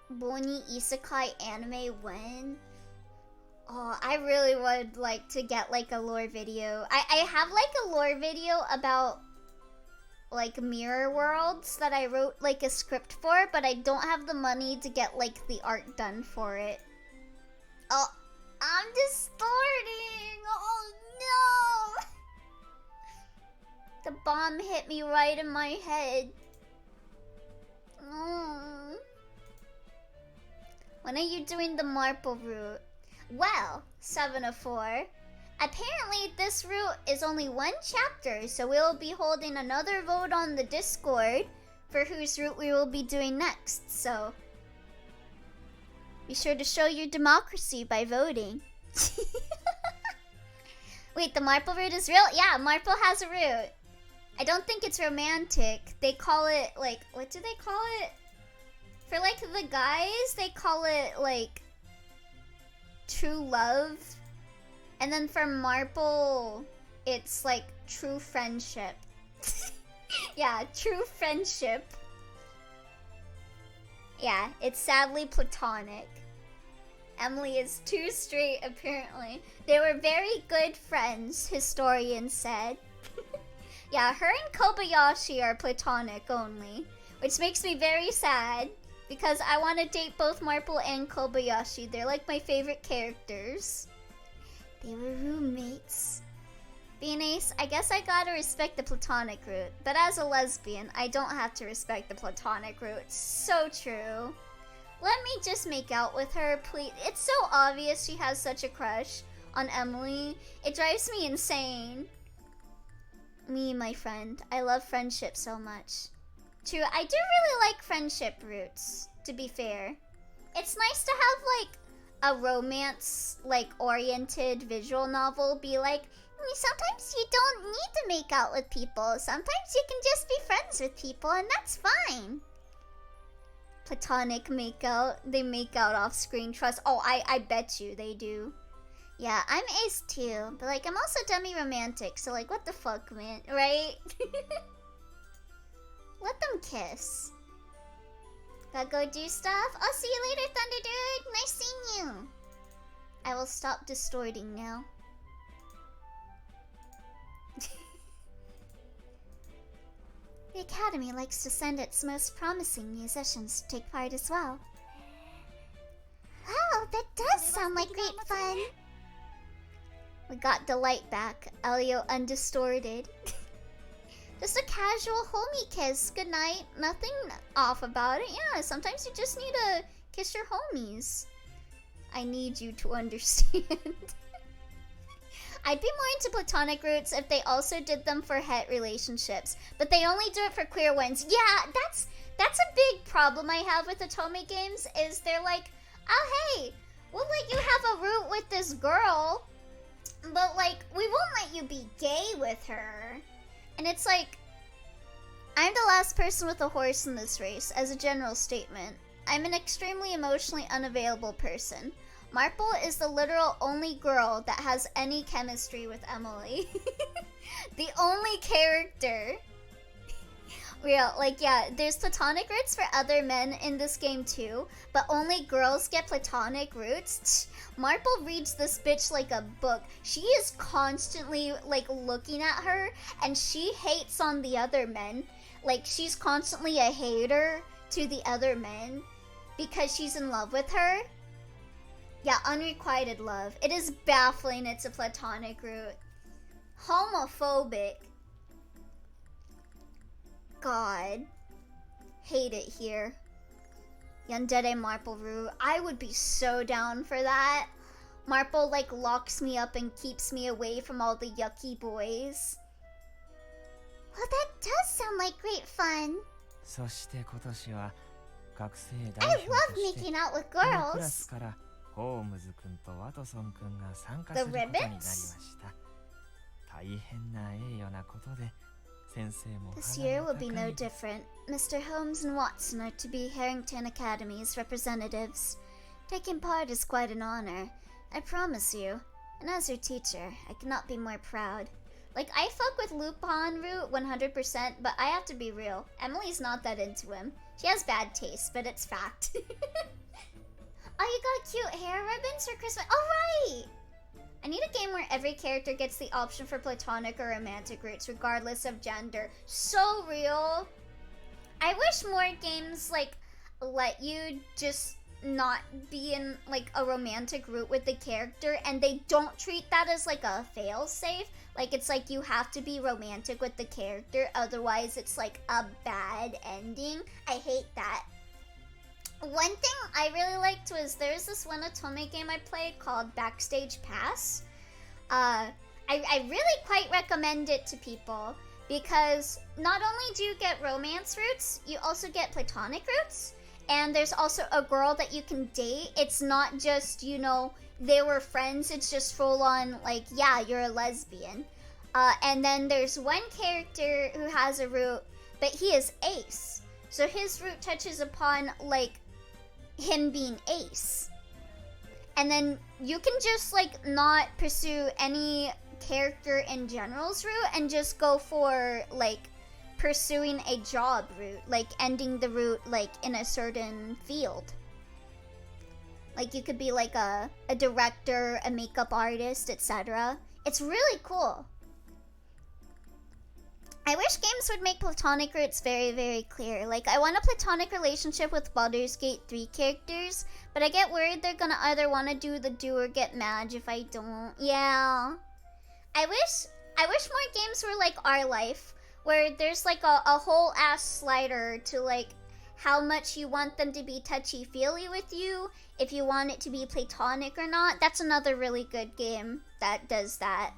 Boni Isekai anime when? Oh, I really would like to get like a lore video. I have like a lore video about like mirror worlds that I wrote like a script for, but I don't have the money to get like the art done for it. Oh, I'm distorting! Oh no! The bomb hit me right in my head. When are you doing the Marple route? Well, 704. Apparently this route is only one chapter, so we'll be holding another vote on the Discord for whose route we will be doing next, so be sure to show your democracy by voting. Wait, the Marple route is real? Yeah, Marple has a route. I don't think it's romantic. They call it, like, what do they call it? For, like, the guys, they call it, like, true love. And then for Marple, it's, like, true friendship. Yeah, true friendship. Yeah, it's sadly platonic. Emily is too straight, apparently. They were very good friends, historians said. Yeah, her and Kobayashi are platonic only, which makes me very sad because I want to date both Marple and Kobayashi. They're like my favorite characters. They were roommates. Being ace, I guess I gotta respect the platonic route, but as a lesbian, I don't have to respect the platonic route. So true. Let me just make out with her, please. It's so obvious she has such a crush on Emily. It drives me insane. Me, my friend. I love friendship so much. True, I do really like friendship routes, to be fair. It's nice to have, like, a romance, like, oriented visual novel be like, sometimes you don't need to make out with people. Sometimes you can just be friends with people, and that's fine. Platonic makeout. They make out off screen. Trust. Oh, I bet you they do. Yeah, I'm ace too, but like I'm also demi-romantic, so like what the fuck, man, right? Let them kiss. Gotta go do stuff. I'll see you later, Thunder Dude. Nice seeing you. I will stop distorting now. The Academy likes to send its most promising musicians to take part as well. Wow, that does sound like great fun. We got Delight back. Elio undistorted. Just a casual homie kiss. Good night. Nothing off about it. Yeah, sometimes you just need to kiss your homies. I need you to understand. I'd be more into platonic routes if they also did them for het relationships, but they only do it for queer ones. Yeah, that's a big problem I have with Otome games, is they're like, oh hey, we'll let you have a route with this girl, but like, we won't let you be gay with her. And it's like, I'm the last person with a horse in this race, as a general statement. I'm an extremely emotionally unavailable person. Marple is the literal only girl that has any chemistry with Emily. The only character. Real, like, yeah, there's platonic roots for other men in this game too, but only girls get platonic roots. Marple reads this bitch like a book. She is constantly, like, looking at her, and she hates on the other men. Like, she's constantly a hater to the other men because she's in love with her. Yeah, unrequited love. It is baffling it's a platonic route. Homophobic. God. Hate it here. Yandere Marple route. I would be so down for that. Marple like locks me up and keeps me away from all the yucky boys. Well, that does sound like great fun. そして今年は学生 I 代 love 表として making out with このクラス girls. からホームズ君とワトソン君が参加することになりました大変な栄誉なことで先生も This 鼻 year の will be 高 no い different. Mr. Holmes and Watson are to be Harrington Academy's representatives. Taking part is quite an honor, I promise you. And as your teacher, I cannot be more proud. Like, I fuck with Lupin route 100%, but I have to be real. Emily's not that into him. She has bad taste, but it's fact. Oh, you got cute hair ribbons for Christmas? Alright! I need a game where every character gets the option for platonic or romantic routes, regardless of gender. So real. I wish more games, like, let you just not be in, like, a romantic route with the character, and they don't treat that as, like, a fail-safe. Like, it's like you have to be romantic with the character, otherwise it's, like, a bad ending. I hate that. One thing I really liked was there's this one Otome game I played called Backstage Pass. I really quite recommend it to people because not only do you get romance routes, you also get platonic routes. And there's also a girl that you can date. It's not just, you know, they were friends. It's just full on, like, yeah, you're a lesbian. And then there's one character who has a route, but he is ace. So his route touches upon, like, him being ace. And then you can just, like, not pursue any character in general's route and just go for, like, pursuing a job route, like ending the route like in a certain field. Like you could be like a director, a makeup artist, etc. It's really cool. I wish games would make platonic routes very, very clear. Like I want a platonic relationship with Baldur's Gate 3 characters, but I get worried they're gonna either want to do or get mad if I don't. Yeah. I wish more games were like Our Life, where there's like a whole ass slider to like how much you want them to be touchy-feely with you, if you want it to be platonic or not. That's another really good game that does that.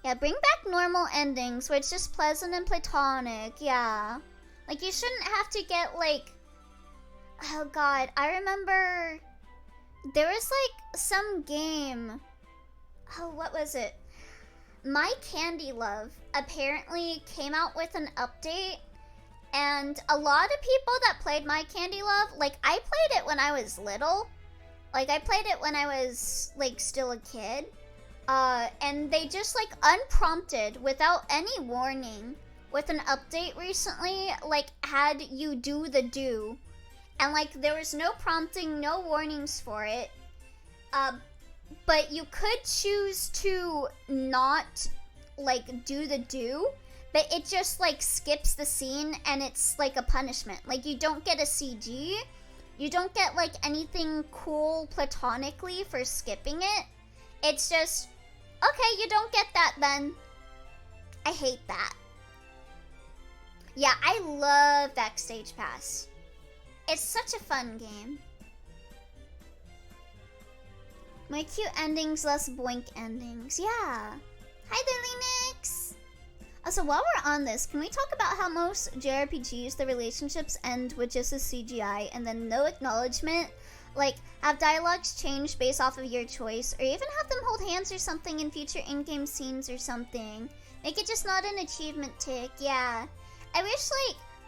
Yeah, bring back normal endings where it's just pleasant and platonic, yeah. Like you shouldn't have to get like, oh god, I remember there was like some game, oh what was it? My Candy Love apparently came out with an update, and a lot of people that played My Candy Love, like I played it when I was little, like I played it when I was like still a kid, and they just like unprompted, without any warning, with an update recently, like had you do the do, and like there was no prompting, no warnings for it, but you could choose to not, like, do the do, but it just, like, skips the scene and it's, like, a punishment. Like, you don't get a CG, you don't get, like, anything cool platonically for skipping it. It's just, okay, you don't get that then. I hate that. Yeah, I love Backstage Pass. It's such a fun game. My cute endings, less boink endings. Yeah. Hi there, Linux! Also, while we're on this, can we talk about how most JRPGs, the relationships end with just a CGI and then no acknowledgement? Like, have dialogues change based off of your choice, or even have them hold hands or something in future in-game scenes or something. Make it just not an achievement tick, yeah. I wish,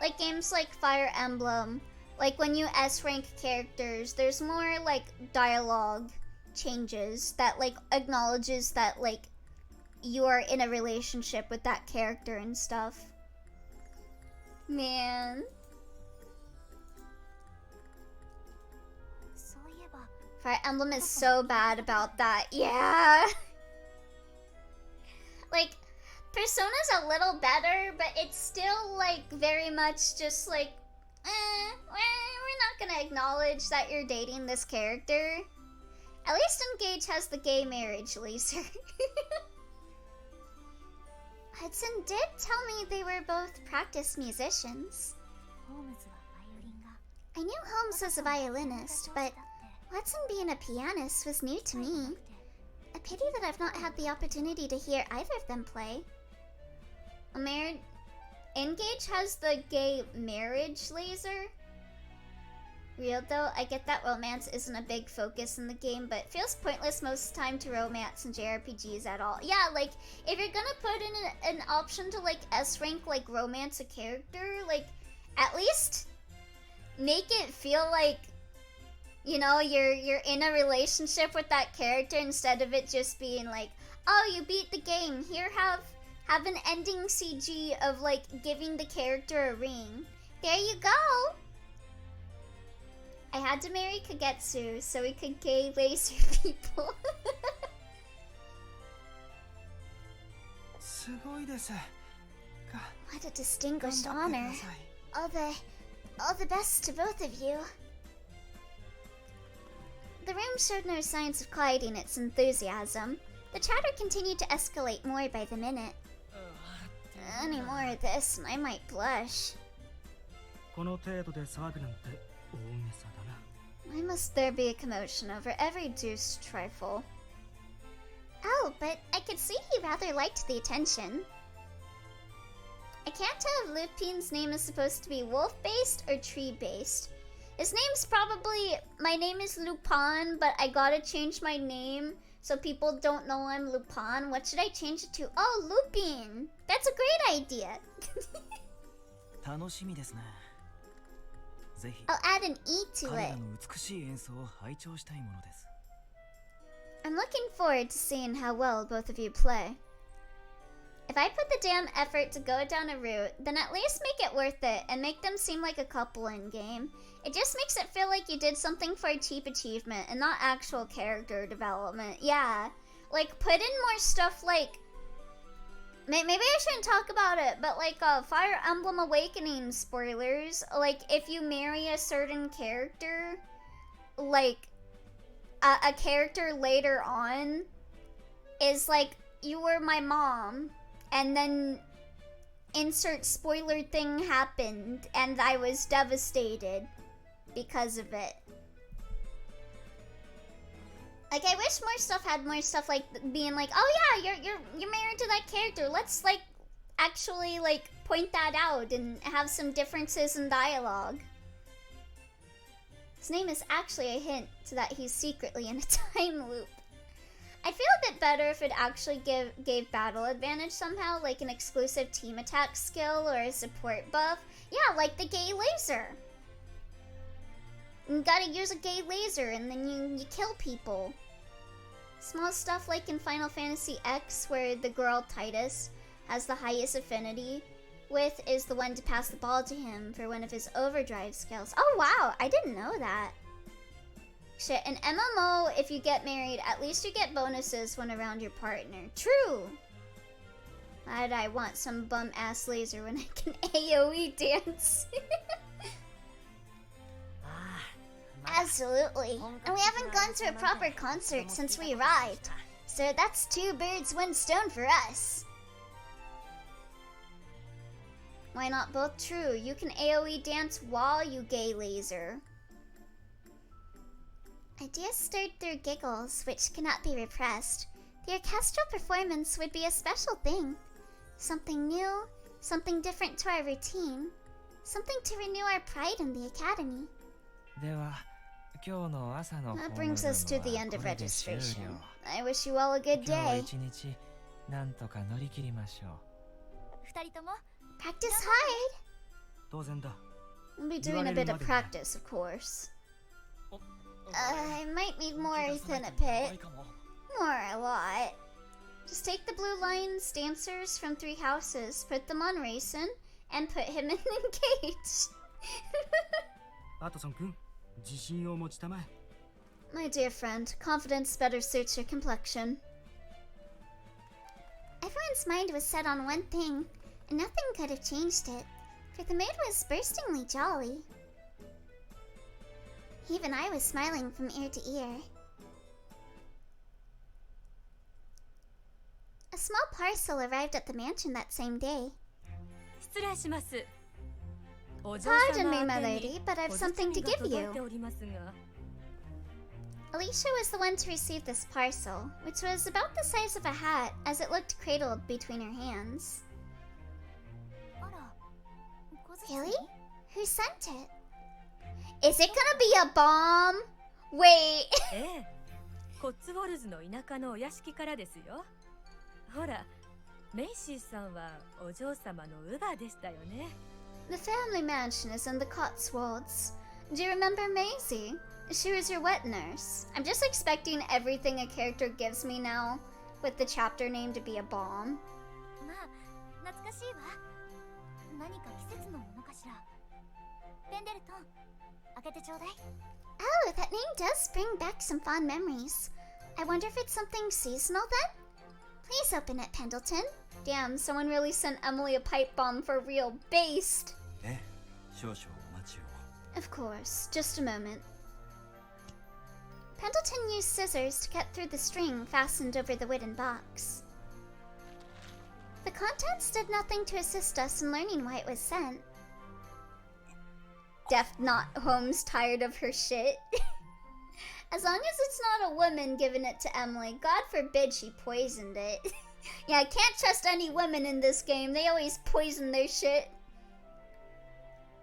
like games like Fire Emblem, like when you S-rank characters, there's more, like, dialogue changes that like acknowledges that like you are in a relationship with that character and stuff. Man, Fire Emblem is so bad about that. Yeah. Like Persona's a little better, but it's still like very much just like we're not gonna acknowledge that you're dating this character. At least Engage has the gay marriage laser. Hudson did tell me they were both practiced musicians. I knew Holmes was a violinist, but Watson being a pianist was new to me. A pity that I've not had the opportunity to hear either of them play. Engage has the gay marriage laser. Real though, I get that romance isn't a big focus in the game, but it feels pointless most of the time to romance in JRPGs at all. Yeah, like, if you're gonna put in an option to, like, S-rank, like, romance a character, like, at least make it feel like, you know, you're in a relationship with that character instead of it just being like, oh, you beat the game, here, have an ending CG of, like, giving the character a ring. There you go! I had to marry Kagetsu so we could gay laser people. すごいです。 What a distinguished honor. All the best to both of you. The room showed no signs of quieting its enthusiasm. The chatter continued to escalate more by the minute. Any more of this, and I might blush. この程度で騒ぐなんて大げさだな。 Why must there be a commotion over every deuced trifle? Oh, but I could see he rather liked the attention. I can't tell if Lupin's name is supposed to be wolf-based or tree-based. His name's probably... My name is Lupin, but I gotta change my name so people don't know I'm Lupin. What should I change it to? Oh, Lupin! That's a great idea! 楽しみですね。ぜひ I'll add an E to 彼 it. らの美しい演奏を拝聴したいものです。 I'm looking forward to seeing how well both of you play. If I put the damn effort to go down a route, then at least make it worth it and make them seem like a couple in-game. It just makes it feel like you did something for a cheap achievement and not actual character development. Yeah. Like, put in more stuff like... Maybe I shouldn't talk about it, but like, Fire Emblem Awakening spoilers. Like, if you marry a certain character, like, a character later on is like, you were my mom, and then insert spoiler thing happened, and I was devastated because of it. Like, I wish more stuff had more stuff like being like, oh yeah, you're married to that character. Let's like actually like point that out and have some differences in dialogue. His name is actually a hint to that he's secretly in a time loop. I'd feel a bit better if it actually gave battle advantage somehow, like an exclusive team attack skill or a support buff. Yeah, like the gay laser. You gotta use a gay laser and then you kill people. Small stuff like in Final Fantasy X, where the girl Titus has the highest affinity with is the one to pass the ball to him for one of his overdrive skills. Oh wow, I didn't know that. Shit, in MMO, if you get married, at least you get bonuses when around your partner. True! Why'd I want some bum-ass laser when I can AoE dance? Absolutely. And we haven't gone to a proper concert since we arrived. So that's 2 birds, 1 stone for us. Why not both true? You can AoE dance while you gay laser. Ideas stirred through giggles, which cannot be repressed. The orchestral performance would be a special thing. Something new, something different to our routine. Something to renew our pride in the academy. では、今日の朝の That brings us to the end of これで終了。 registration. I wish you all a good 今日は day. 一日なんとか乗り切りましょう。二人とも Practice hard. 当然だ。 We'll be doing a bit of practice, of course. I might need more than a bit. More a lot. Just take the blue lion's dancers from 3 houses, put them on racing, and put him in Engage. アトソン君、自信を持ちたまえ。 My dear friend, confidence better suits your complexion. Everyone's mind was set on one thing, and nothing could have changed it, for the mood was burstingly jolly. Even I was smiling from ear to ear. A small parcel arrived at the mansion that same day. 失礼します。Pardon me, my lady, but I've something to give you. Alicia was the one to receive this parcel, which was about the size of a hat as it looked cradled between her hands. Really? Who sent it? Is it gonna be a bomb? Wait. コッツウォルズの田舎のお屋敷からですよ。ほら、メイシーさんはお嬢様の乳母でしたよね。The family mansion is in the Cotswolds. Do you remember Maisie? She was your wet nurse. I'm just expecting everything a character gives me now, with the chapter name to be a bomb. まあ、懐かしいわ。何か季節のものかしら。ペンデルトン、開けてちょうだい。Oh, that name does bring back some fond memories. I wonder if it's something seasonal then? Please open it, Pendleton. Damn, someone really sent Emily a pipe bomb for real. Based. 少々お待ちを。 Of course, just a moment. Pendleton used scissors to cut through the string fastened over the wooden box. The contents did nothing to assist us in learning why it was sent. Deaf not Holmes tired of her shit. As long as it's not a woman giving it to Emily, God forbid she poisoned it. Yeah, I can't trust any women in this game. They always poison their shit.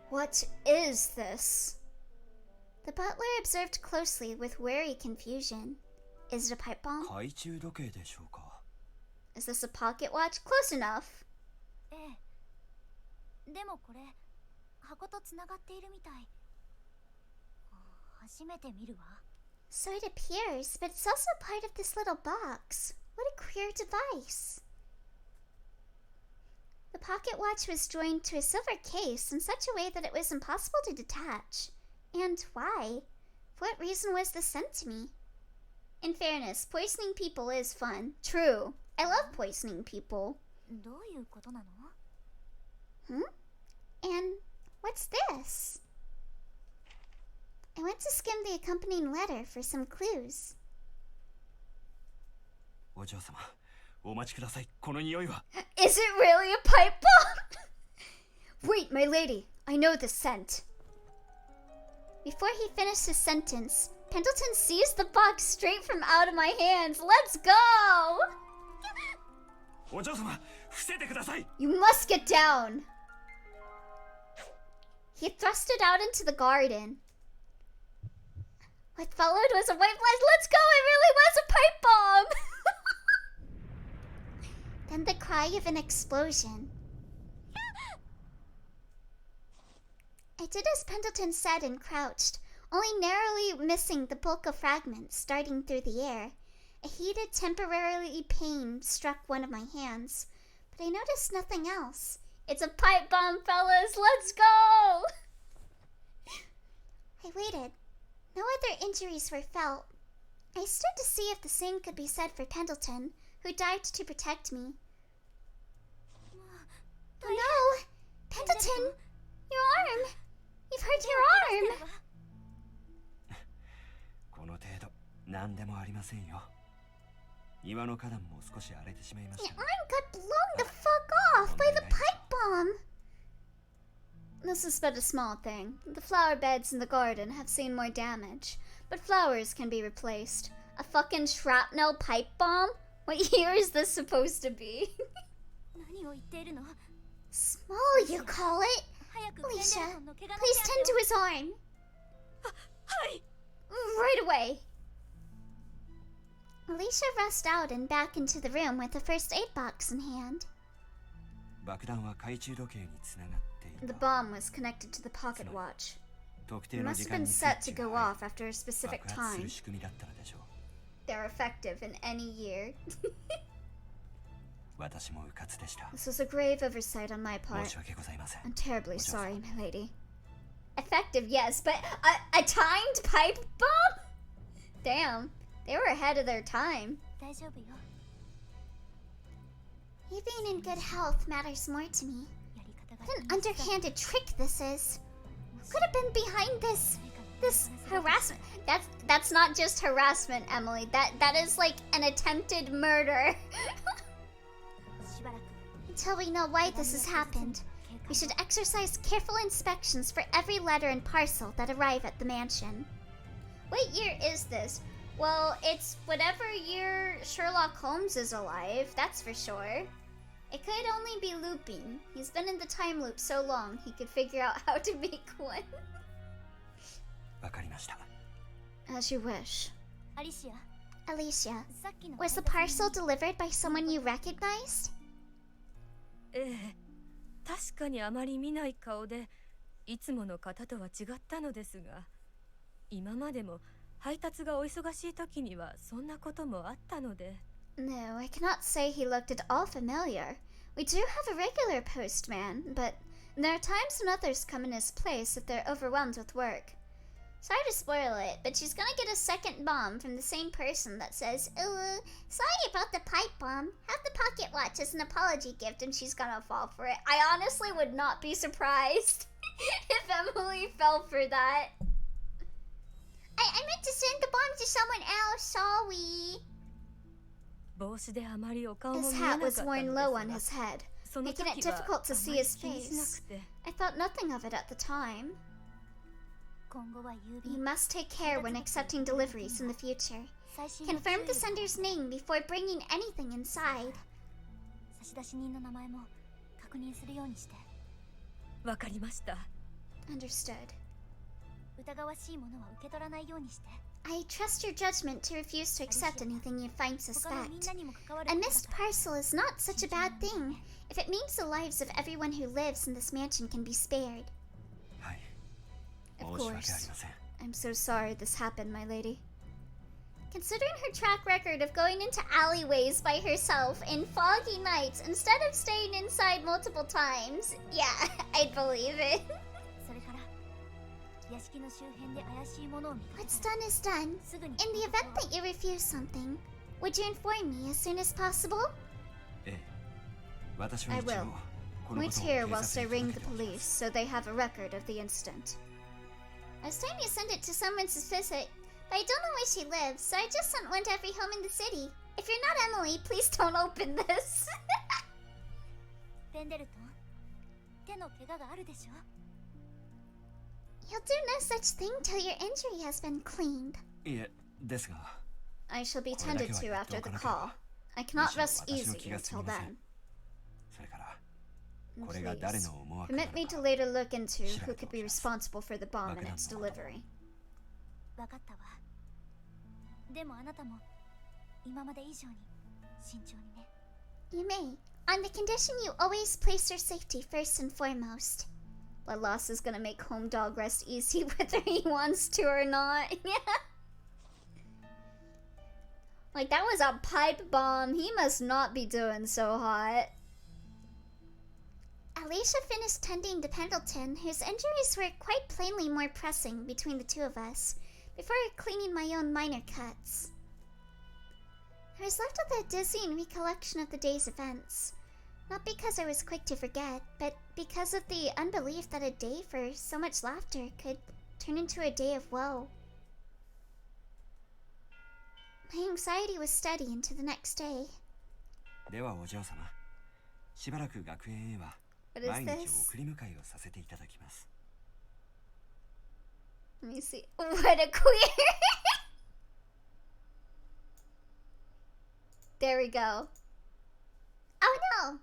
What is this? The butler observed closely with wary confusion. Is it a pipe bomb? 懐中時計でしょうか。 Is this a pocket watch? Close enough. ええ。でもこれ、箱とつながっているみたい。初めて見るわ。So it appears, but it's also part of this little box. What a queer device. The pocket watch was joined to a silver case in such a way that it was impossible to detach. And why? For what reason was this sent to me? In fairness, poisoning people is fun. True. I love poisoning people. どういうことなの？ And what's this? I went to skim the accompanying letter for some clues. お嬢様、お待ちください。この匂いは。 Is it really a pipe bomb? Wait, my lady. I know the scent. Before he finished his sentence, Pendleton seized the box straight from out of my hands. Let's go! お嬢様、伏せてください。 You must get down. He thrust it out into the garden. What followed was a white flash. Let's go! It really was a pipe bomb! Then the cry of an explosion. I did as Pendleton said and crouched, only narrowly missing the bulk of fragments starting through the air. A heated, temporary pain struck one of my hands, but I noticed nothing else. It's a pipe bomb, fellas! Let's go! I waited. No other injuries were felt. I stood to see if the same could be said for Pendleton, who dived to protect me. Oh no! Pendleton! Your arm! You've hurt your arm! この程度、何でもありませんよ。岩の花壇も少し荒れてしまいまし Your た。 arm got blown the fuck off by the pipe bomb! This is but a small thing. The flower beds in the garden have seen more damage, but flowers can be replaced. A fucking shrapnel pipe bomb? What year is this supposed to be? 何を言っているの？ Small, you call it? 早くペンデル Alicia, トンの怪我の please 手 tend 当 to his arm. はい。 Right away. Alicia rushed out and back into the room with the first aid box in hand. 爆弾は懐中時計につながってい The た。 bomb was connected to the pocket watch. 特 It 定の must 時 have 間 been にスイ set ッ to チ go が off after a 入 specific り、爆発す time. る仕組みだったのでしょう。 They're effective in any year. 私もうかつでした。 This was a grave oversight on my 申 part. し訳ございません。 I'm terribly What's sorry, up? my lady. Effective, yes, but a timed pipe bomb? Damn, they were ahead of their time. 大丈夫よ。 You being in good health matters more to me. やり方が What an underhanded trick this is. Who could have been behind this harassment? That's not just harassment, Emily. That is like an attempted murder. しばらく Until we know why this has happened, We should exercise careful inspections for every letter and parcel that arrive at the mansion. What year is this? Well, it's whatever year Sherlock Holmes is alive, that's for sure. It could only be looping. He's been in the time loop so long, he could figure out how to make one. わかりました。 As you wish. アリシア、 Alicia, さっきの was the 配達 parcel 員 delivered by someone you recognized? ええ、確かにあまり見ない顔でいつもの方とは違ったのですが、今までも配達がお忙しい時にはそんなこともあったので。 No, I cannot say he looked at all familiar. We do have a regular postman, but there are times when others come in his place if they're overwhelmed with work. Sorry to spoil it, but she's gonna get a second bomb from the same person that says, sorry about the pipe bomb. Have the pocket watch as an apology gift, and she's gonna fall for it. I honestly would not be surprised if Emily fell for that. I meant to send the bomb to someone else, sorry. 帽子であまりお顔も His 見えな hat かった was の worn です low が on his head, その making it 時は difficult to あ see まり his 気にしな face. くて。 I thought nothing of it at the time. 今後は郵 You 便 must take care when accepting deliveries in the future. 最新の Confirm the 注意を sender's name before bringing anything inside. 差出人の名前も確認するようにして。わかりました。 Understood. 疑わしいものは受け取らないようにして。 I trust your judgment to refuse to accept anything you find 他のみん suspect. なにも関わる A ことだ missed から parcel is not such a bad thing if it means the lives of everyone who lives in this mansion can be spared. はい。 Of 申し訳あり course. ません。 I'm so sorry this happened, my lady. Considering her track record of going into alleyways by herself in foggy nights instead of staying inside multiple times, yeah, I'd believe it. それから屋敷の周辺で怪しいものを見かけ What's たら done is done. すぐに In the event that you refuse something, would you inform me as soon as possible? ええ。私は I 一応 will. このこ Wait とを here 警 whilst 察 I に ring 届 the けておきま police す。 so they have a record of the incident. I was trying to send it to someone suspicious, but I don't know where she lives, so I just sent one to every home in the city. If you're not Emily, please don't open this. ペンデルトン、手の怪我があるでしょ。 You'll do no such thing till your injury has been cleaned. いえ、ですが、 I shall be これだ tended けは to 言って after お the かなけれ call. ば。 I cannot むしろ rest 私の easy 気が済 until みませ then. ん。それから、これが Please, 誰の思惑な permit の me to か。 later look into who 調べて could お be きます。 responsible for the bomb and 爆弾 its のこと。 delivery. わかったわ。でもあなたも今まで以上に慎重にね。 You may, on the condition you always place your safety first and foremost. Blood loss is gonna make Home Dog rest easy whether he wants to or not. Like, that was a pipe bomb. He must not be doing so hot. Alicia finished tending to Pendleton, whose injuries were quite plainly more pressing between the two of us, before cleaning my own minor cuts. I was left with a dizzying recollection of the day's events. Not because I was quick to forget, but because of the unbelief that a day for so much laughter could turn into a day of woe. My anxiety was steady into the next day. ではお嬢様、しばらく学園へは What is 毎日 this? 送り迎えをさせていただきます。 Let me see. What a queer! There we go. Oh no!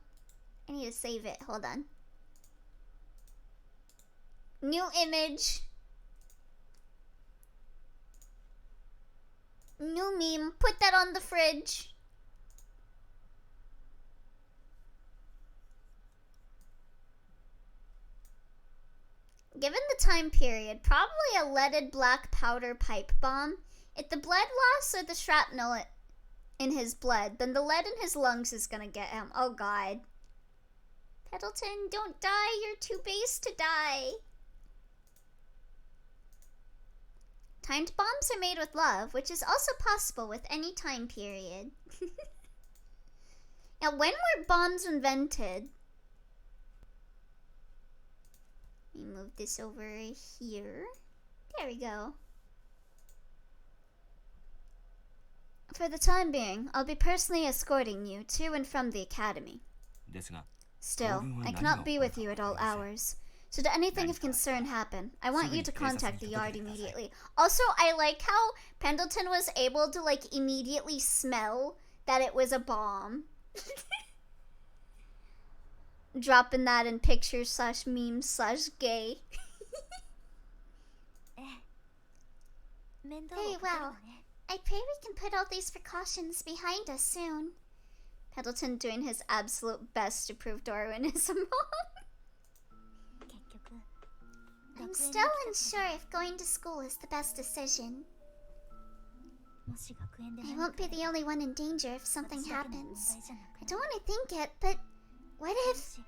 I need to save it. Hold on. New image. New meme. Put that on the fridge. Given the time period, probably a leaded black powder pipe bomb. If the blood loss or the shrapnel in his blood, then the lead in his lungs is gonna get him. Oh god. Pendleton, don't die. You're too base to die. Timed bombs are made with love, which is also possible with any time period. Now, when were bombs invented? Let me move this over here. There we go. For the time being, I'll be personally escorting you to and from the academy. ですが、Still, I cannot be with you at all hours. Should anything of concern happen, I want you to contact the yard immediately. Also, I like how Pendleton was able to, like, immediately smell that it was a bomb. Dropping that in pictures slash memes slash gay. Very well. I pray we can put all these precautions behind us soon. Pendleton doing his absolute best to prove Darwin is wrong. I'm still unsure if going to school is the best decision. I won't be the only one in danger if something happens. I don't want to think it, but what if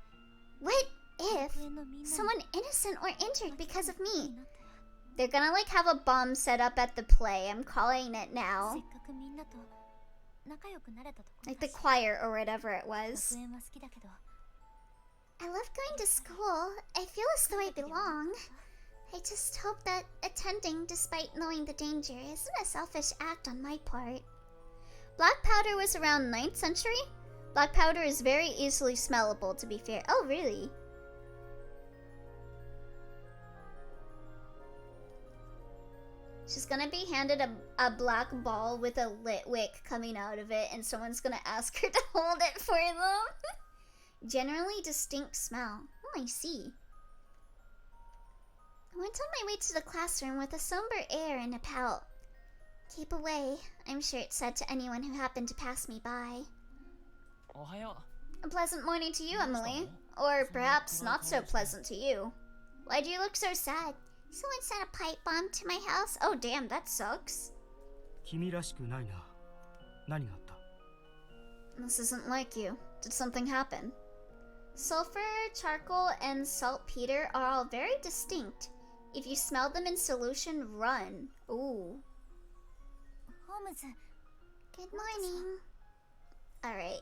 someone innocent or injured because of me? They're gonna like have a bomb set up at the play. I'm calling it now. Like the choir or whatever it was. I love going to school. I feel as though I belong. I just hope that attending despite knowing the danger isn't a selfish act on my part. Black powder was around 9th century? Black powder is very easily smellable, to be fair. Oh, really? She's gonna be handed a black ball with a lit wick coming out of it, and someone's gonna ask her to hold it for them. Generally distinct smell. Oh, I see. I went on my way to the classroom with a somber air and a pout. Keep away, I'm sure it said to anyone who happened to pass me by. A pleasant morning to you, Emily. Or perhaps not so pleasant to you. Why do you look so sad? Someone sent a pipe bomb to my house? Oh damn, that sucks. 君らしくないな。何があった? This isn't like you. Did something happen? Sulfur, charcoal, and saltpeter are all very distinct. If you smell them in solution, run. Ooh. Good morning. Alright.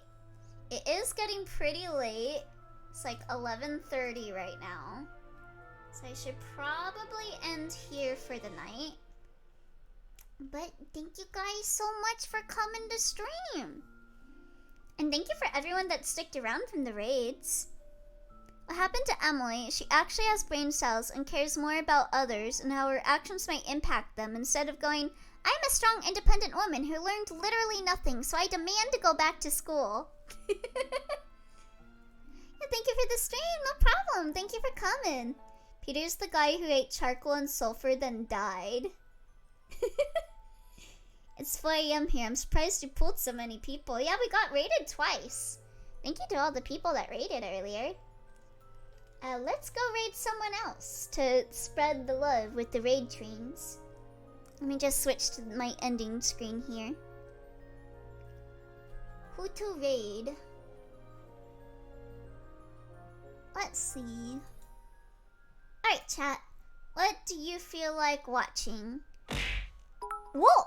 It is getting pretty late. It's like 11:30 right now. So I should probably end here for the night. But thank you guys so much for coming to stream. And thank you for everyone that sticked around from the raids. What happened to Emily? She actually has brain cells and cares more about others and how her actions might impact them instead of going, I'm a strong, independent woman who learned literally nothing, so I demand to go back to school. Yeah, thank you for the stream. No problem. Thank you for coming. Peter's the guy who ate charcoal and sulfur then died. It's 4 AM here. I'm surprised you pulled so many people. Yeah, we got raided twice. Thank you to all the people that raided earlier. Let's go raid someone else to spread the love with the raid trains. Let me just switch to my ending screen here. Who to raid? Let's see. Alright, chat. What do you feel like watching? Whoa!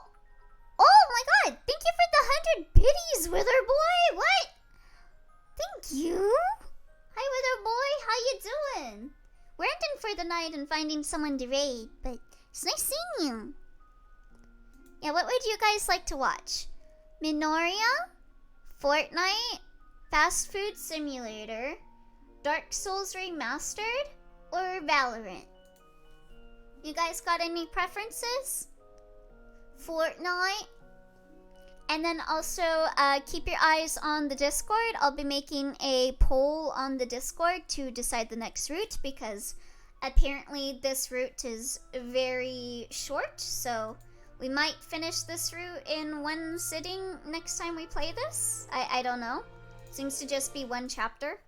Oh my god! Thank you for the 100 biddies, Wither Boy! What? Thank you! Hi, Wither Boy! How you doing? We're ending for the night and finding someone to raid, but it's nice seeing you. Yeah, what would you guys like to watch? Minoria? Fortnite? Fast Food Simulator? Dark Souls Remastered? Or Valorant? You guys got any preferences? Fortnite? And then also keep your eyes on the Discord. I'll be making a poll on the Discord to decide the next route because apparently this route is very short, so we might finish this route in one sitting next time we play this. I don't know. Seems to just be one chapter.